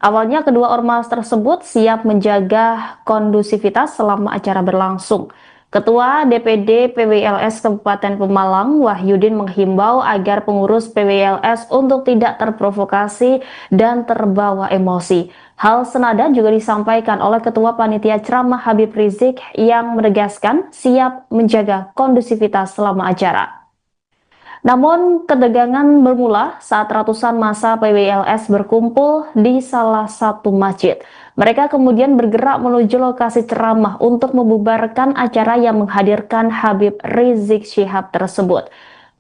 Awalnya kedua ormas tersebut siap menjaga kondusivitas selama acara berlangsung. Ketua DPD PWLS Kabupaten Pemalang, Wahyudin, menghimbau agar pengurus PWLS untuk tidak terprovokasi dan terbawa emosi. Hal senada juga disampaikan oleh Ketua Panitia Ceramah Habib Rizik yang menegaskan siap menjaga kondusivitas selama acara. Namun, ketegangan bermula saat ratusan massa PWLS berkumpul di salah satu masjid. Mereka kemudian bergerak menuju lokasi ceramah untuk membubarkan acara yang menghadirkan Habib Rizik Syihab tersebut.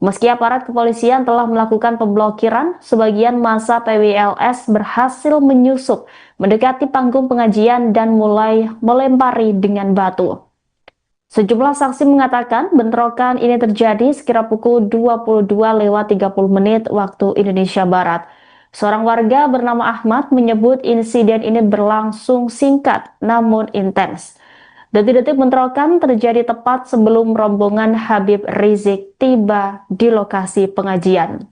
Meski aparat kepolisian telah melakukan pemblokiran, sebagian massa PWLS berhasil menyusup, mendekati panggung pengajian dan mulai melempari dengan batu. Sejumlah saksi mengatakan bentrokan ini terjadi sekira pukul 22.30 waktu Indonesia Barat. Seorang warga bernama Ahmad menyebut insiden ini berlangsung singkat namun intens. Detik-detik bentrokan terjadi tepat sebelum rombongan Habib Rizik tiba di lokasi pengajian.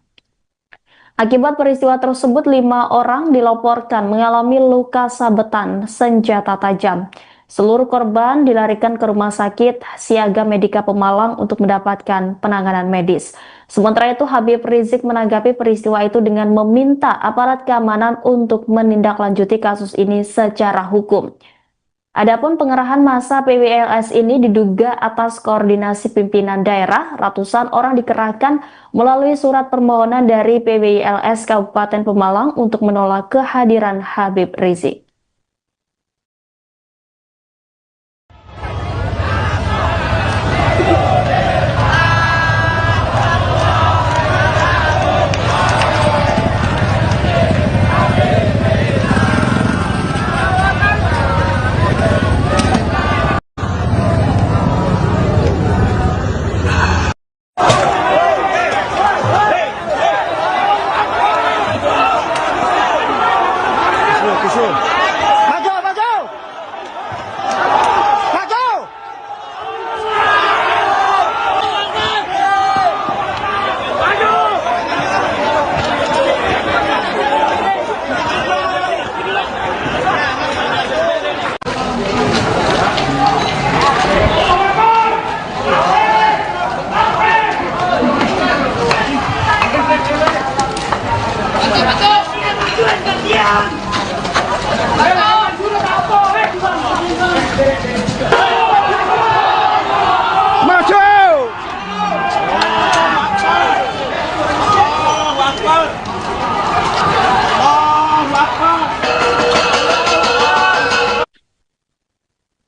Akibat peristiwa tersebut, 5 orang dilaporkan mengalami luka sabetan senjata tajam. Seluruh korban dilarikan ke Rumah Sakit Siaga Medika Pemalang untuk mendapatkan penanganan medis. Sementara itu, Habib Rizik menanggapi peristiwa itu dengan meminta aparat keamanan untuk menindaklanjuti kasus ini secara hukum. Adapun pengerahan massa PWLS ini diduga atas koordinasi pimpinan daerah. Ratusan orang dikerahkan melalui surat permohonan dari PWLS Kabupaten Pemalang untuk menolak kehadiran Habib Rizik. Maju, maju! Maju! Maju!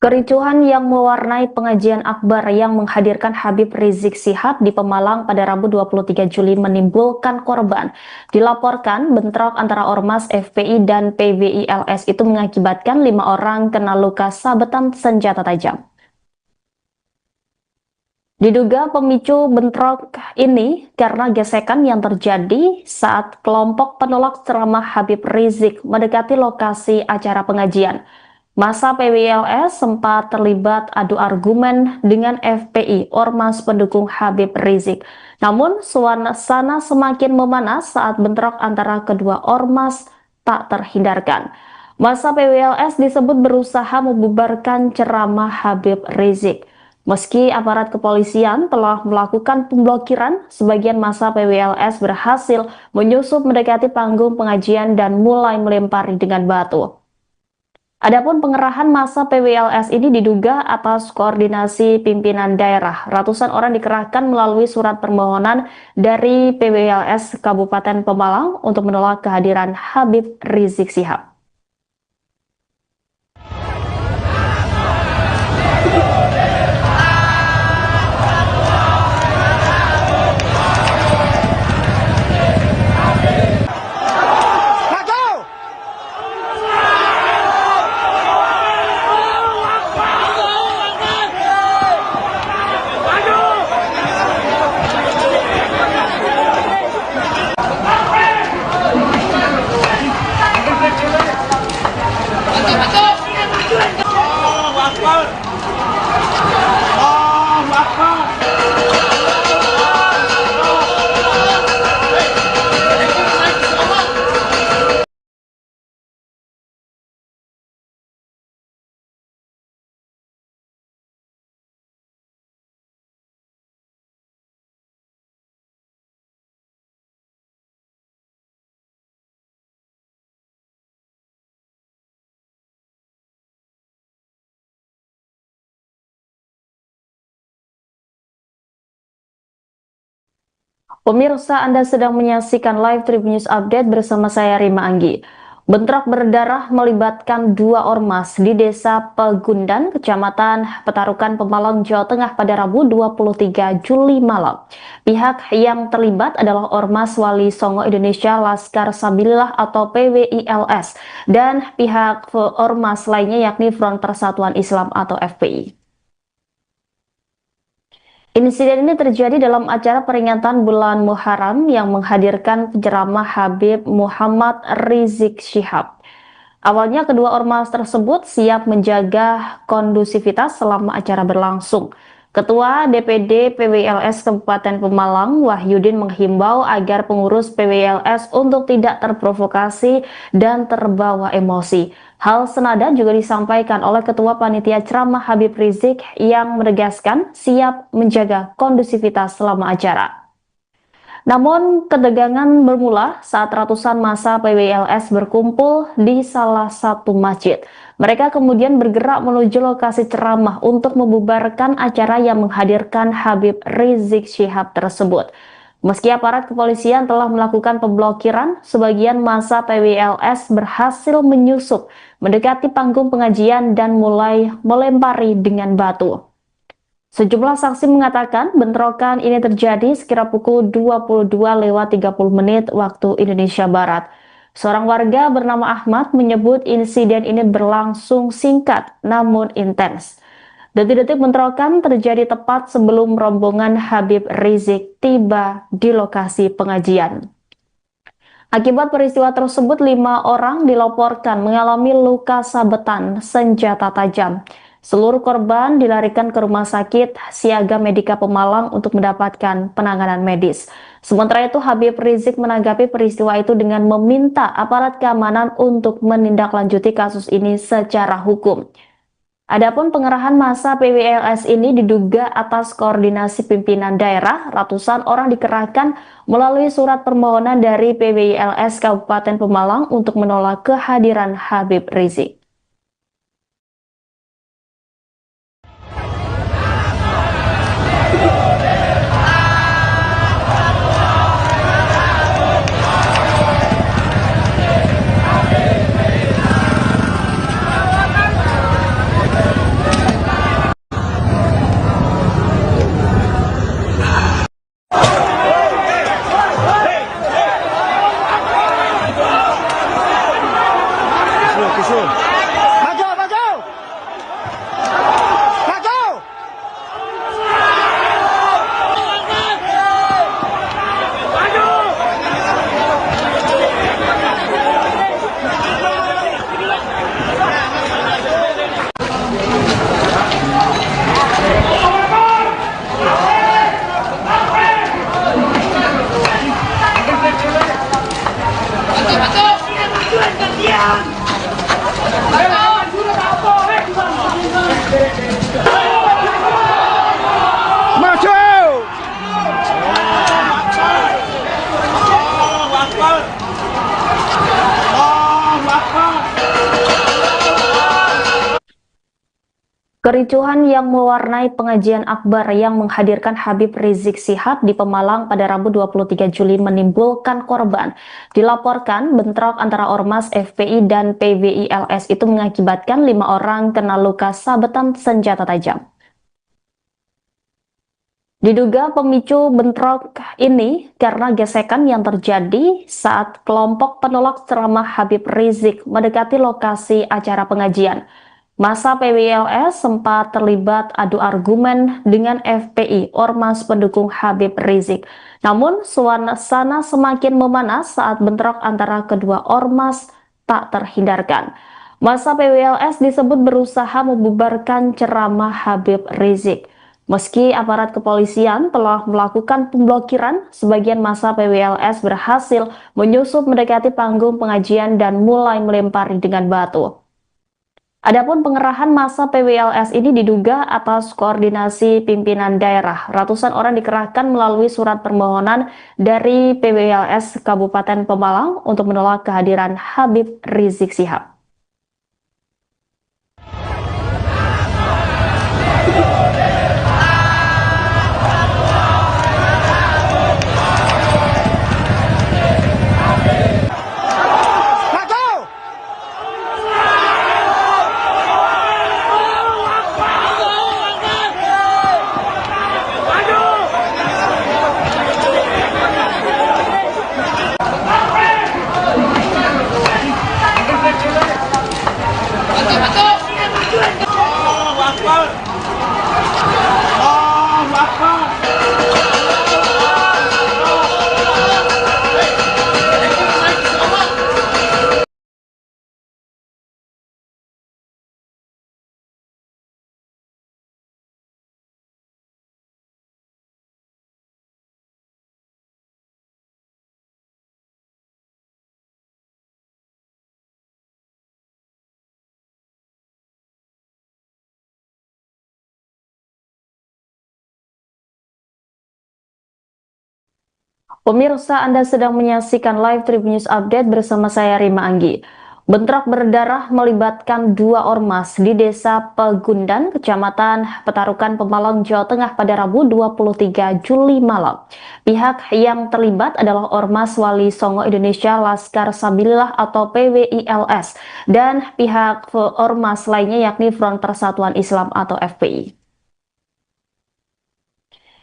Kericuhan yang mewarnai pengajian akbar yang menghadirkan Habib Rizik Syihab di Pemalang pada Rabu 23 Juli menimbulkan korban. Dilaporkan bentrok antara Ormas FPI dan PWILS itu mengakibatkan 5 orang kena luka sabetan senjata tajam. Diduga pemicu bentrok ini karena gesekan yang terjadi saat kelompok penolak ceramah Habib Rizik mendekati lokasi acara pengajian. Massa PWLS sempat terlibat adu argumen dengan FPI, Ormas pendukung Habib Rizik. Namun, suasana semakin memanas saat bentrok antara kedua ormas tak terhindarkan. Massa PWLS disebut berusaha membubarkan ceramah Habib Rizik. Meski aparat kepolisian telah melakukan pemblokiran, sebagian massa PWLS berhasil menyusup mendekati panggung pengajian dan mulai melempari dengan batu. Adapun pengerahan massa PWLS ini diduga atas koordinasi pimpinan daerah. Ratusan orang dikerahkan melalui surat permohonan dari PWLS Kabupaten Pemalang untuk menolak kehadiran Habib Rizik Syihab. Pemirsa, Anda sedang menyaksikan live Tribun News Update bersama saya Rima Anggi. Bentrok berdarah melibatkan dua ormas di Desa Pegundan, Kecamatan Petarukan, Pemalang, Jawa Tengah pada Rabu 23 Juli malam. Pihak yang terlibat adalah Ormas Wali Songo Indonesia Laskar Sabilillah atau PWILS dan pihak ormas lainnya yakni Front Persatuan Islam atau FPI. Insiden ini terjadi dalam acara peringatan bulan Muharram yang menghadirkan penceramah Habib Muhammad Rizik Syihab. Awalnya kedua ormas tersebut siap menjaga kondusivitas selama acara berlangsung. Ketua DPD PWLS Kabupaten Pemalang, Wahyudin menghimbau agar pengurus PWLS untuk tidak terprovokasi dan terbawa emosi. Hal senada juga disampaikan oleh Ketua Panitia Ceramah Habib Rizik yang menegaskan siap menjaga kondusivitas selama acara. Namun, ketegangan bermula saat ratusan massa PWLS berkumpul di salah satu masjid. Mereka kemudian bergerak menuju lokasi ceramah untuk membubarkan acara yang menghadirkan Habib Rizik Syihab tersebut. Meski aparat kepolisian telah melakukan pemblokiran, sebagian massa PWLS berhasil menyusup, mendekati panggung pengajian dan mulai melempari dengan batu. Sejumlah saksi mengatakan bentrokan ini terjadi sekira pukul 22:30 waktu Indonesia Barat. Seorang warga bernama Ahmad menyebut insiden ini berlangsung singkat namun intens. Detik-detik bentrokan terjadi tepat sebelum rombongan Habib Rizik tiba di lokasi pengajian. Akibat peristiwa tersebut, 5 orang dilaporkan mengalami luka sabetan senjata tajam. Seluruh korban dilarikan ke Rumah Sakit Siaga Medika Pemalang untuk mendapatkan penanganan medis. Sementara itu, Habib Rizik menanggapi peristiwa itu dengan meminta aparat keamanan untuk menindaklanjuti kasus ini secara hukum. Adapun pengerahan massa PWLS ini diduga atas koordinasi pimpinan daerah. Ratusan orang dikerahkan melalui surat permohonan dari PWLS Kabupaten Pemalang untuk menolak kehadiran Habib Rizik. Maju, maju! Maju! Maju! Kericuhan yang mewarnai pengajian akbar yang menghadirkan Habib Rizik Syihab di Pemalang pada Rabu 23 Juli menimbulkan korban. Dilaporkan bentrok antara Ormas FPI dan PWILS itu mengakibatkan 5 orang kena luka sabetan senjata tajam. Diduga pemicu bentrok ini karena gesekan yang terjadi saat kelompok penolak ceramah Habib Rizik mendekati lokasi acara pengajian. Massa PWLS sempat terlibat adu argumen dengan FPI, Ormas pendukung Habib Rizik. Namun, suasana semakin memanas saat bentrok antara kedua ormas tak terhindarkan. Massa PWLS disebut berusaha membubarkan ceramah Habib Rizik. Meski aparat kepolisian telah melakukan pemblokiran, sebagian massa PWLS berhasil menyusup mendekati panggung pengajian dan mulai melempari dengan batu. Adapun pengerahan massa PWLS ini diduga atas koordinasi pimpinan daerah. Ratusan orang dikerahkan melalui surat permohonan dari PWLS Kabupaten Pemalang untuk menolak kehadiran Habib Rizik Syihab. Pemirsa, Anda sedang menyaksikan live Tribun News Update bersama saya Rima Anggi. Bentrok berdarah melibatkan dua ormas di Desa Pegundan, Kecamatan Petarukan, Pemalang, Jawa Tengah pada Rabu 23 Juli malam. Pihak yang terlibat adalah Ormas Wali Songo Indonesia Laskar Sabilillah atau PWILS dan pihak ormas lainnya yakni Front Persatuan Islam atau FPI.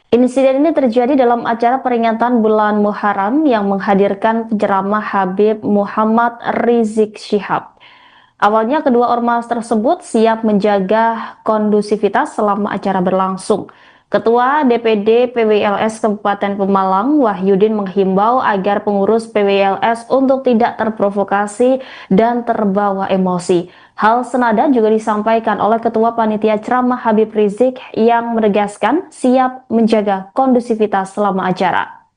Insiden ini terjadi dalam acara peringatan bulan Muharram yang menghadirkan penceramah Habib Muhammad Rizik Syihab. Awalnya kedua ormas tersebut siap menjaga kondusivitas selama acara berlangsung. Ketua DPD PWLS Kabupaten Pemalang, Wahyudin menghimbau agar pengurus PWLS untuk tidak terprovokasi dan terbawa emosi. Hal senada juga disampaikan oleh Ketua Panitia Ceramah Habib Rizik yang menegaskan siap menjaga kondusivitas selama acara.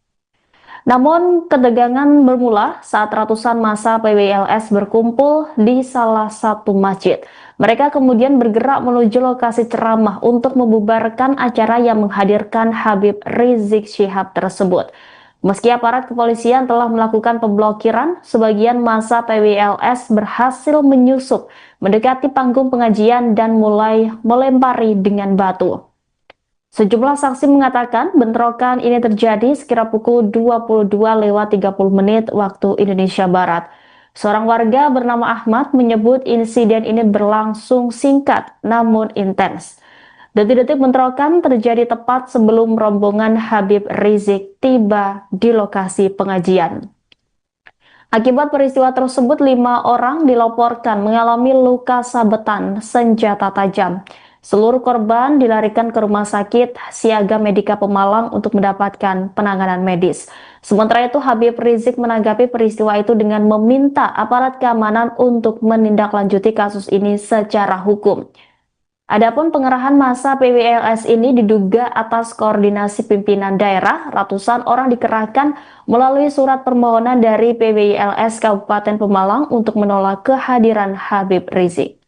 Namun, ketegangan bermula saat ratusan massa PWLS berkumpul di salah satu masjid. Mereka kemudian bergerak menuju lokasi ceramah untuk membubarkan acara yang menghadirkan Habib Rizik Syihab tersebut. Meski aparat kepolisian telah melakukan pemblokiran, sebagian massa PWLS berhasil menyusup, mendekati panggung pengajian dan mulai melempari dengan batu. Sejumlah saksi mengatakan bentrokan ini terjadi sekira pukul 22:30 waktu Indonesia Barat. Seorang warga bernama Ahmad menyebut insiden ini berlangsung singkat namun intens. Detik-detik bentrokan terjadi tepat sebelum rombongan Habib Rizik tiba di lokasi pengajian. Akibat peristiwa tersebut, 5 orang dilaporkan mengalami luka sabetan senjata tajam. Seluruh korban dilarikan ke Rumah Sakit Siaga Medika Pemalang untuk mendapatkan penanganan medis. Sementara itu, Habib Rizik menanggapi peristiwa itu dengan meminta aparat keamanan untuk menindaklanjuti kasus ini secara hukum. Adapun pengerahan massa PWLS ini diduga atas koordinasi pimpinan daerah. Ratusan orang dikerahkan melalui surat permohonan dari PWLS Kabupaten Pemalang untuk menolak kehadiran Habib Rizik.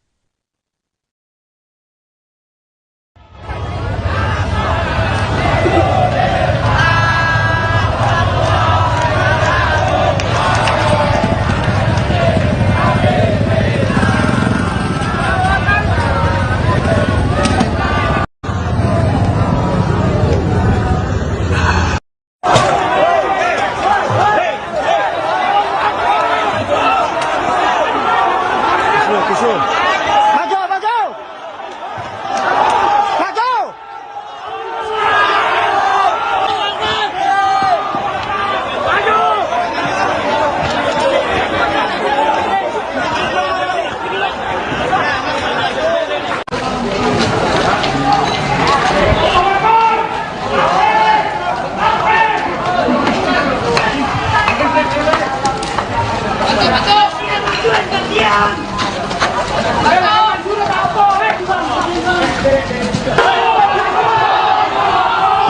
Maju, maju. Maju.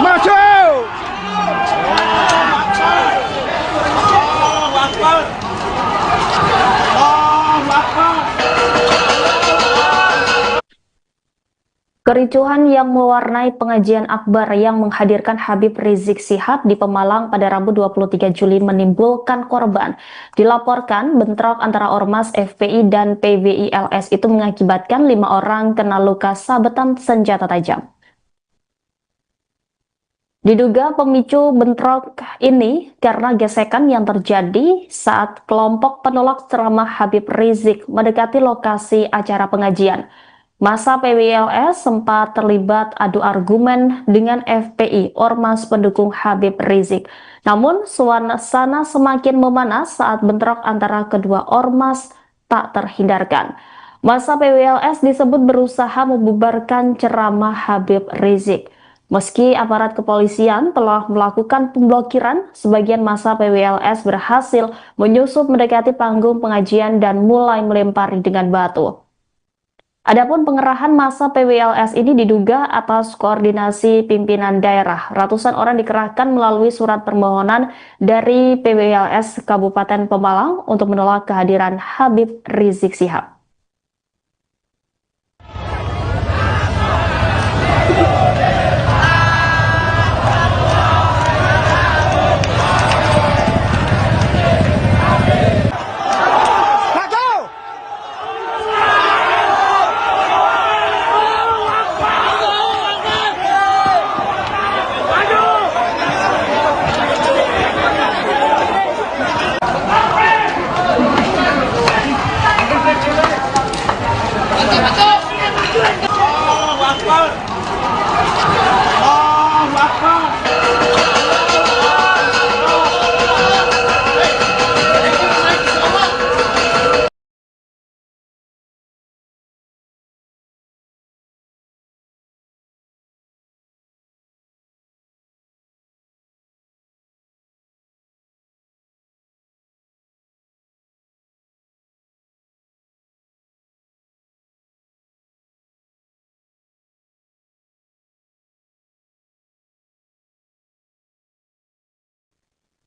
Maju. Kericuhan yang mewarnai pengajian akbar yang menghadirkan Habib Rizik Syihab di Pemalang pada Rabu 23 Juli menimbulkan korban. Dilaporkan bentrok antara Ormas FPI dan PWILS itu mengakibatkan 5 orang kena luka sabetan senjata tajam. Diduga pemicu bentrok ini karena gesekan yang terjadi saat kelompok penolak ceramah Habib Rizik mendekati lokasi acara pengajian. Massa PWLS sempat terlibat adu argumen dengan FPI, Ormas pendukung Habib Rizik. Namun, suasana semakin memanas saat bentrok antara kedua ormas tak terhindarkan. Massa PWLS disebut berusaha membubarkan ceramah Habib Rizik. Meski aparat kepolisian telah melakukan pemblokiran, sebagian massa PWLS berhasil menyusup mendekati panggung pengajian dan mulai melempari dengan batu. Adapun pengerahan massa PWLS ini diduga atas koordinasi pimpinan daerah. Ratusan orang dikerahkan melalui surat permohonan dari PWLS Kabupaten Pemalang untuk menolak kehadiran Habib Rizik Syihab.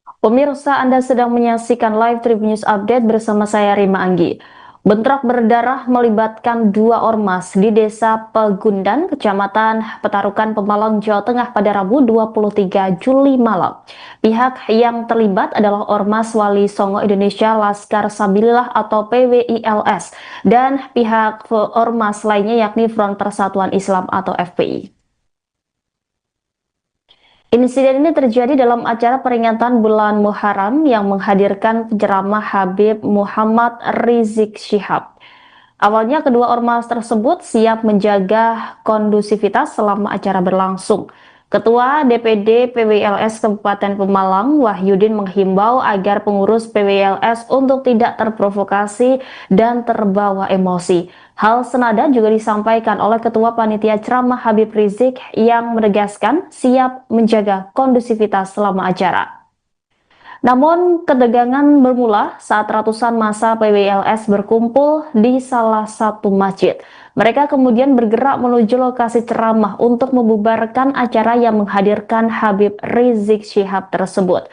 Pemirsa, Anda sedang menyaksikan live Tribun News Update bersama saya Rima Anggi. Bentrok berdarah melibatkan dua ormas di Desa Pegundan, Kecamatan Petarukan, Pemalang, Jawa Tengah pada Rabu 23 Juli malam. Pihak yang terlibat adalah Ormas Wali Songo Indonesia Laskar Sabilillah atau PWILS dan pihak ormas lainnya yakni Front Persatuan Islam atau FPI. Insiden ini terjadi dalam acara peringatan bulan Muharram yang menghadirkan penceramah Habib Muhammad Rizik Syihab. Awalnya kedua ormas tersebut siap menjaga kondusivitas selama acara berlangsung. Ketua DPD PWLS Kabupaten Pemalang, Wahyudin menghimbau agar pengurus PWLS untuk tidak terprovokasi dan terbawa emosi. Hal senada juga disampaikan oleh Ketua Panitia Ceramah Habib Rizik yang menegaskan siap menjaga kondusivitas selama acara. Namun, ketegangan bermula saat ratusan massa PWLS berkumpul di salah satu masjid. Mereka kemudian bergerak menuju lokasi ceramah untuk membubarkan acara yang menghadirkan Habib Rizik Syihab tersebut.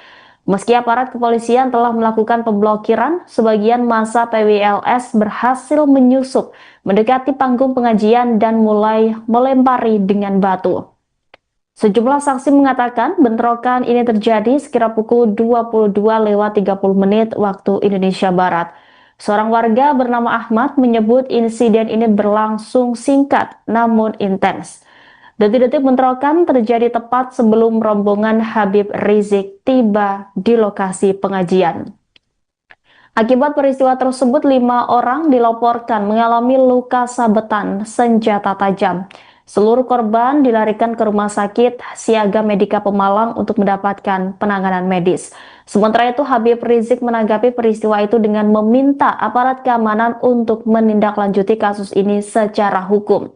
Meski aparat kepolisian telah melakukan pemblokiran, sebagian massa PWLS berhasil menyusup, mendekati panggung pengajian dan mulai melempari dengan batu. Sejumlah saksi mengatakan bentrokan ini terjadi sekira pukul 22:30 waktu Indonesia Barat. Seorang warga bernama Ahmad menyebut insiden ini berlangsung singkat namun intens. Detik-detik bentrokan terjadi tepat sebelum rombongan Habib Rizik tiba di lokasi pengajian. Akibat peristiwa tersebut, 5 orang dilaporkan mengalami luka sabetan senjata tajam. Seluruh korban dilarikan ke Rumah Sakit Siaga Medika Pemalang untuk mendapatkan penanganan medis. Sementara itu, Habib Rizik menanggapi peristiwa itu dengan meminta aparat keamanan untuk menindaklanjuti kasus ini secara hukum.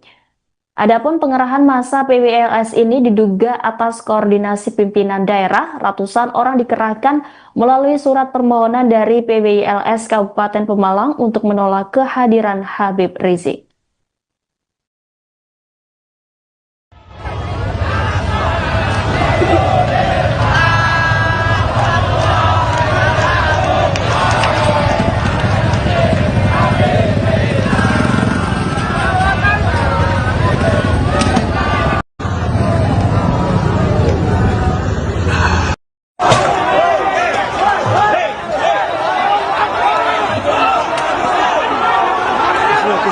Adapun pengerahan massa PWLS ini diduga atas koordinasi pimpinan daerah. Ratusan orang dikerahkan melalui surat permohonan dari PWLS Kabupaten Pemalang untuk menolak kehadiran Habib Rizik.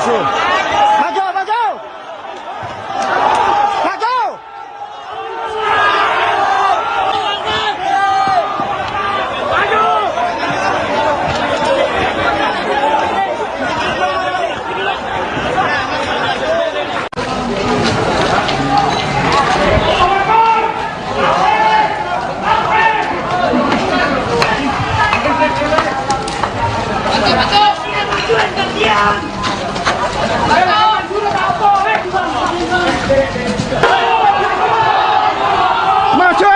Maju, maju. Maju. Maju.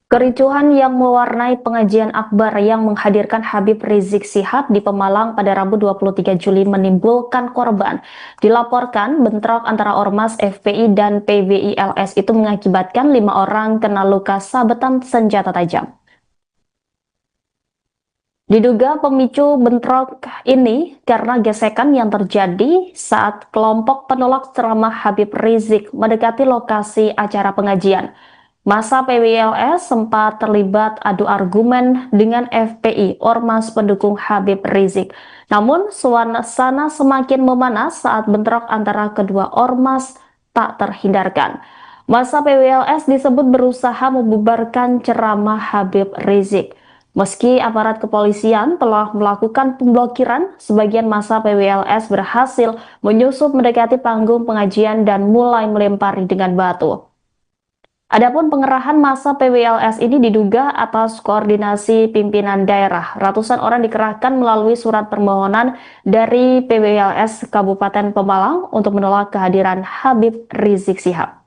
Kericuhan yang mewarnai pengajian akbar yang menghadirkan Habib Rizik Syihab di Pemalang pada Rabu 23 Juli menimbulkan korban. Dilaporkan bentrok antara Ormas FPI dan PWILS itu mengakibatkan 5 orang kena luka sabetan senjata tajam. Diduga pemicu bentrok ini karena gesekan yang terjadi saat kelompok penolak ceramah Habib Rizik mendekati lokasi acara pengajian. Massa PWLS sempat terlibat adu argumen dengan FPI, Ormas pendukung Habib Rizik. Namun, suasana semakin memanas saat bentrok antara kedua ormas tak terhindarkan. Massa PWLS disebut berusaha membubarkan ceramah Habib Rizik. Meski aparat kepolisian telah melakukan pemblokiran, sebagian massa PWLS berhasil menyusup mendekati panggung pengajian dan mulai melempari dengan batu. Adapun pengerahan massa PWLS ini diduga atas koordinasi pimpinan daerah. Ratusan orang dikerahkan melalui surat permohonan dari PWLS Kabupaten Pemalang untuk menolak kehadiran Habib Rizik Syihab.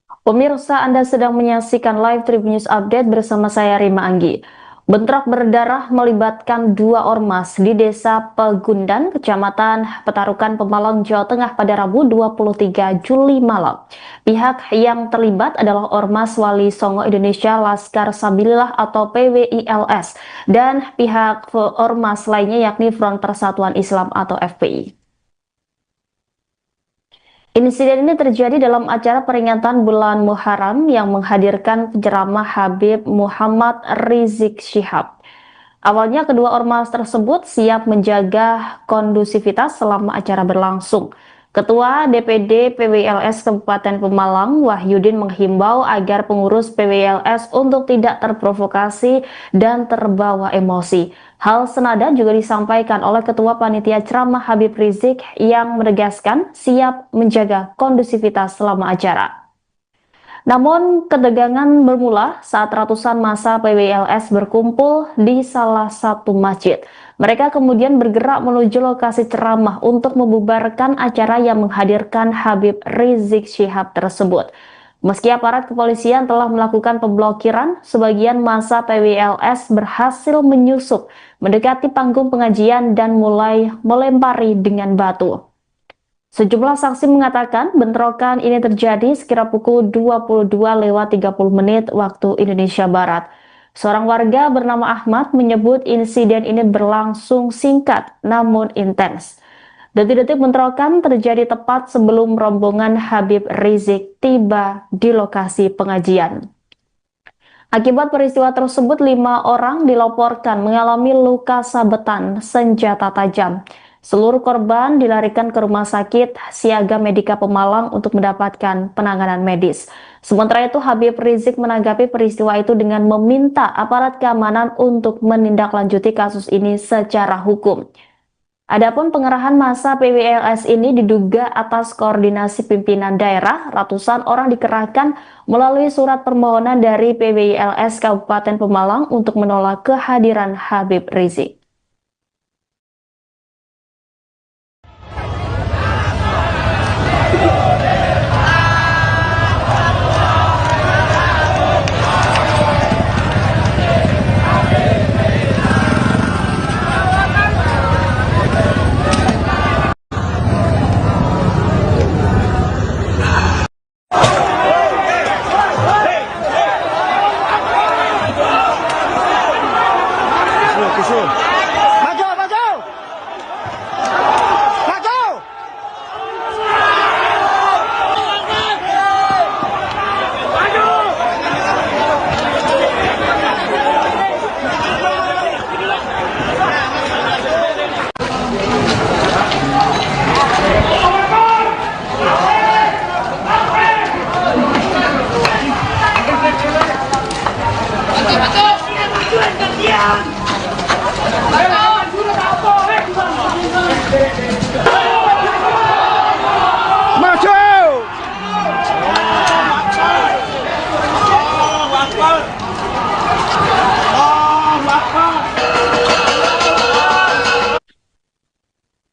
Pemirsa, Anda sedang menyaksikan live Tribun News Update bersama saya Rima Anggi. Bentrok berdarah melibatkan dua ormas di Desa Pegundan, Kecamatan Petarukan, Pemalang, Jawa Tengah pada Rabu 23 Juli malam. Pihak yang terlibat adalah Ormas Wali Songo Indonesia Laskar Sabilillah atau PWILS dan pihak ormas lainnya yakni Front Persatuan Islam atau FPI. Insiden ini terjadi dalam acara peringatan bulan Muharram yang menghadirkan penceramah Habib Muhammad Rizik Syihab. Awalnya kedua ormas tersebut siap menjaga kondusivitas selama acara berlangsung. Ketua DPD PWLS Kabupaten Pemalang, Wahyudin menghimbau agar pengurus PWLS untuk tidak terprovokasi dan terbawa emosi. Hal senada juga disampaikan oleh Ketua Panitia Ceramah Habib Rizik yang menegaskan siap menjaga kondusivitas selama acara. Namun, ketegangan bermula saat ratusan massa PWLS berkumpul di salah satu masjid. Mereka kemudian bergerak menuju lokasi ceramah untuk membubarkan acara yang menghadirkan Habib Rizik Syihab tersebut. Meski aparat kepolisian telah melakukan pemblokiran, sebagian massa PWLS berhasil menyusup, mendekati panggung pengajian dan mulai melempari dengan batu. Sejumlah saksi mengatakan bentrokan ini terjadi sekira pukul 22:30 waktu Indonesia Barat. Seorang warga bernama Ahmad menyebut insiden ini berlangsung singkat namun intens. Detik-detik bentrokan terjadi tepat sebelum rombongan Habib Rizik tiba di lokasi pengajian. Akibat peristiwa tersebut, 5 orang dilaporkan mengalami luka sabetan senjata tajam. Seluruh korban dilarikan ke Rumah Sakit Siaga Medika Pemalang untuk mendapatkan penanganan medis. Sementara itu, Habib Rizik menanggapi peristiwa itu dengan meminta aparat keamanan untuk menindaklanjuti kasus ini secara hukum. Adapun pengerahan massa PWLS ini diduga atas koordinasi pimpinan daerah. Ratusan orang dikerahkan melalui surat permohonan dari PWLS Kabupaten Pemalang untuk menolak kehadiran Habib Rizik. Maju, maju. Maju. Maju.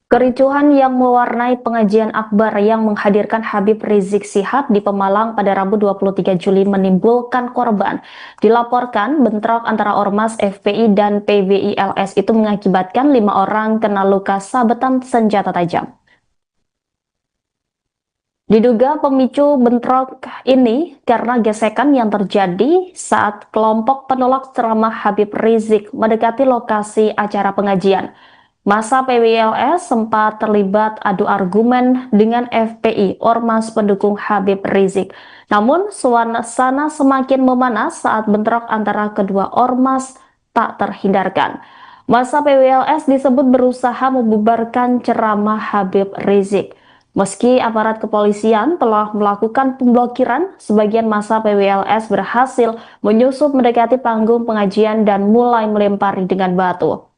Kericuhan yang mewarnai pengajian akbar yang menghadirkan Habib Rizik Syihab di Pemalang pada Rabu 23 Juli menimbulkan korban. Dilaporkan bentrok antara Ormas FPI dan PWILS itu mengakibatkan 5 orang kena luka sabetan senjata tajam. Diduga pemicu bentrok ini karena gesekan yang terjadi saat kelompok penolak ceramah Habib Rizik mendekati lokasi acara pengajian. Massa PWLS sempat terlibat adu argumen dengan FPI, Ormas pendukung Habib Rizik. Namun, suasana semakin memanas saat bentrok antara kedua ormas tak terhindarkan. Massa PWLS disebut berusaha membubarkan ceramah Habib Rizik. Meski aparat kepolisian telah melakukan pemblokiran, sebagian massa PWLS berhasil menyusup mendekati panggung pengajian dan mulai melempari dengan batu.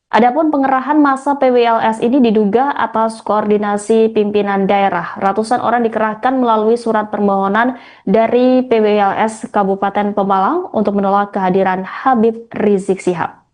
Adapun pengerahan massa PWLS ini diduga atas koordinasi pimpinan daerah. Ratusan orang dikerahkan melalui surat permohonan dari PWLS Kabupaten Pemalang untuk menolak kehadiran Habib Rizik Syihab.